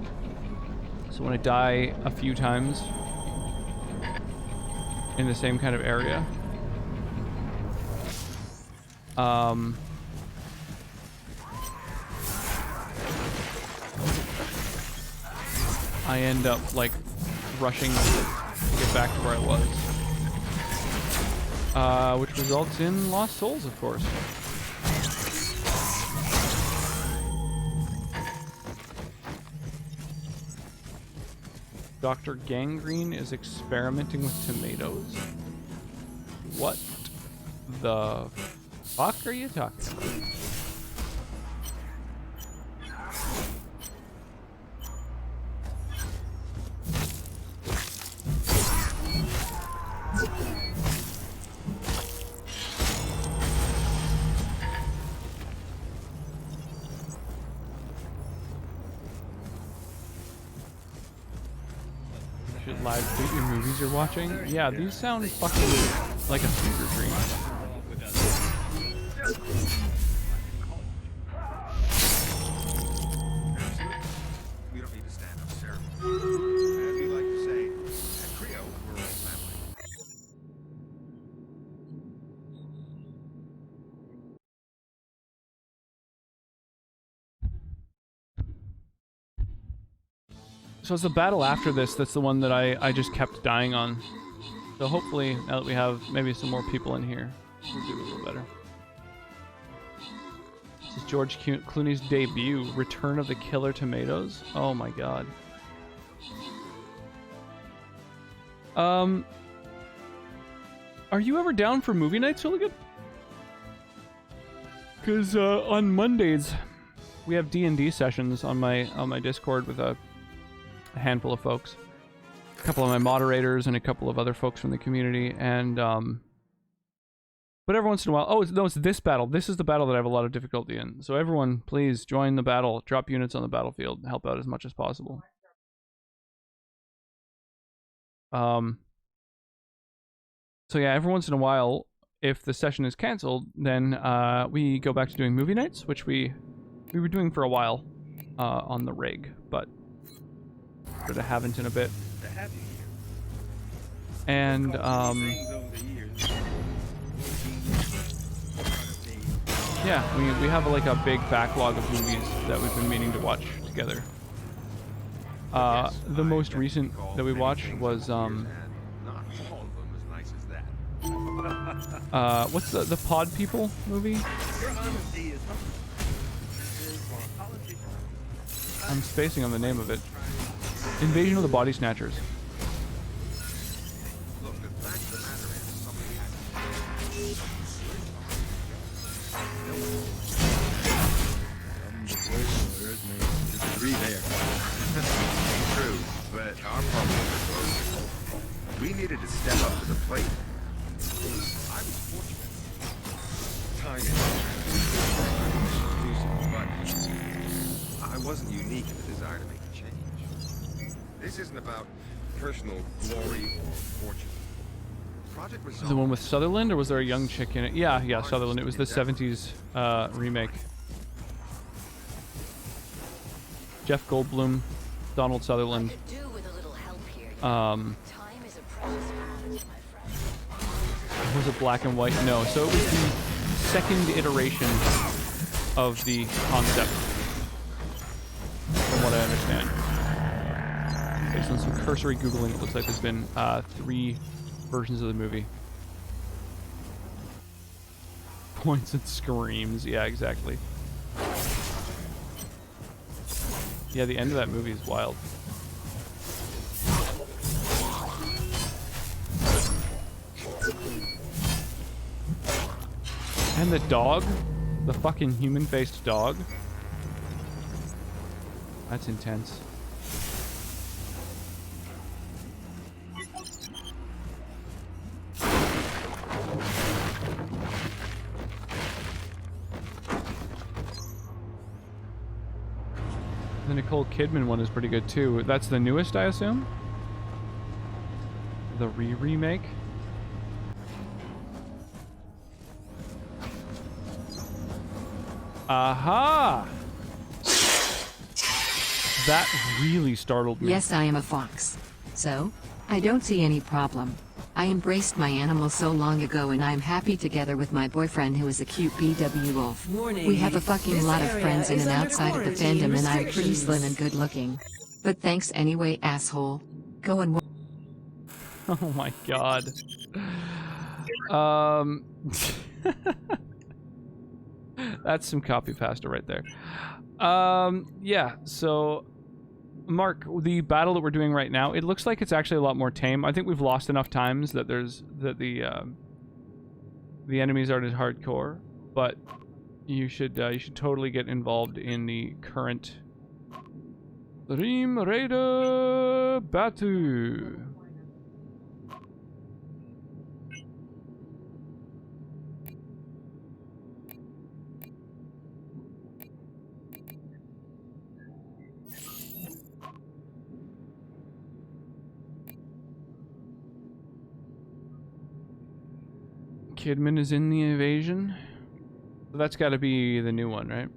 So when I die a few times in the same kind of area, I end up like rushing to get back to where I was, which results in lost souls, of course. Dr. Gangrene is experimenting with tomatoes. What the fuck are you talking about? Live tweet your movies you're watching? Yeah, these sound fucking like a fever dream. We don't need to stand up ceremony. As we like to say, at Creo, we're all family. So it's the battle after this that's the one that I just kept dying on. So hopefully, now that we have maybe some more people in here, we'll do a little better. This is George Clooney's debut, Return of the Killer Tomatoes. Oh my god. Are you ever down for movie nights, Hooligan? Because on Mondays we have D&D sessions on my Discord with a handful of folks, a couple of my moderators and a couple of other folks from the community, and but every once in a while, oh no, it's this battle. This is the battle that I have a lot of difficulty in. So everyone, please join the battle. Drop units on the battlefield. Help out as much as possible. So yeah, every once in a while, if the session is cancelled, then we go back to doing movie nights, which we were doing for a while on the rig, but sort of haven't in a bit. And yeah, we have like a big backlog of movies that we've been meaning to watch together. The most recent that we watched was what's the Pod People movie? I'm spacing on the name of it. Invasion of the Body Snatchers. Disagree there. True, but our problem was we needed to step up to the plate. I was fortunate. Timing. But I wasn't unique in the desire to make a change. This isn't about personal glory or fortune. Project Resolve. The one with Sutherland, or was there a young chick in it? Yeah, Sutherland. It was the 70s remake. Jeff Goldblum, Donald Sutherland. Was it black and white? No. So it was the second iteration of the concept, from what I understand. Based on some cursory Googling, it looks like there's been 3 versions of the movie. Points and screams. Yeah, exactly. Yeah, the end of that movie is wild. And the dog? The fucking human-faced dog? That's intense. The Nicole Kidman one is pretty good too. That's the newest, I assume? The remake? Aha! That really startled me. Yes, I am a fox. So, I don't see any problem. I embraced my animal so long ago and I'm happy together with my boyfriend who is a cute BW wolf. Warning. We have a fucking This lot of area friends in is and under outside of the quarantine fandom and I'm pretty restrictions. slim and good looking. But thanks anyway, asshole. Go and Oh my god. That's some copy pasta right there. Yeah, so Mark, the battle that we're doing right now, it looks like it's actually a lot more tame. I think we've lost enough times that the enemies aren't as hardcore, but you should totally get involved in the current Rim Raider Batu. Kidman is in the invasion. So that's got to be the new one, right?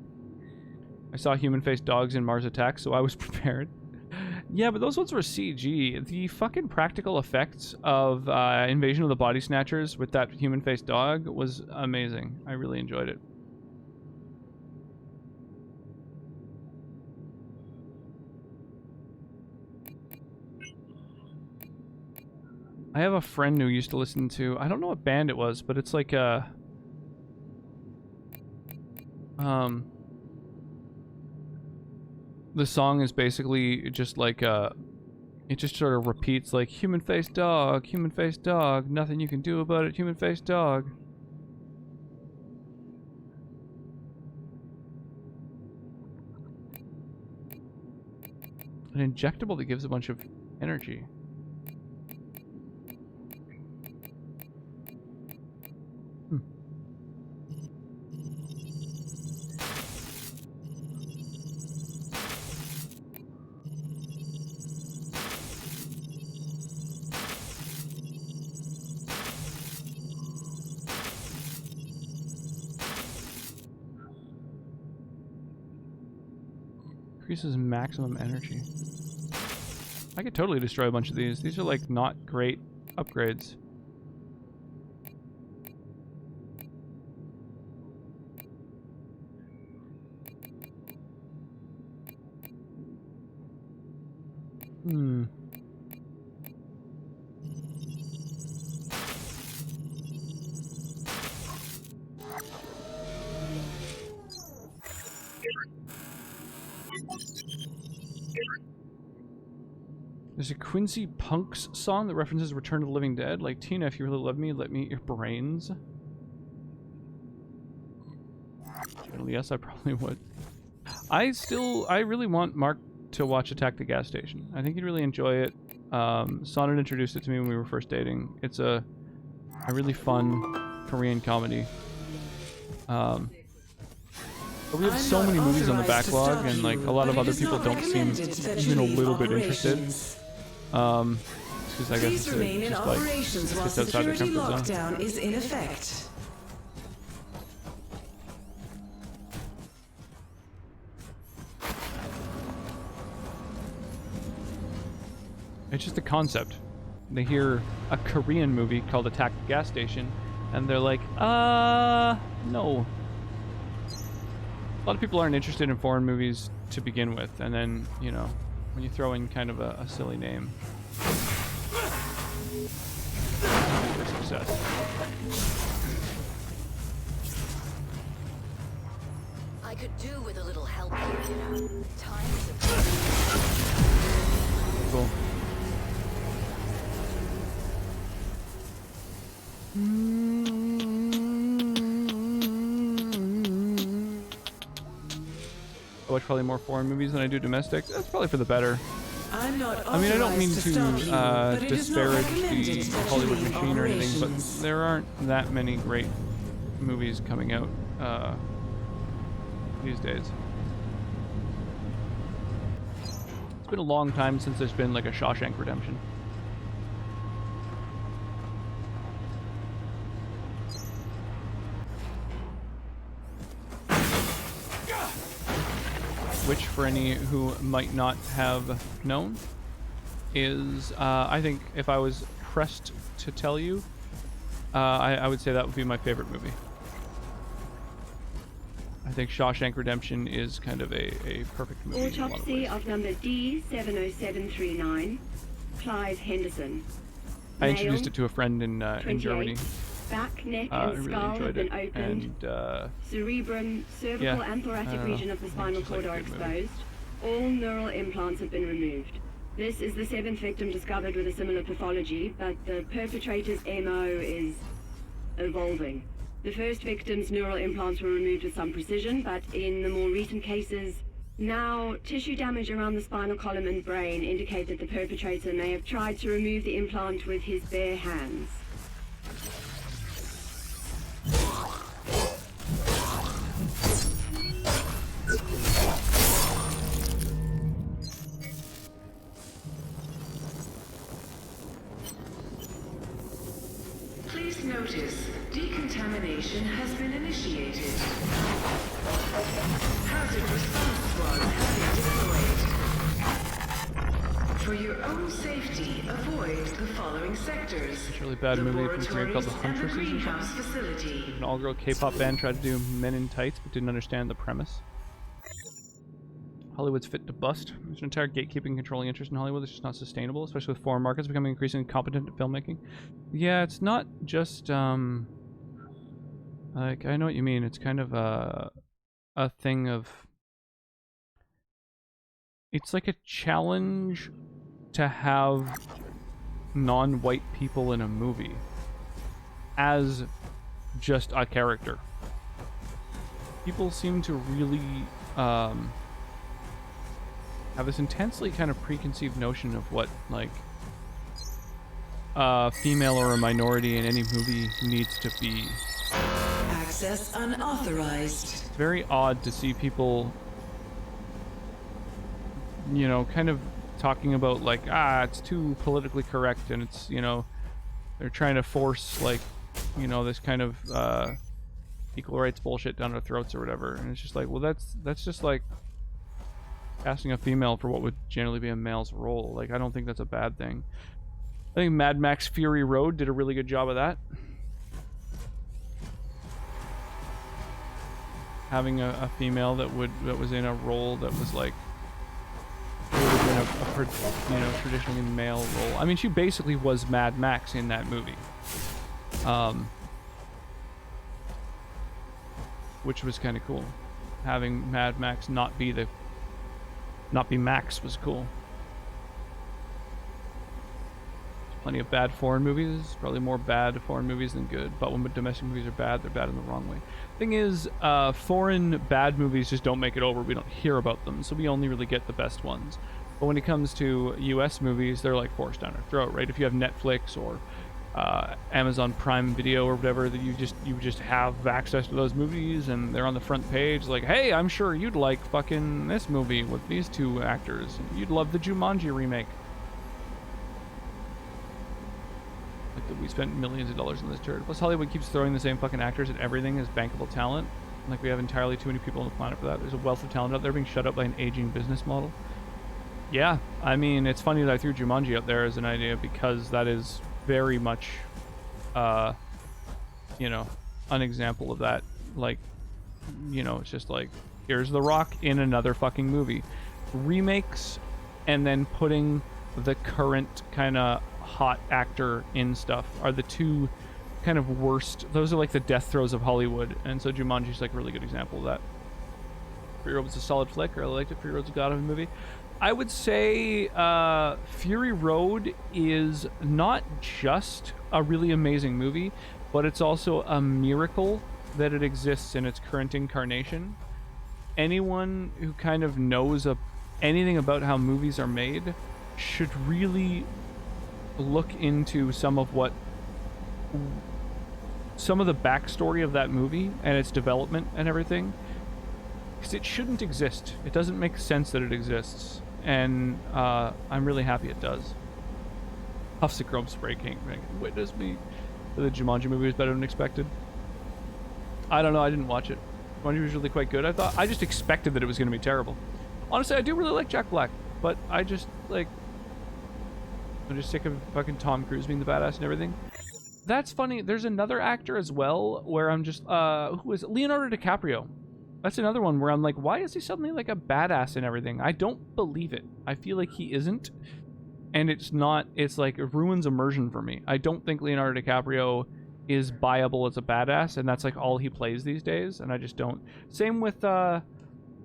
I saw human-faced dogs in Mars Attacks, so I was prepared. Yeah, but those ones were CG. The fucking practical effects of Invasion of the Body Snatchers with that human-faced dog was amazing. I really enjoyed it. I have a friend who used to listen to, I don't know what band it was, but it's like a The song is basically just like it just sort of repeats like human face dog, nothing you can do about it, human face dog. An injectable that gives a bunch of energy. Increases maximum energy. I could totally destroy a bunch of these. These are like not great upgrades. There's a Quincy Punks song that references Return of the Living Dead. Like, Tina, if you really love me, let me eat your brains. Well, yes, I probably would. I really want Mark to watch Attack the Gas Station. I think he'd really enjoy it. Sonnet introduced it to me when we were first dating. It's a really fun Korean comedy. But we have so many movies on the backlog, and like a lot of other people don't seem even a little bit interested. Because I guess it's just like it's outside their comfort zone. Is in effect. It's just a concept. They hear a Korean movie called Attack the Gas Station, and they're like, no. A lot of people aren't interested in foreign movies to begin with, and then, you know, when you throw in kind of a silly name. For success. I could do with a little help here, you know. Time is a Cool. I watch probably more foreign movies than I do domestic. That's probably for the better. I mean, I don't mean to disparage the Hollywood machine or anything, but there aren't that many great movies coming out these days. It's been a long time since there's been like a Shawshank Redemption. Which, for any who might not have known, is, I think, if I was pressed to tell you, I would say that would be my favorite movie. I think Shawshank Redemption is kind of a perfect movie. Autopsy of number D70739, Clive Henderson. I introduced it to a friend in Germany. Back, neck, and skull have been opened. And, cerebrum, cervical, and thoracic region of the spinal cord are exposed. All neural implants have been removed. This is the 7th victim discovered with a similar pathology, but the perpetrator's MO is evolving. The first victim's neural implants were removed with some precision, but in the more recent cases, now tissue damage around the spinal column and brain indicate that the perpetrator may have tried to remove the implant with his bare hands. Please notice, decontamination has been initiated. Hazard response squad having deployed. For your own safety, avoid the following sectors. It's a really bad movie from Korea called The Huntresses or something. An all-girl K-pop band tried to do Men in Tights but didn't understand the premise. Hollywood's fit to bust. There's an entire gatekeeping controlling interest in Hollywood that's just not sustainable, especially with foreign markets becoming increasingly competent at filmmaking. Yeah, it's not just, like, I know what you mean. It's kind of, a thing of, it's like a challenge to have non-white people in a movie as just a character. People seem to really have this intensely kind of preconceived notion of what, like, a female or a minority in any movie needs to be. Access unauthorized. It's very odd to see people, you know, kind of talking about, like, it's too politically correct, and it's, you know, they're trying to force, like, you know, this kind of equal rights bullshit down our throats or whatever. And it's just like, well, that's just like casting a female for what would generally be a male's role. Like, I don't think that's a bad thing. I think Mad Max Fury Road did a really good job of that. Having a female that was in a role that was like, would have been a you know, traditionally male role. I mean, she basically was Mad Max in that movie. Which was kind of cool. Having Mad Max not be Max was cool. Plenty of bad foreign movies, probably more bad foreign movies than good, but when domestic movies are bad, they're bad in the wrong way. Thing is, foreign bad movies just don't make it over. We don't hear about them, so we only really get the best ones. But when it comes to US movies, they're like forced down our throat, right? If you have Netflix or Amazon Prime Video or whatever, that you just have access to those movies, and they're on the front page like, hey, I'm sure you'd like fucking this movie with these two actors. You'd love the Jumanji remake. Like, that we spent millions of dollars on this turd. Plus, Hollywood keeps throwing the same fucking actors at everything as bankable talent. Like, we have entirely too many people on the planet for that. There's a wealth of talent out there being shut up by an aging business model. Yeah, I mean, it's funny that I threw Jumanji out there as an idea, because that is very much, you know, an example of that. Like, you know, it's just like, here's The Rock in another fucking movie. Remakes and then putting the current kind of hot actor in stuff are the two kind of worst. Those are like the death throes of Hollywood, and so Jumanji's like a really good example of that. Fury Road was a solid flick. I really liked it. Fury Road's a god of a movie. I would say Fury Road is not just a really amazing movie, but it's also a miracle that it exists in its current incarnation. Anyone who kind of knows anything about how movies are made should really look into some of the backstory of that movie and its development and everything, because it shouldn't exist. It doesn't make sense that it exists, and I'm really happy it does. Huffs of Chrome Spray King, witness me. The Jumanji movie was better than expected. I don't know, I didn't watch it. Jumanji was really quite good. I just expected that it was going to be terrible. Honestly, I do really like Jack Black, but I'm just sick of fucking Tom Cruise being the badass and everything. That's funny. There's another actor as well where I'm just, who is it? Leonardo DiCaprio. That's another one where I'm like, why is he suddenly like a badass and everything? I don't believe it. I feel like he isn't. And it's like, it ruins immersion for me. I don't think Leonardo DiCaprio is buyable as a badass, and that's like all he plays these days, and I just don't. Same with,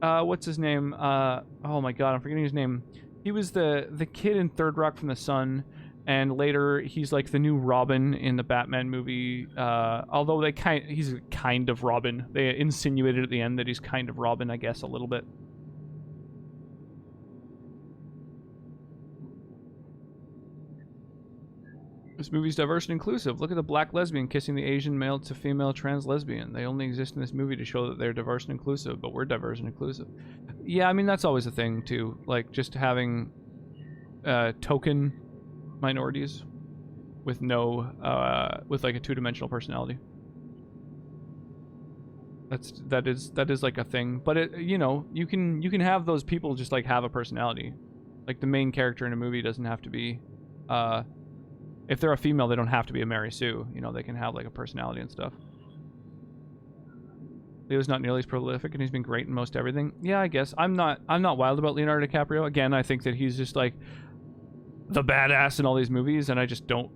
what's his name? Oh my god, I'm forgetting his name. He was the kid in Third Rock from the Sun, and later he's like the new Robin in the Batman movie. Although he's kind of Robin. They insinuated at the end that he's kind of Robin, I guess, a little bit. This movie's diverse and inclusive. Look at the black lesbian kissing the Asian male to female trans lesbian. They only exist in this movie to show that they're diverse and inclusive, but we're diverse and inclusive. Yeah, I mean, that's always a thing, too. Like, just having token minorities with with like a two-dimensional personality. That is like a thing. But it, you know, you can have those people just like have a personality. Like, the main character in a movie doesn't have to be if they're a female, they don't have to be a Mary Sue. You know, they can have like a personality and stuff. Leo's not nearly as prolific, and he's been great in most everything. Yeah, I guess. I'm not wild about Leonardo DiCaprio. Again, I think that he's just like the badass in all these movies, and I just don't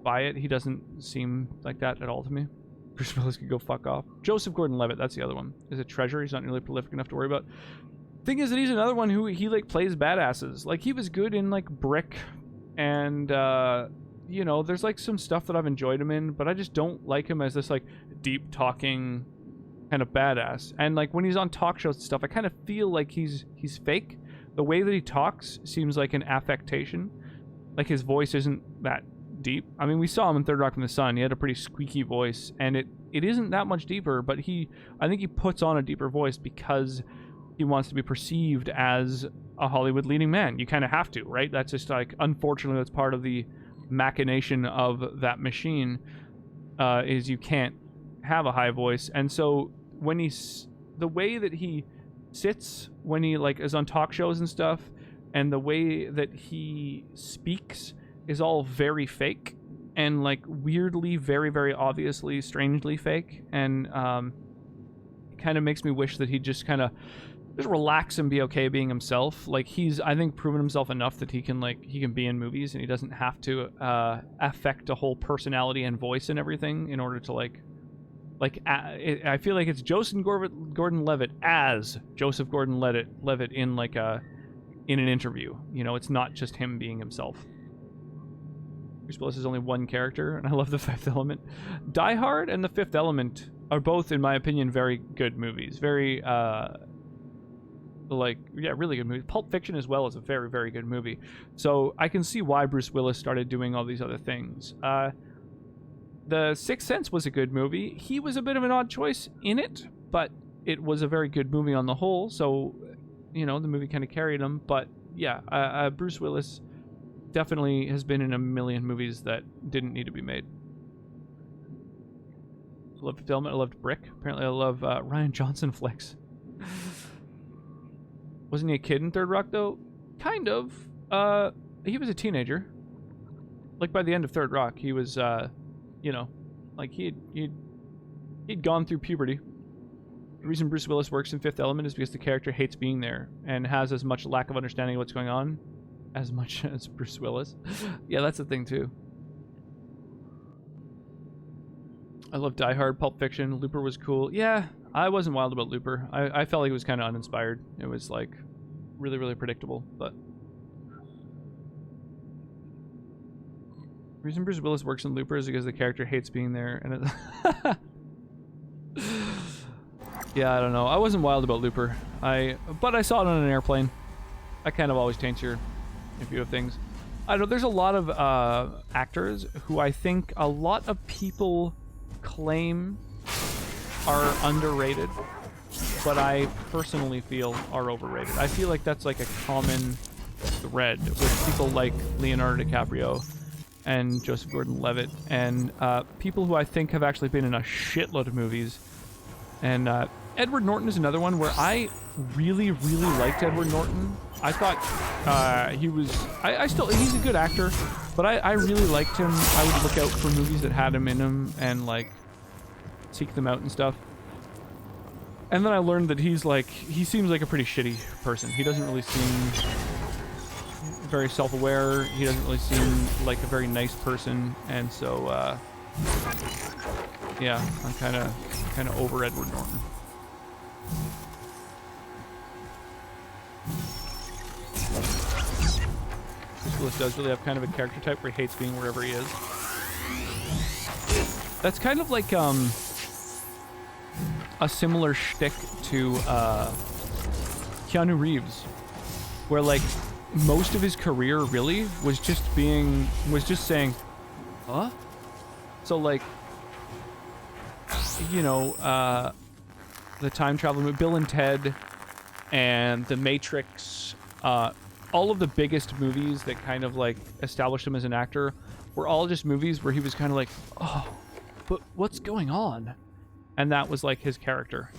buy it. He doesn't seem like that at all to me. Bruce Willis could go fuck off. Joseph Gordon-Levitt, that's the other one. Is a treasure. He's not nearly prolific enough to worry about. Thing is that he's another one who he like plays badasses. Like he was good in like Brick, and you know, there's like some stuff that I've enjoyed him in, but I just don't like him as this like deep talking kind of badass. And like when he's on talk shows and stuff, I kind of feel like he's fake. The way that he talks seems like an affectation. Like his voice isn't that deep. I mean, we saw him in Third Rock from the Sun. He had a pretty squeaky voice, and it isn't that much deeper, but I think he puts on a deeper voice because he wants to be perceived as a Hollywood leading man. You kind of have to, right? That's just like, unfortunately, that's part of the machination of that machine, is you can't have a high voice. And so when the way that he sits when he like is on talk shows and stuff, and the way that he speaks is all very fake and like weirdly, very, very obviously, strangely fake. And it kind of makes me wish that he'd just kind of just relax and be okay being himself. Like he's, I think, proven himself enough that he can be in movies, and he doesn't have to affect a whole personality and voice and everything in order to I feel like it's Joseph Gordon-Levitt as Joseph Gordon-Levitt in like in an interview. You know, it's not just him being himself. Bruce Willis is only one character, and I love The Fifth Element. Die Hard and The Fifth Element are both, in my opinion, very good movies. Very, really good movies. Pulp Fiction as well is a very, very good movie. So I can see why Bruce Willis started doing all these other things. The Sixth Sense was a good movie. He was a bit of an odd choice in it, but it was a very good movie on the whole. So, you know, the movie kind of carried him. But yeah, Bruce Willis definitely has been in a million movies that didn't need to be made. I loved Fifth Element. I loved Brick. Apparently I love Ryan Johnson flicks. Wasn't he a kid in Third Rock, though? Kind of. He was a teenager. Like, by the end of Third Rock, he was, you know, like, he'd gone through puberty. The reason Bruce Willis works in Fifth Element is because the character hates being there and has as much lack of understanding of what's going on as much as Bruce Willis. Yeah, that's the thing, too. I love Die Hard, Pulp Fiction. Looper was cool. Yeah, I wasn't wild about Looper. I felt like it was kind of uninspired. It was, like, really, really predictable, but... The reason Bruce Willis works in Looper is because the character hates being there, and it... Yeah, I don't know. I wasn't wild about Looper. But I saw it on an airplane. That kind of always taints your view of things. I don't know, there's a lot of actors who I think a lot of people claim are underrated, but I personally feel are overrated. I feel like that's like a common thread with people like Leonardo DiCaprio and Joseph Gordon-Levitt, and people who I think have actually been in a shitload of movies. And Edward Norton is another one where I really, really liked Edward Norton. I thought he was... he's a good actor, but I really liked him. I would look out for movies that had him in them and, like, seek them out and stuff. And then I learned that he seems like a pretty shitty person. He doesn't really seem very self-aware. He doesn't really seem like a very nice person. And so, yeah, I'm kind of over Edward Norton. Bruce Willis does really have kind of a character type where he hates being wherever he is. That's kind of like a similar shtick to Keanu Reeves, where like most of his career really was just saying, huh? So like, you know, the time travel movie, Bill and Ted, and The Matrix, all of the biggest movies that kind of like established him as an actor were all just movies where he was kind of like, oh, but what's going on? And that was like his character.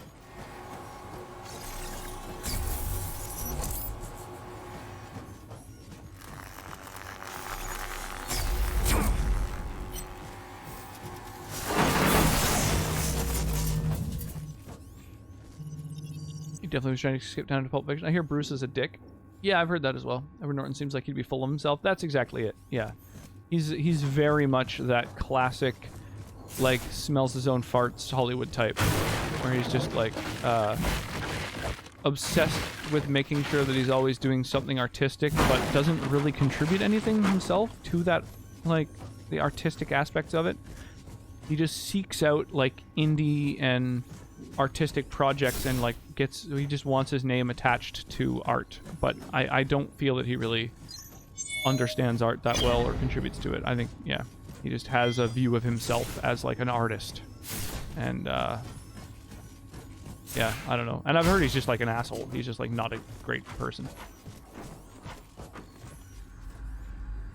He definitely was trying to skip down to Pulp Fiction. I hear Bruce is a dick. Yeah, I've heard that as well. Edward Norton seems like he'd be full of himself. That's exactly it. Yeah. He's very much that classic like smells his own farts Hollywood type, where he's just like obsessed with making sure that he's always doing something artistic, but doesn't really contribute anything himself to that, like the artistic aspects of it. He just seeks out like indie and artistic projects and like he just wants his name attached to art, but I don't feel that he really understands art that well or contributes to it. I think, yeah, he just has a view of himself as like an artist, and yeah, I don't know. And I've heard he's just like an asshole. He's just like not a great person.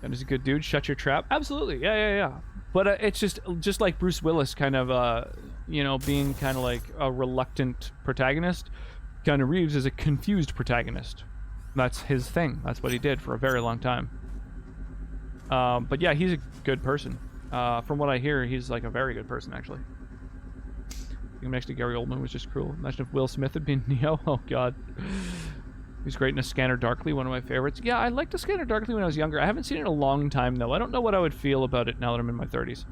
And he's a good dude. Shut your trap. Absolutely. Yeah. But it's just like Bruce Willis kind of, you know, being kind of like a reluctant protagonist. Keanu Reeves is a confused protagonist. That's his thing. That's what he did for a very long time. But yeah, he's a good person. From what I hear, he's like a very good person, actually. Being next to Gary Oldman was just cruel. Imagine if Will Smith had been Neo. Oh, God. He's great in A Scanner Darkly, one of my favorites. Yeah, I liked A Scanner Darkly when I was younger. I haven't seen it in a long time, though. I don't know what I would feel about it now that I'm in my 30s.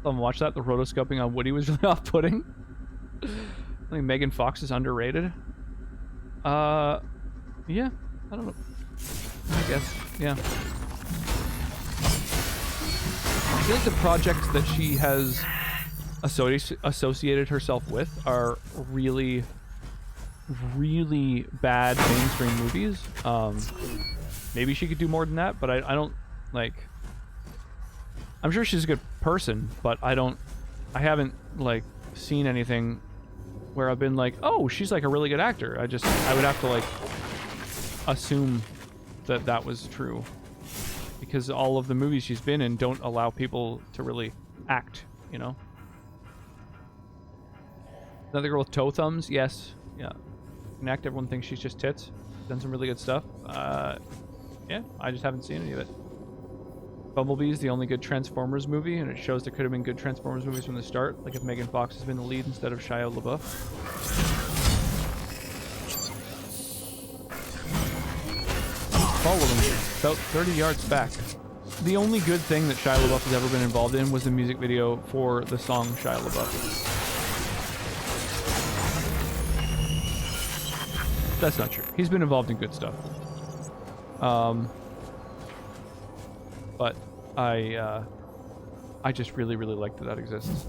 Someone watch that? The rotoscoping on Woody was really off-putting. I think Megan Fox is underrated. Yeah, I don't know. I guess, yeah. I feel like the projects that she has associated herself with are really bad mainstream movies. Maybe she could do more than that, but I don't, like, I'm sure she's a good person, but I haven't, like, seen anything where I've been like, oh, she's, like, a really good actor. I would have to, like, assume that that was true, because all of the movies she's been in don't allow people to really act, you know? Another girl with toe thumbs? Yes. Yeah. Can act. Everyone thinks she's just tits. Done some really good stuff. Yeah, I just haven't seen any of it. Bumblebee is the only good Transformers movie, and it shows there could have been good Transformers movies from the start, like if Megan Fox has been the lead instead of Shia LaBeouf. Following you, about 30 yards back. The only good thing that Shia LaBeouf has ever been involved in was the music video for the song Shia LaBeouf. That's not true. He's been involved in good stuff. But I just really like that exists.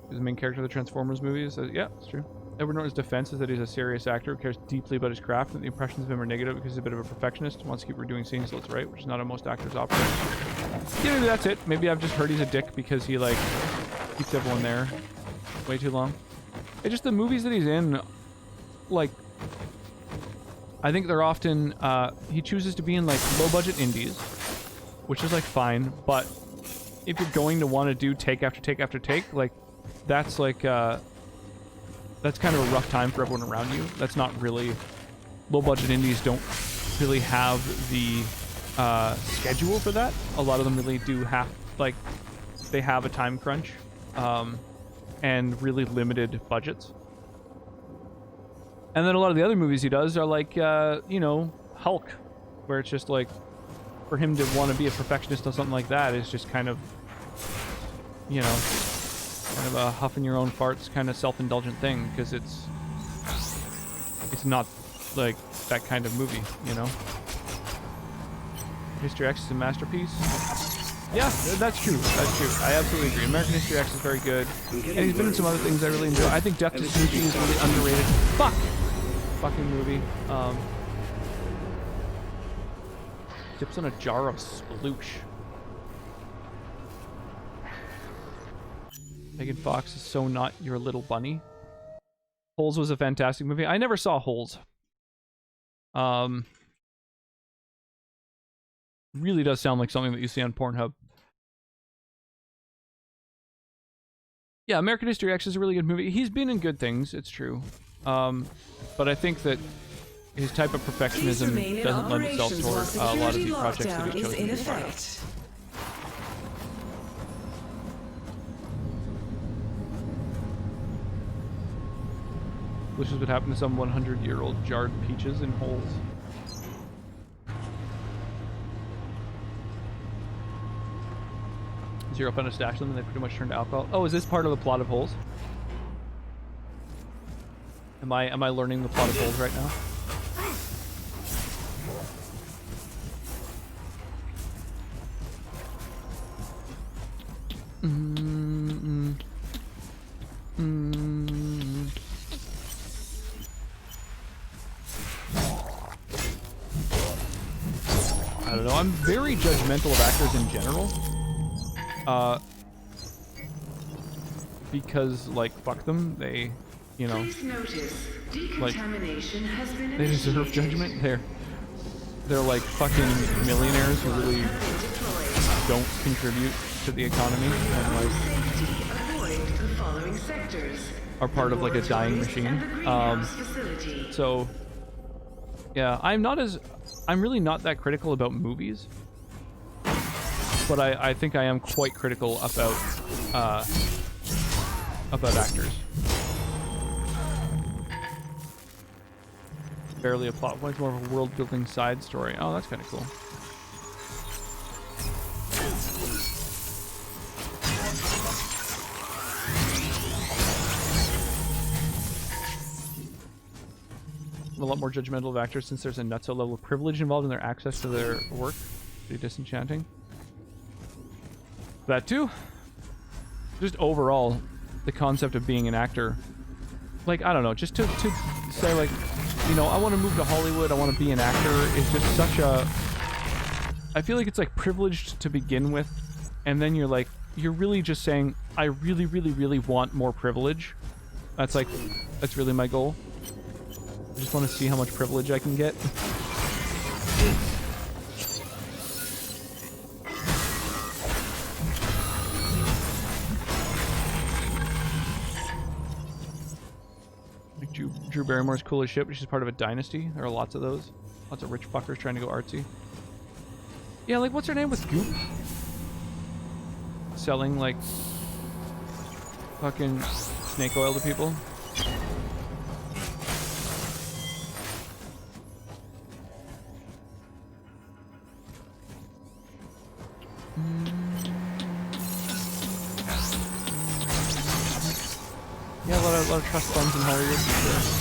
He's the main character of the Transformers movies. Yeah, it's true. Edward Norton's defense is that he's a serious actor who cares deeply about his craft, and the impressions of him are negative because he's a bit of a perfectionist and wants to keep redoing scenes till it's right, which is not how most actors operate. Yeah, maybe that's it. Maybe I've just heard he's a dick because he, like, keeps everyone there way too long. It's just the movies that he's in, like, I think they're often, he chooses to be in, like, low-budget indies, which is, like, fine, but if you're going to want to do take after take after take, like, that's, like, that's kind of a rough time for everyone around you. That's not really... Low-budget indies don't really have the schedule for that. A lot of them really do have, like, they have a time crunch, and really limited budgets. And then a lot of the other movies he does are like, you know, Hulk, where it's just like, for him to want to be a perfectionist on something like that is just kind of, you know, kind of a huffing your own farts kind of self-indulgent thing, because it's not like that kind of movie, you know? History X is a masterpiece. Yeah, that's true. That's true. I absolutely agree. American History X is very good. And he's been in some other things I really enjoy. I think Death to Sushi is really underrated. Fucking movie. Dips on a jar of sploosh. Megan Fox is so not your little bunny. Holes was a fantastic movie. I never saw Holes. Really does sound like something that you see on Pornhub. Yeah, American History X is a really good movie. He's been in good things, it's true. But I think that his type of perfectionism doesn't lend itself toward a lot of the projects that he's chosen to be part of. Which is what happened to some 100-year-old jarred peaches in holes. Zero found a stash them and they pretty much turned to alcohol. Oh, is this part of the plot of Holes? Am I learning the plot of Holes right now? I don't know. I'm very judgmental of actors in general. Because, like, fuck them. They, you know, like, they deserve judgment. They're like fucking millionaires who really don't contribute to the economy and, like, are part of, like, a dying machine. So, yeah, I'm really not that critical about movies. But I think I am quite critical about actors. Barely a plot point, it's more of a world-building side story. Oh, that's kind of cool. I'm a lot more judgmental of actors since there's a nutso level of privilege involved in their access to their work. Pretty disenchanting. That too. Just overall, the concept of being an actor, like, I don't know, just to say, like, you know, I want to move to Hollywood, I want to be an actor, is just such a, I feel like it's like privileged to begin with, and then you're like, you're really just saying, I really, really, really want more privilege. That's really my goal. I just want to see how much privilege I can get. Drew Barrymore's cool as shit, but she's part of a dynasty. There are lots of those. Lots of rich fuckers trying to go artsy. Yeah, like, what's her name with Goop? Selling, like, fucking snake oil to people. Yeah, a lot of trust funds in Hollywood. For sure.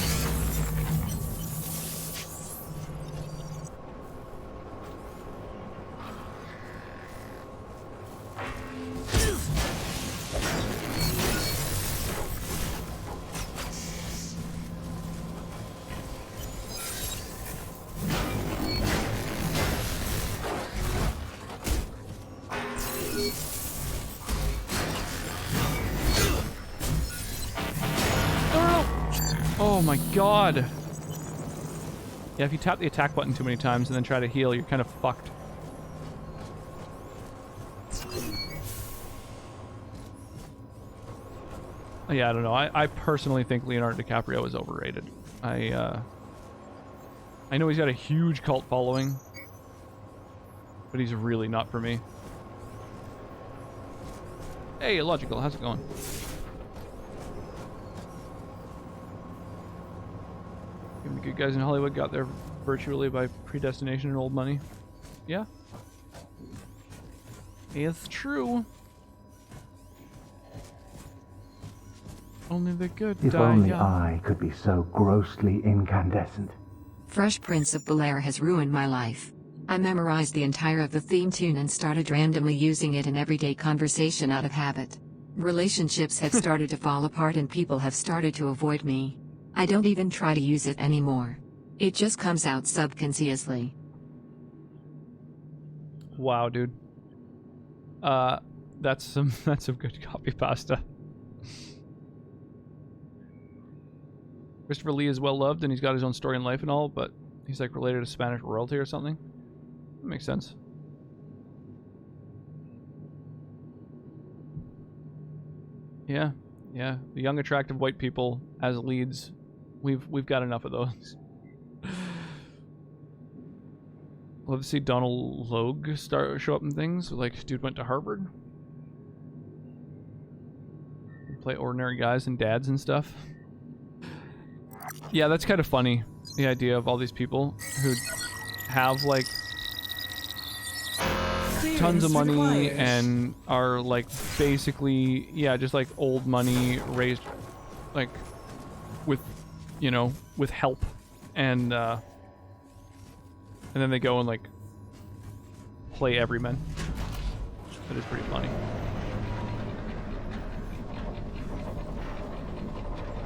Oh my god. Yeah, if you tap the attack button too many times and then try to heal, you're kind of fucked. Yeah, I don't know. I personally think Leonardo DiCaprio is overrated. I know he's got a huge cult following, but he's really not for me. Hey, Logical, how's it going? Even the good guys in Hollywood got there virtually by predestination and old money. Yeah. It's true. Only the good die young. If only young. I could be so grossly incandescent. Fresh Prince of Bel-Air has ruined my life. I memorized the entire of the theme tune and started randomly using it in everyday conversation out of habit. Relationships have started to fall apart and people have started to avoid me. I don't even try to use it anymore. It just comes out subconsciously. Wow, dude. That's some good copy pasta. Christopher Lee is well loved and he's got his own story in life and all, but he's like related to Spanish royalty or something. That makes sense. Yeah, yeah. The young, attractive white people as leads, we've got enough of those. Love to see Donald Logue show up in things. Like, dude went to Harvard. Play ordinary guys and dads and stuff. Yeah, that's kind of funny. The idea of all these people who have, like, to tons of money required. and are like basically, yeah, just like old money raised like with, you know, with help, and then they go and like play everyman. That is pretty funny.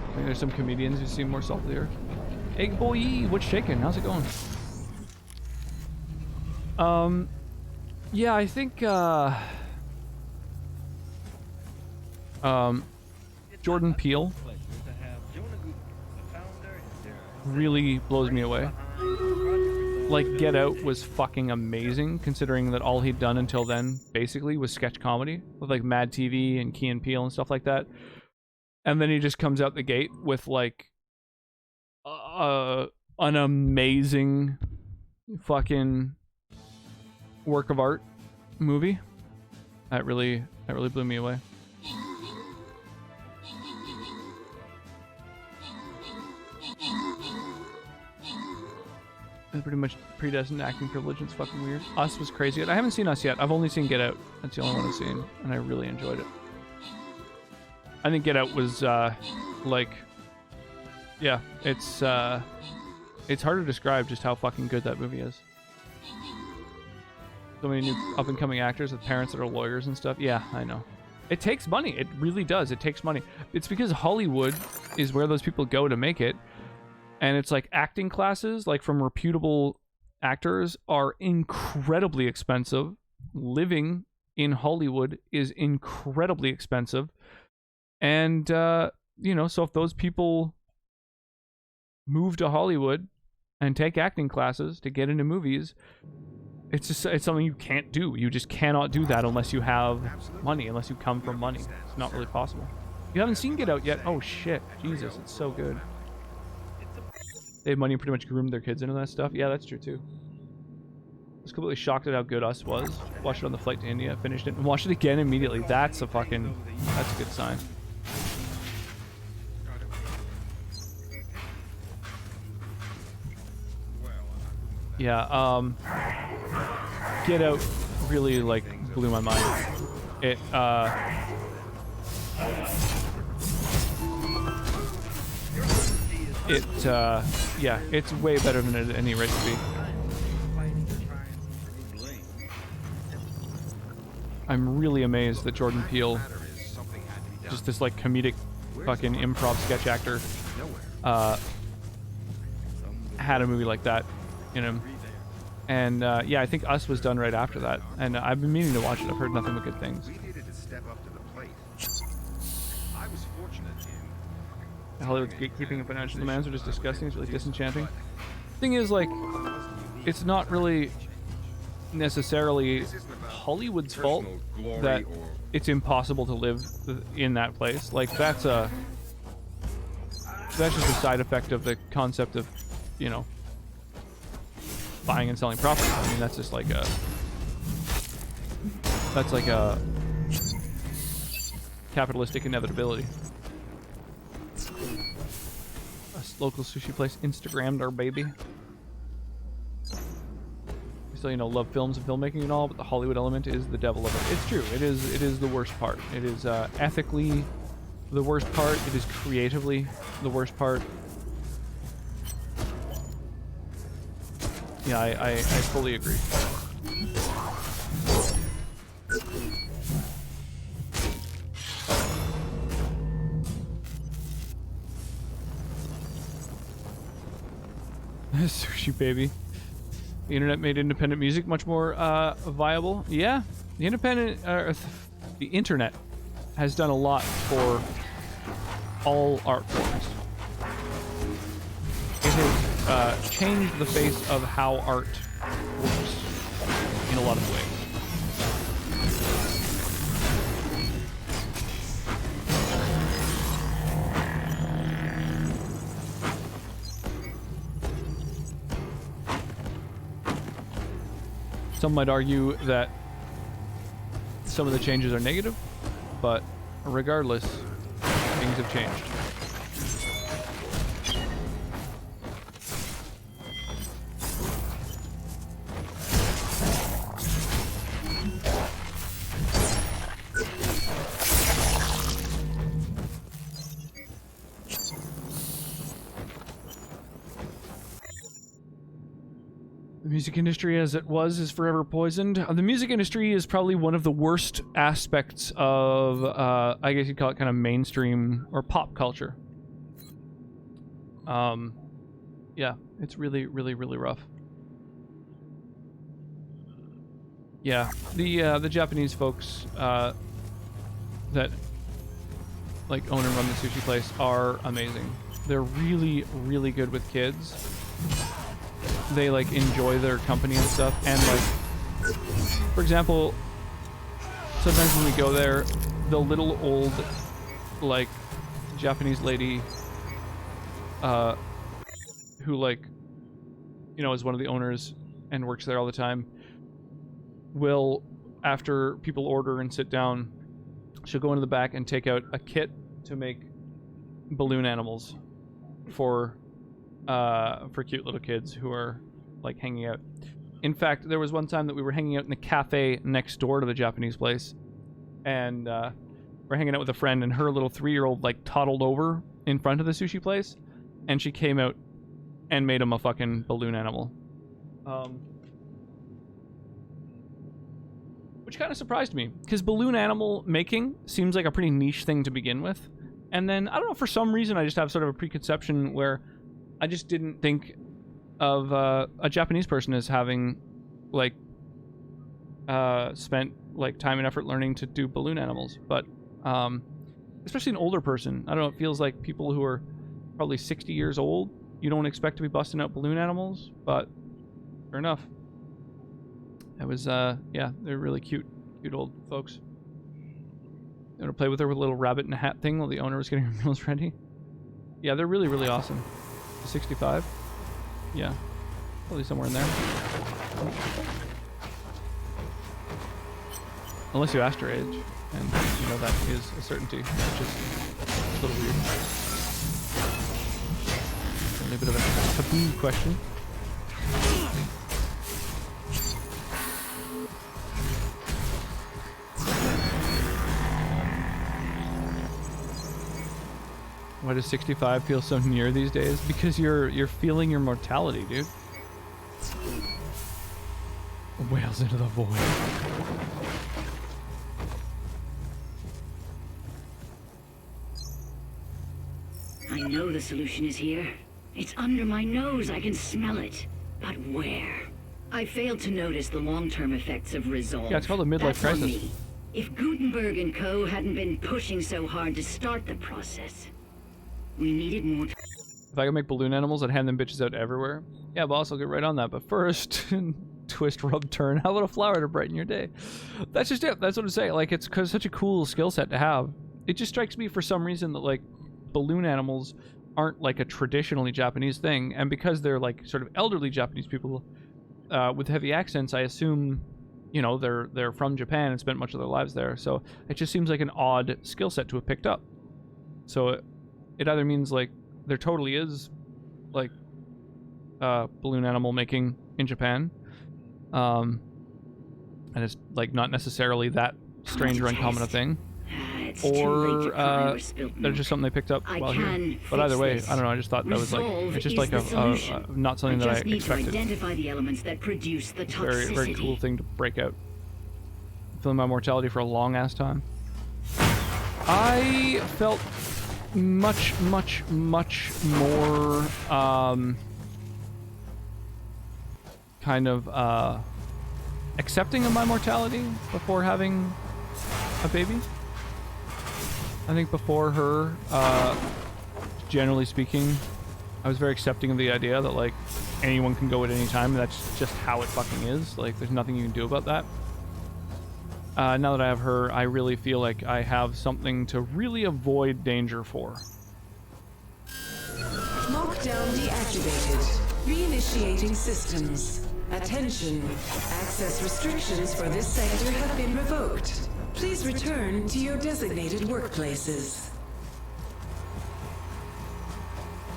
I think there's some comedians who seem more saltier. Egg boy, what's shaking? How's it going? Yeah, I think Jordan Peele really blows me away. Like, Get Out was fucking amazing, considering that all he'd done until then, basically, was sketch comedy, with, like, Mad TV and Key and Peele and stuff like that. And then he just comes out the gate with, like, an amazing fucking work of art movie. That really blew me away. Pretty much predestined acting privilege. It's fucking weird. Us was crazy. I haven't seen Us yet. I've only seen Get Out. That's the only one I've seen, and I really enjoyed it. I think Get Out was like, yeah, it's hard to describe just how fucking good that movie is. So many new up and coming actors with parents that are lawyers and stuff. Yeah, I know. It takes money. It really does. It takes money. It's because Hollywood is where those people go to make it. And it's like acting classes, like from reputable actors, are incredibly expensive. Living in Hollywood is incredibly expensive. And, you know, so if those people move to Hollywood and take acting classes to get into movies, it's something you can't do. You just cannot do that unless you have money, unless you come from money. It's not really possible. You haven't seen Get Out yet? Oh shit, Jesus, it's so good. They have money and pretty much groomed their kids into that stuff. Yeah, that's true too. I was completely shocked at how good Us was. Watched it on the flight to India, finished it, and watched it again immediately. That's a good sign. Yeah, Get Out really, like, blew my mind. It, yeah, it's way better than it had any right to be. I'm really amazed that Jordan Peele, just this, like, comedic fucking improv sketch actor, had a movie like that in him. And yeah, I think Us was done right after that, and I've been meaning to watch it. I've heard nothing but good things. Hollywood's gatekeeping and financial demands are just disgusting. It's really disenchanting. Thing is, like, it's not really necessarily Hollywood's fault that it's impossible to live in that place. Like, that's just a side effect of the concept of, you know, buying and selling property. I mean, that's just like a capitalistic inevitability. A local sushi place Instagrammed our baby. We still, you know, love films and filmmaking and all, but the Hollywood element is the devil of it. It's true. It is the worst part. It is ethically the worst part. It is creatively the worst part. Yeah, I fully agree. Sushi baby. The internet made independent music much more viable. Yeah, the the internet has done a lot for all art forms. It has changed the face of how art works in a lot of ways. Some might argue that some of the changes are negative, but regardless, things have changed. The music industry as it was is forever poisoned. The music industry is probably one of the worst aspects of, I guess you'd call it kind of mainstream or pop culture. Yeah, it's really, really, really rough. Yeah, the Japanese folks that like own and run the sushi place are amazing. They're really, really good with kids. They like enjoy their company and stuff, and like, for example, sometimes when we go there, the little old like Japanese lady who like, you know, is one of the owners and works there all the time, will, after people order and sit down, she'll go into the back and take out a kit to make balloon animals for cute little kids who are like hanging out. In fact, there was one time that we were hanging out in the cafe next door to the Japanese place, and we're hanging out with a friend, and her little 3-year-old like toddled over in front of the sushi place, and she came out and made him a fucking balloon animal. Which kind of surprised me, because balloon animal making seems like a pretty niche thing to begin with. And then, I don't know, for some reason I just have sort of a preconception where I just didn't think of a Japanese person as having, like, spent, like, time and effort learning to do balloon animals. But, especially an older person, I don't know, it feels like people who are probably 60 years old, you don't expect to be busting out balloon animals, but fair enough. It was, yeah, they're really cute old folks. You want to play with her with a little rabbit in a hat thing while the owner was getting her meals ready? Yeah, they're really, really awesome. 65? Yeah. Probably somewhere in there. Unless you asked her age, and you know that is a certainty, which is a little weird. Only a bit of a taboo question. Why does 65 feel so near these days? Because you're feeling your mortality, dude. Whales into the void. I know the solution is here. It's under my nose. I can smell it. But where? I failed to notice the long-term effects of resolve. Yeah, it's called a midlife crisis. Me. If Gutenberg and co. hadn't been pushing so hard to start the process, we needed more. If I could make balloon animals, I'd hand them bitches out everywhere. Yeah, boss, I'll get right on that. But first, twist, rub, turn. How about a flower to brighten your day? That's just it. That's what I'm saying. Like, it's cause such a cool skill set to have. It just strikes me for some reason that, like, balloon animals aren't, like, a traditionally Japanese thing. And because they're, like, sort of elderly Japanese people with heavy accents, I assume, you know, they're from Japan and spent much of their lives there. So it just seems like an odd skill set to have picked up. So it either means, like, there totally is, like, balloon animal making in Japan, and it's, like, not necessarily that strange or uncommon a thing, or there's just something they picked up while here. But either way, I don't know, I just thought that was, like, it's just like a not something that I expected. Very, very cool thing to break out. Feeling my mortality for a long-ass time. I felt much more kind of accepting of my mortality before having a baby. I think before her, generally speaking, I was very accepting of the idea that, like, anyone can go at any time, and that's just how it fucking is. Like, there's nothing you can do about that. Now that I have her, I really feel like I have something to really avoid danger for. Lockdown deactivated. Reinitiating systems. Attention. Access restrictions for this sector have been revoked. Please return to your designated workplaces.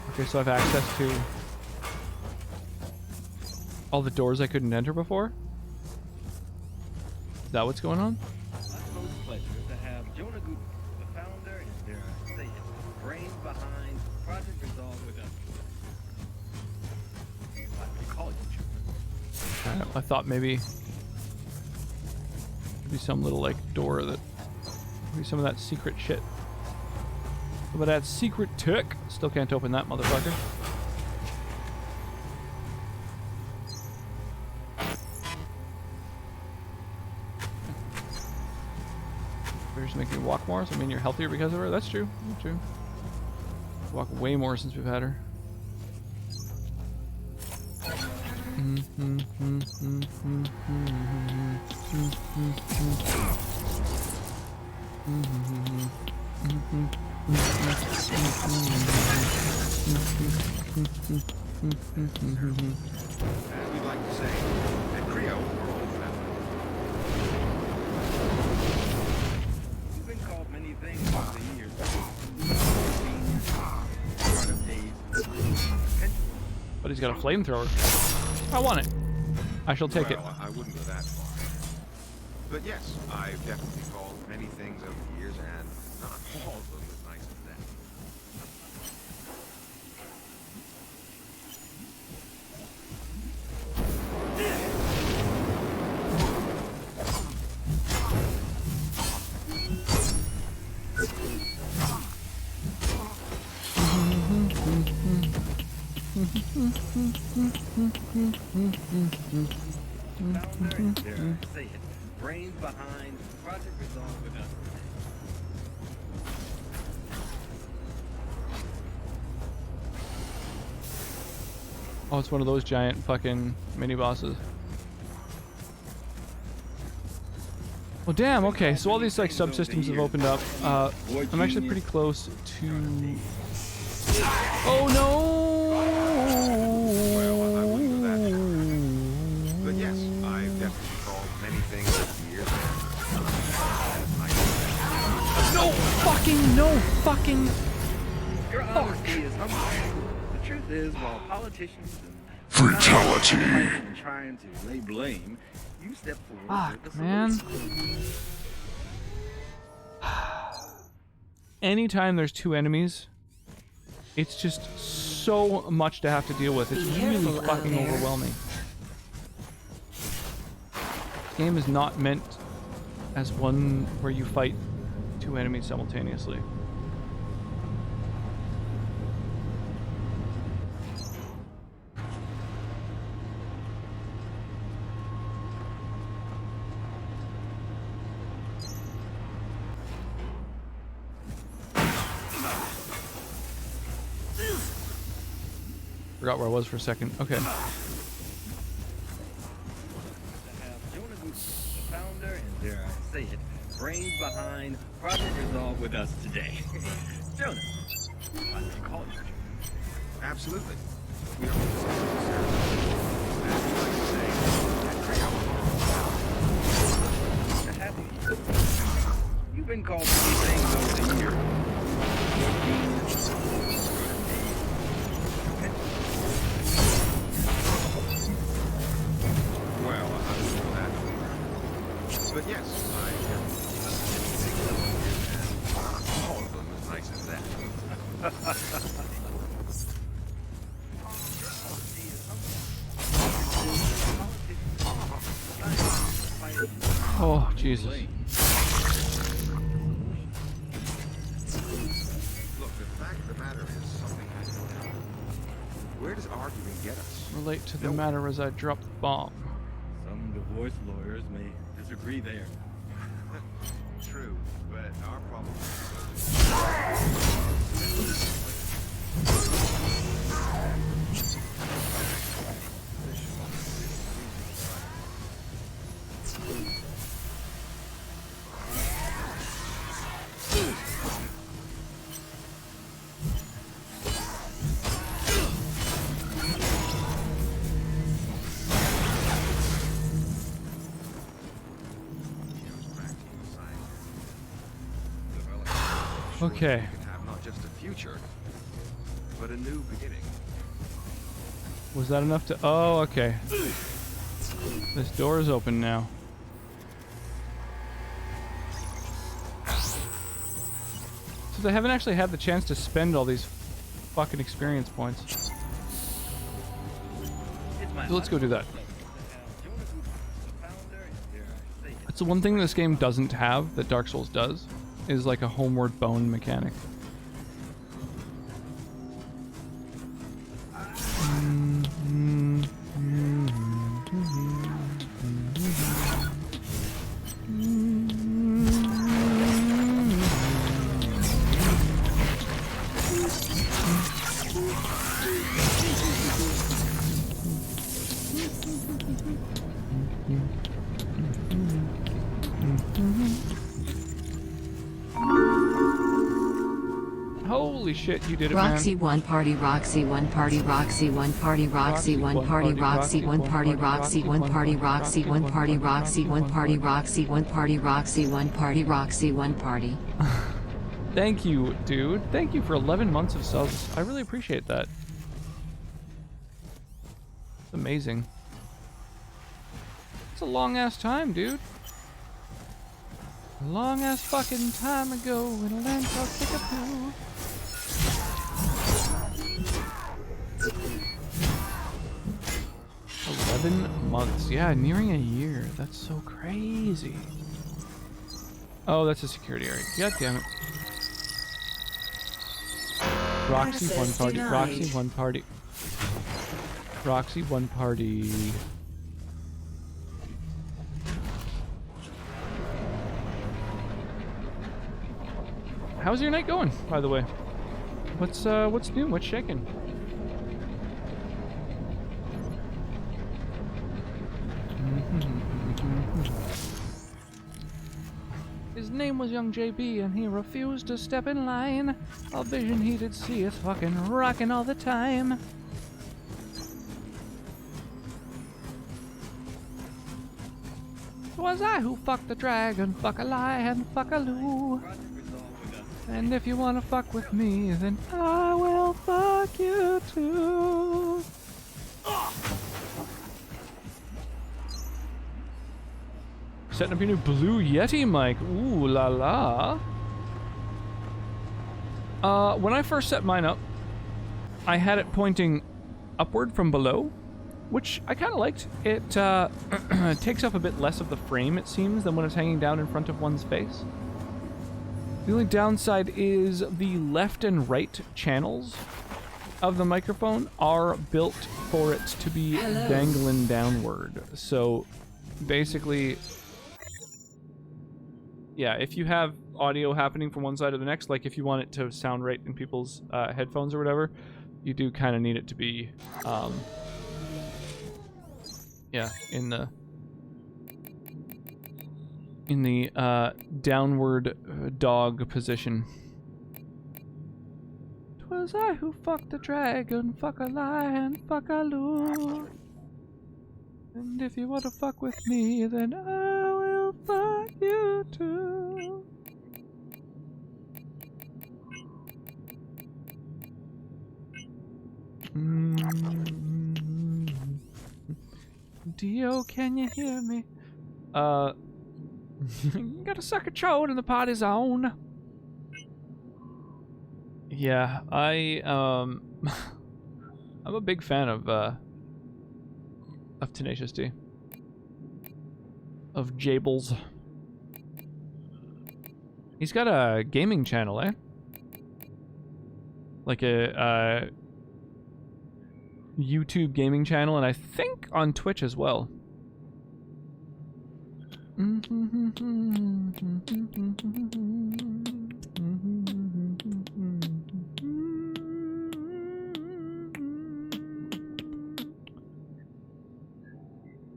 Okay, so I have access to all the doors I couldn't enter before? Is that what's going on? Utmost pleasure to have Jonah Guten, the founder and their brains behind Project Resolve with us. I call you Jonah. I thought maybe some little like door that maybe some of that secret shit. Some of that secret tech. Still can't open that motherfucker. You're just making me walk more, so I mean you're healthier because of her? That's true. That's true. Walk way more since we've had her. As we like to say, at Creo, we're old You've been called many things over the years. Part of days. But he's got a flamethrower. I want it. I shall take it. I wouldn't go that far. But yes, I've definitely called many things over the years, and not all of them as nice as that. Founder and dare I say it, brains behind Project Resolve with us. Oh, it's one of those giant fucking mini bosses. Well, damn. Okay, so all these like subsystems have opened up. I'm actually pretty close to. Oh no! Well, I wouldn't go that far. But yes, I've definitely called many things over the years. No fucking, no fucking. Your honesty is humble. The truth is, while politicians and Fatality are trying to lay blame, you step forward with the Man. solution. Anytime there's two enemies, it's just so much to have to deal with. It's really fucking overwhelming. This game is not meant as one where you fight two enemies simultaneously. Forgot where I was for a second. Okay. To have Jonathan, the founder and dare I say it, brains behind Project Resolve with us today. Jonah, why do you call you? Absolutely. We are as we like to say, at Creo. To have you. You've been called many things over the years. Well, I wouldn't go that far. But yes, I definitely called many things over the years, and not all of them as nice as that. Oh, Jesus. Look, the fact of the matter is something I don't know. Where does arguing get us? Relate to the matter as I dropped the bomb. Some divorce lawyers may disagree there. True, but our problem Okay. we can have not just a future, but a new beginning. Was that enough to... Oh, okay. This door is open now. So they haven't actually had the chance to spend all these fucking experience points. So let's go do that. So one thing this game doesn't have that Dark Souls does is like a homeward bone mechanic. Holy shit, you did it, man. Roxy one party, Roxy one party, Roxy one party, Roxy one party, Roxy one party, Roxy one party, Roxy one party, Roxy one party, Roxy one party, Roxy one party, Roxy one party. Thank you, dude. Thank you for 11 months of subs. I really appreciate that. It's amazing. It's a long-ass time, dude. A long-ass fucking time ago in a land called Kickapoo. Months. Yeah, nearing a year. That's so crazy. Oh, that's a security area. God damn it. Roxy one party. Roxy one party. Roxy one party. How's your night going, by the way? What's new? What's shaking? His name was Young JB and he refused to step in line. A vision he did see is fucking rocking all the time. Was I who fucked the dragon, fuck a lie and fuck a loo. And if you wanna fuck with me, then I will fuck you too. Setting up your new Blue Yeti mic. Ooh la la. When I first set mine up, I had it pointing upward from below, which I kind of liked. It takes up a bit less of the frame, it seems, than when it's hanging down in front of one's face. The only downside is the left and right channels of the microphone are built for it to be dangling downward. So basically, yeah, if you have audio happening from one side to the next, like if you want it to sound right in people's headphones or whatever, you do kind of need it to be, yeah, in the downward dog position. 'Twas I who fucked the dragon, fuck a lion, fuck a loo. And if you want to fuck with me, then I will fuck you too. Dio, can you hear me? You gotta suck a chode and the party's on. Yeah, I'm a big fan of Tenacious D. Of Jables. He's got a gaming channel, eh? Like a YouTube gaming channel, and I think on Twitch as well.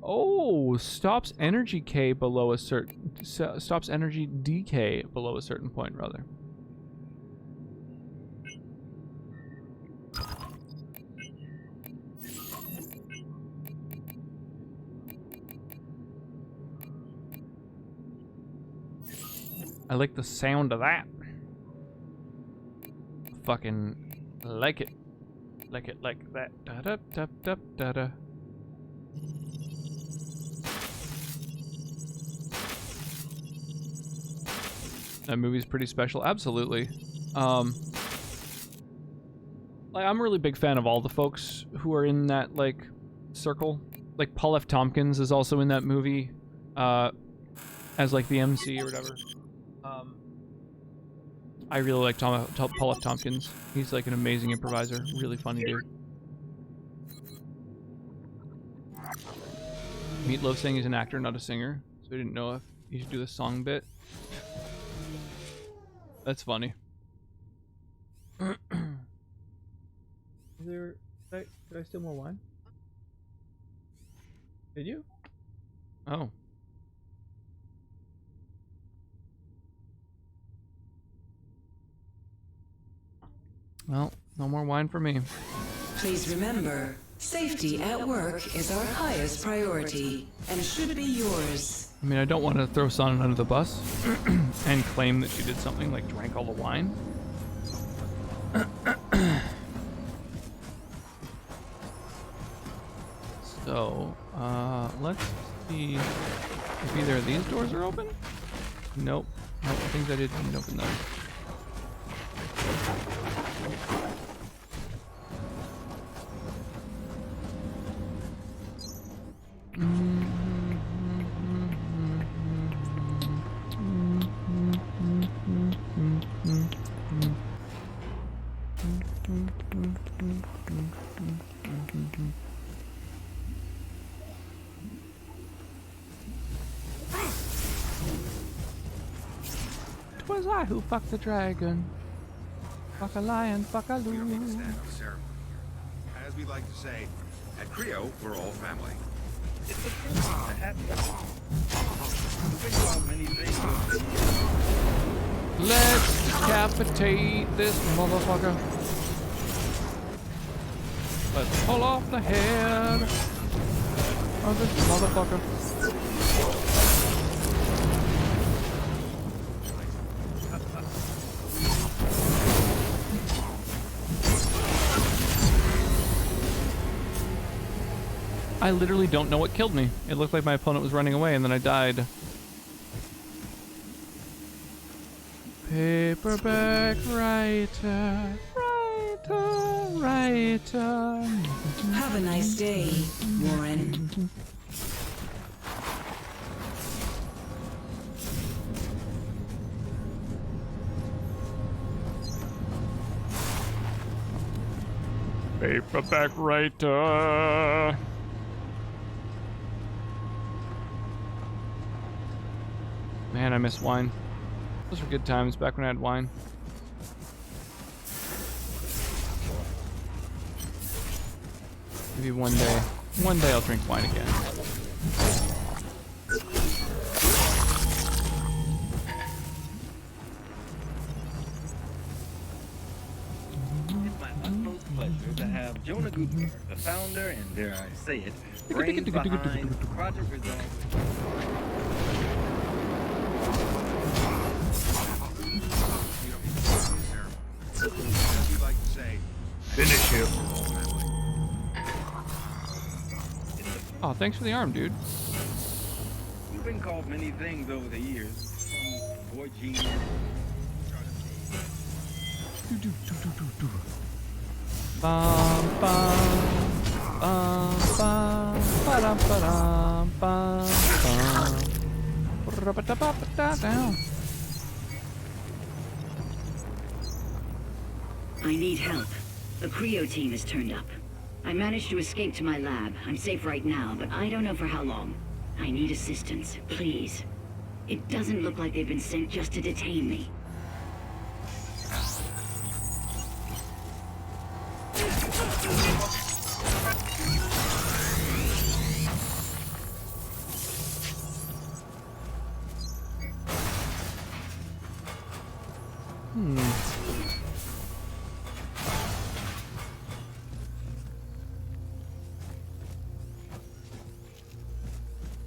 Oh, stops energy K below a certain... stops energy decay below a certain point, rather. I like the sound of that. Fucking like it. Like it like that. Da da da da da da. That movie's pretty special. Absolutely. Like, I'm a really big fan of all the folks who are in that, like, circle. Like, Paul F. Tompkins is also in that movie. as like the MC or whatever. I really like Paul F. Tompkins. He's like an amazing improviser, really funny dude. Meatloaf saying he's an actor, not a singer, so I didn't know if he should do the song bit. That's funny. Is there? Did I steal more wine? Did you? Oh. Well, no more wine for me. Please remember, safety at work is our highest priority and should be yours. I mean, I don't want to throw Sonnet under the bus and claim that she did something like drank all the wine. So, let's see if either of these doors are open. Nope. Nope, I think I didn't open those. Twas I who fucked the dragon. Fuck a lion, fuck a We don't need to loon. stand no ceremony here. As we like to say, at Creo, we're all family. Let's decapitate this motherfucker. Let's pull off the head of this motherfucker. I literally don't know what killed me. It looked like my opponent was running away and then I died. Paperback writer, writer. Have a nice day, Warren. Paperback writer. Man, I miss wine. Those were good times back when I had wine. Maybe one day I'll drink wine again. It's my utmost pleasure to have Jonah Gutenberg, the founder and, dare I say it, brains behind Project Resolve. As we like to say, Finish him. Oh, thanks for the arm, dude. You've been called many things over the years, from boy genius. Bum, bum, bum, bum, ba-dum, ba-dum, bum, bum. Ba-da-ba-da-ba-da-down. I need help. The Creo team has turned up. I managed to escape to my lab. I'm safe right now, but I don't know for how long. I need assistance, please. It doesn't look like they've been sent just to detain me.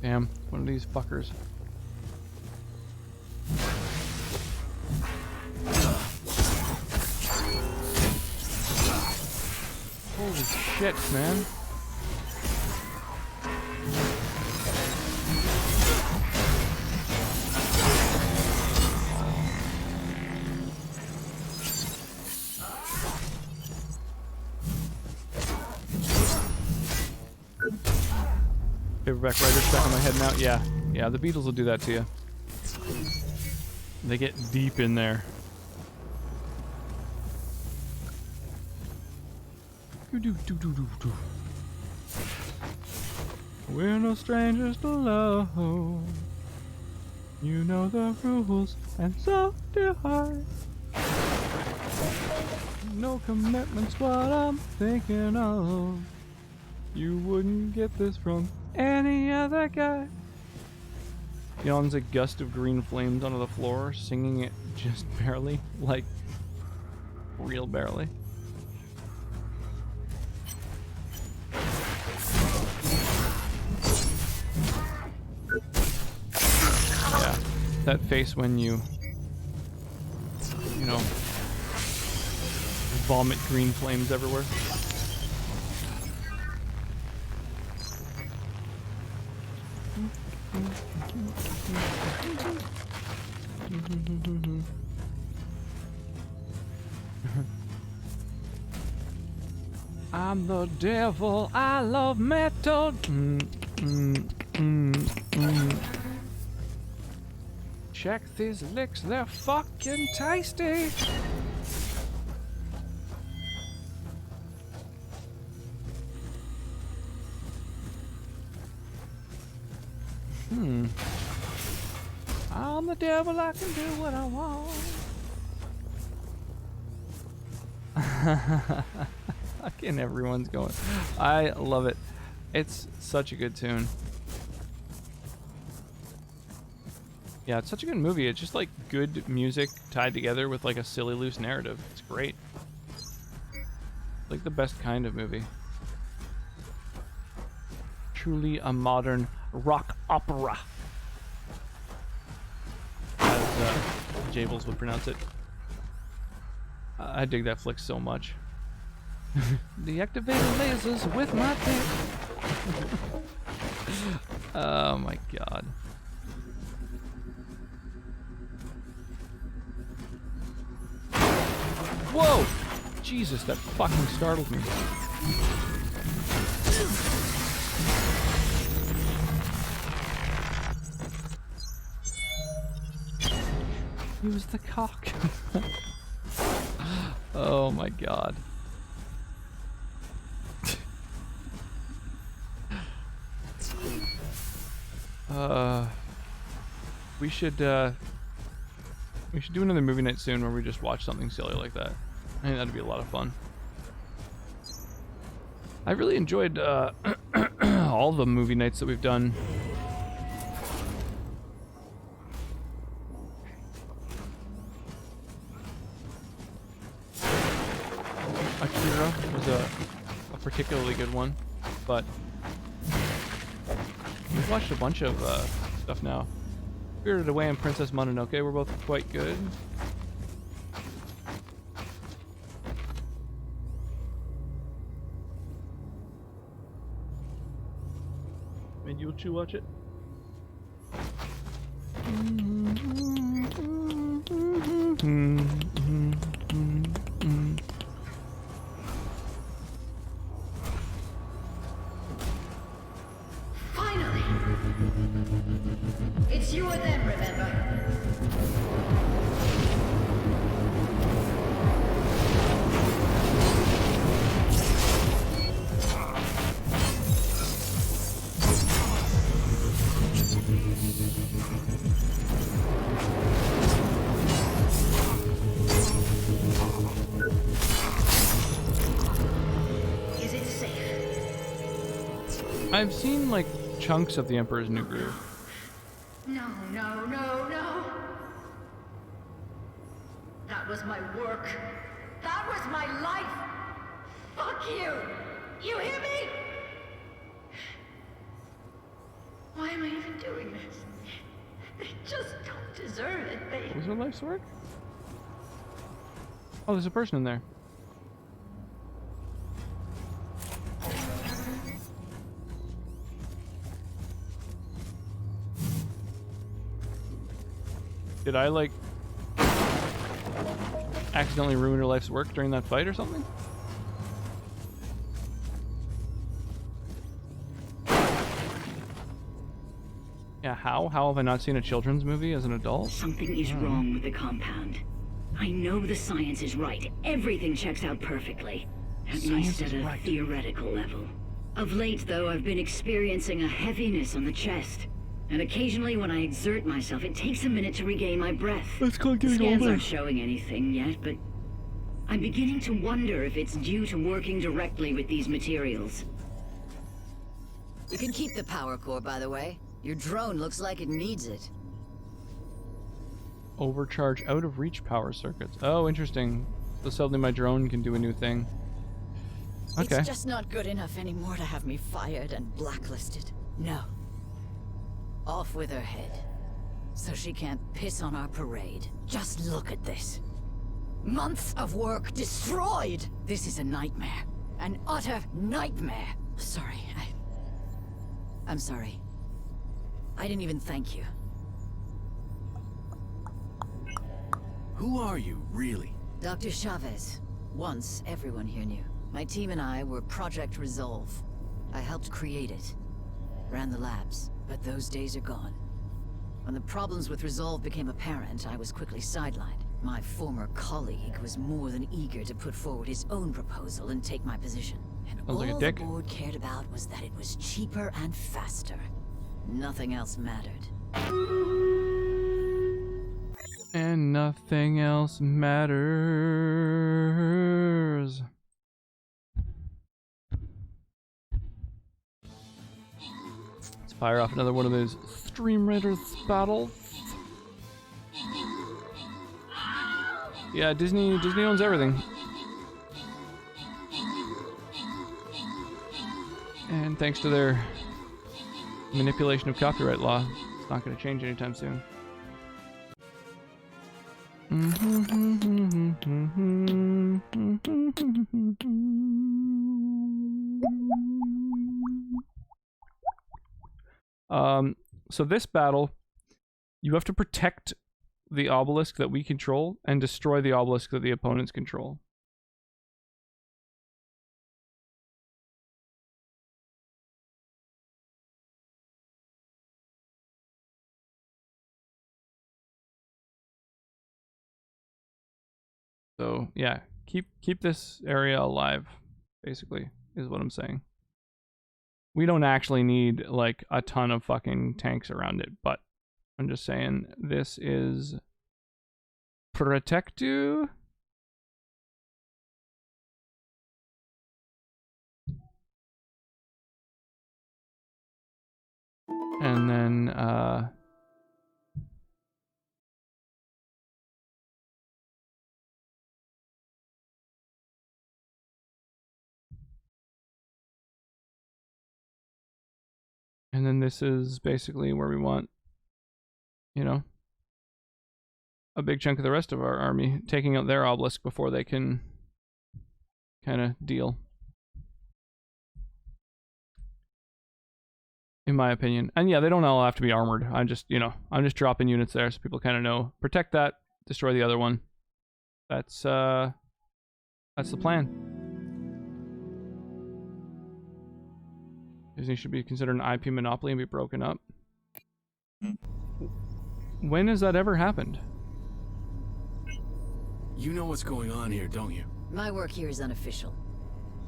Damn, one of these fuckers. Holy shit, man. Paperback writer stuck in my head now. Yeah, the Beatles will do that to you. They get deep in there. We're no strangers to love. You know the rules, and so do I. No commitment's what I'm thinking of. You wouldn't get this from any other guy. Yawns a gust of green flames onto the floor, singing it just barely, like real barely. Yeah, that face when you know, vomit green flames everywhere. I'm the devil, I love metal. Check these licks, they're fucking tasty. I'm the devil, I can do what I want. Fucking everyone's going. I love it. It's such a good tune. Yeah, it's such a good movie. It's just like good music tied together with like a silly loose narrative. It's great. Like the best kind of movie. Truly a modern rock opera. As Jables would pronounce it. I dig that flick so much. Deactivated lasers with my dick. Oh my god. Whoa! Jesus, that fucking startled me. Use the cock. Oh my god. We should do another movie night soon where we just watch something silly like that. I think that'd be a lot of fun. I really enjoyed all the movie nights that we've done. Akira was a particularly good one, but we've watched a bunch of stuff now. Spirited Away and Princess Mononoke were both quite good. Made you two watch it? Finally! It's you or them, remember? Is it safe? I've seen like chunks of the Emperor's New Groove. No, no, no, no. That was my work. That was my life. Fuck you. You hear me? Why am I even doing this? They just don't deserve it. They... Was her life's work? Oh, there's a person in there. Did I, like, accidentally ruin her life's work during that fight or something? Yeah, how? How have I not seen a children's movie as an adult? Something is wrong with the compound. I know the science is right. Everything checks out perfectly. At least at a theoretical level. Of late, though, I've been experiencing a heaviness on the chest. And occasionally when I exert myself, it takes a minute to regain my breath. That's called getting Scans older. aren't showing anything yet, but I'm beginning to wonder if it's due to working directly with these materials. You can keep the power core, by the way. Your drone looks like it needs it. Overcharge out of reach power circuits. Oh, interesting. So suddenly my drone can do a new thing. Okay. It's just not good enough anymore to have me fired and blacklisted. No. Off with her head. So she can't piss on our parade. Just look at this. Months of work destroyed! This is a nightmare. An utter nightmare. Sorry, I'm sorry. I didn't even thank you. Who are you, really? Dr. Chavez. Once, everyone here knew. My team and I were Project Resolve. I helped create it. Ran the labs, but those days are gone. When the problems with Resolve became apparent, I was quickly sidelined. My former colleague was more than eager to put forward his own proposal and take my position. And Sounds like a all dick. the board cared about was that it was cheaper and faster. Nothing else mattered. And nothing else matters. Let's fire off another one of those Stream Raiders battles. Yeah, Disney owns everything. And thanks to their manipulation of copyright law, it's not going to change anytime soon. So this battle, you have to protect the obelisk that we control and destroy the obelisk that the opponents control. So yeah, keep this area alive, basically, is what I'm saying. We don't actually need like a ton of fucking tanks around it, but I'm just saying this is protect you. And then this is basically where we want, you know, a big chunk of the rest of our army, taking out their obelisk before they can kind of deal. In my opinion. And yeah, they don't all have to be armored. I'm just, you know, I'm just dropping units there so people kind of know. Protect that, destroy the other one. That's the plan. Disney should be considered an IP monopoly and be broken up. When has that ever happened? You know what's going on here, don't you? My work here is unofficial.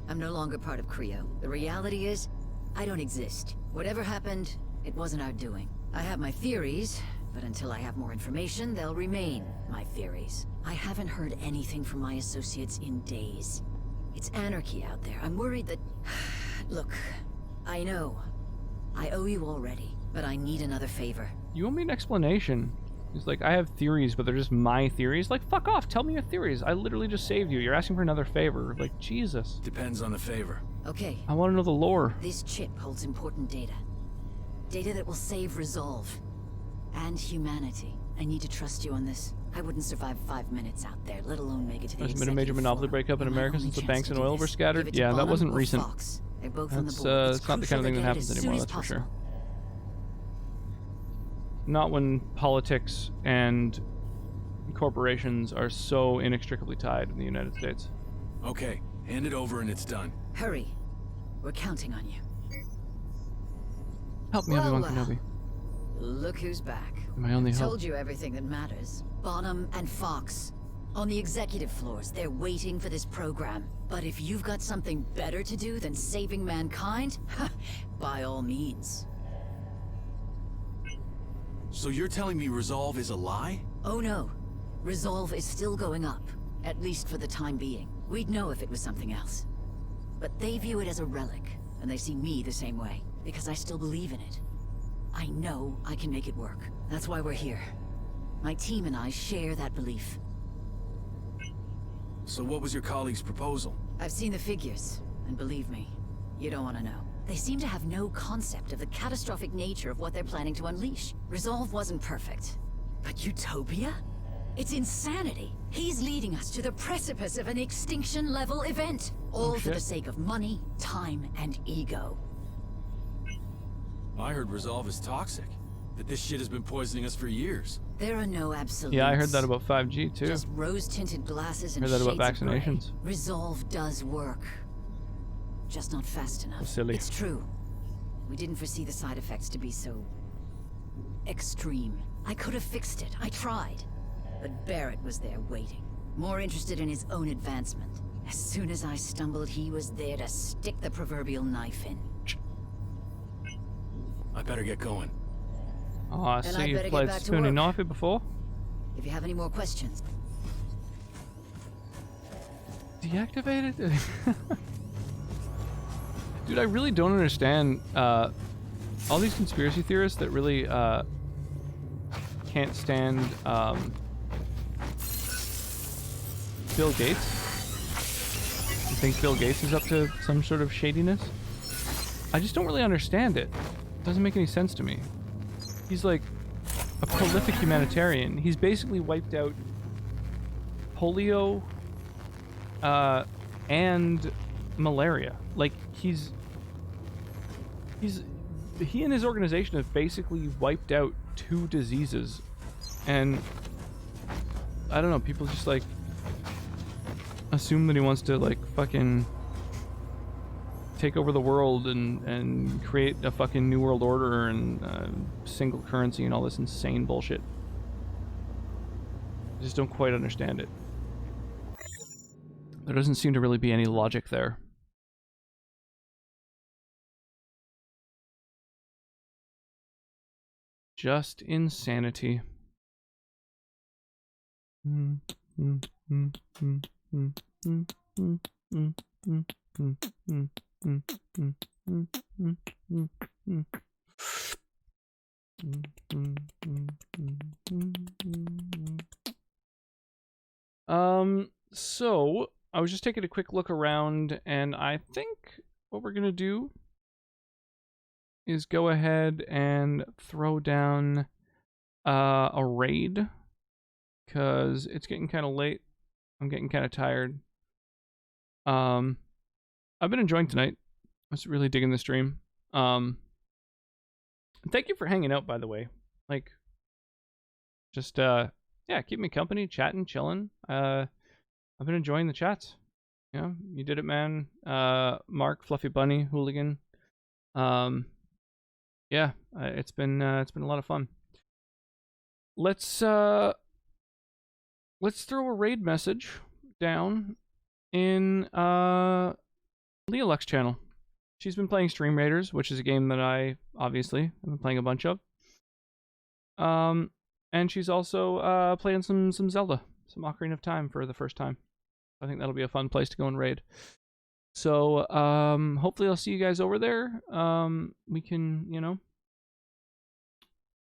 I'm no longer part of Creo. The reality is, I don't exist. Whatever happened, it wasn't our doing. I have my theories, but until I have more information, they'll remain my theories. I haven't heard anything from my associates in days. It's anarchy out there. I'm worried that... Look, I know. I owe you already, but I need another favor. You owe me an explanation. He's like, I have theories, but they're just my theories. Like, fuck off, tell me your theories. I literally just saved you. You're asking for another favor. Like, Jesus. Depends on the favor. Okay. I want to know the lore. This chip holds important data. Data that will save Resolve. And humanity. I need to trust you on this. I wouldn't survive 5 minutes out there, let alone make it to the There's been a major monopoly breakup in America since the banks and oil were scattered. Yeah, that wasn't recent. That's it's not the kind of thing that happens anymore, that's for sure. Not when politics and corporations are so inextricably tied in the United States. Okay, hand it over and it's done. Hurry. We're counting on you. Help me, Obi-Wan Kenobi. Look who's back. My only hope. Told you everything that matters. Bonham and Fox. On the executive floors, they're waiting for this program. But if you've got something better to do than saving mankind, by all means. So you're telling me Resolve is a lie? Oh no. Resolve is still going up. At least for the time being. We'd know if it was something else. But they view it as a relic, and they see me the same way. Because I still believe in it. I know I can make it work. That's why we're here. My team and I share that belief. So what was your colleague's proposal? I've seen the figures, and believe me, you don't want to know. They seem to have no concept of the catastrophic nature of what they're planning to unleash. Resolve wasn't perfect. But Utopia? It's insanity. He's leading us to the precipice of an extinction-level event. All for the sake of money, time, and ego. I heard Resolve is toxic. That this shit has been poisoning us for years. There are no absolutes. Yeah, I heard that about 5G too. Just rose-tinted glasses and heard that about shades of gray. vaccinations. Resolve does work. Just not fast enough. Silly. It's true. We didn't foresee the side effects to be so... extreme. I could have fixed it. I tried. But Barrett was there waiting. More interested in his own advancement. As soon as I stumbled, he was there to stick the proverbial knife in. I better get going. Oh, I see you've played Spoonie Knifey before. If you have any more questions. Deactivated? Dude, I really don't understand all these conspiracy theorists that really can't stand Bill Gates. I think Bill Gates is up to some sort of shadiness. I just don't really understand it. It doesn't make any sense to me. He's like a prolific humanitarian. He's basically wiped out polio and malaria. Like he and his organization have basically wiped out 2 diseases, and I don't know, people just like assume that he wants to like fucking take over the world and create a fucking new world order and single currency and all this insane bullshit. I just don't quite understand it. There doesn't seem to really be any logic there. Just insanity. So I was just taking a quick look around, and I think what we're gonna do is go ahead and throw down a raid, because it's getting kind of late. I'm getting kind of tired. I've been enjoying tonight. I was really digging the stream. Thank you for hanging out, by the way. Like, just yeah, keep me company, chatting, chilling. I've been enjoying the chats. Yeah, you did it, man. Mark, Fluffy Bunny, Hooligan. Yeah, it's been a lot of fun. Let's throw a raid message down in Leolux's channel. She's been playing Stream Raiders, which is a game that I obviously have been playing a bunch of. And she's also playing some Zelda, some Ocarina of Time for the first time. I think that'll be a fun place to go and raid. So hopefully I'll see you guys over there. We can, you know,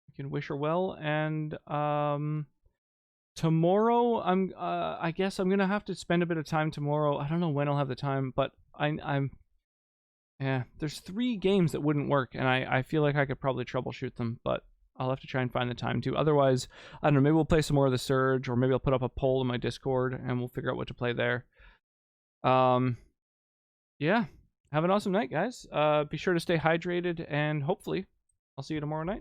we can wish her well. And tomorrow I guess I'm gonna have to spend a bit of time tomorrow. I don't know when I'll have the time, but I'm yeah, there's 3 games that wouldn't work, and I feel like I could probably troubleshoot them, but I'll have to try and find the time to. Otherwise, I don't know, maybe we'll play some more of the Surge, or maybe I'll put up a poll in my Discord and we'll figure out what to play there. Yeah, have an awesome night, guys. Be sure to stay hydrated, and hopefully I'll see you tomorrow night.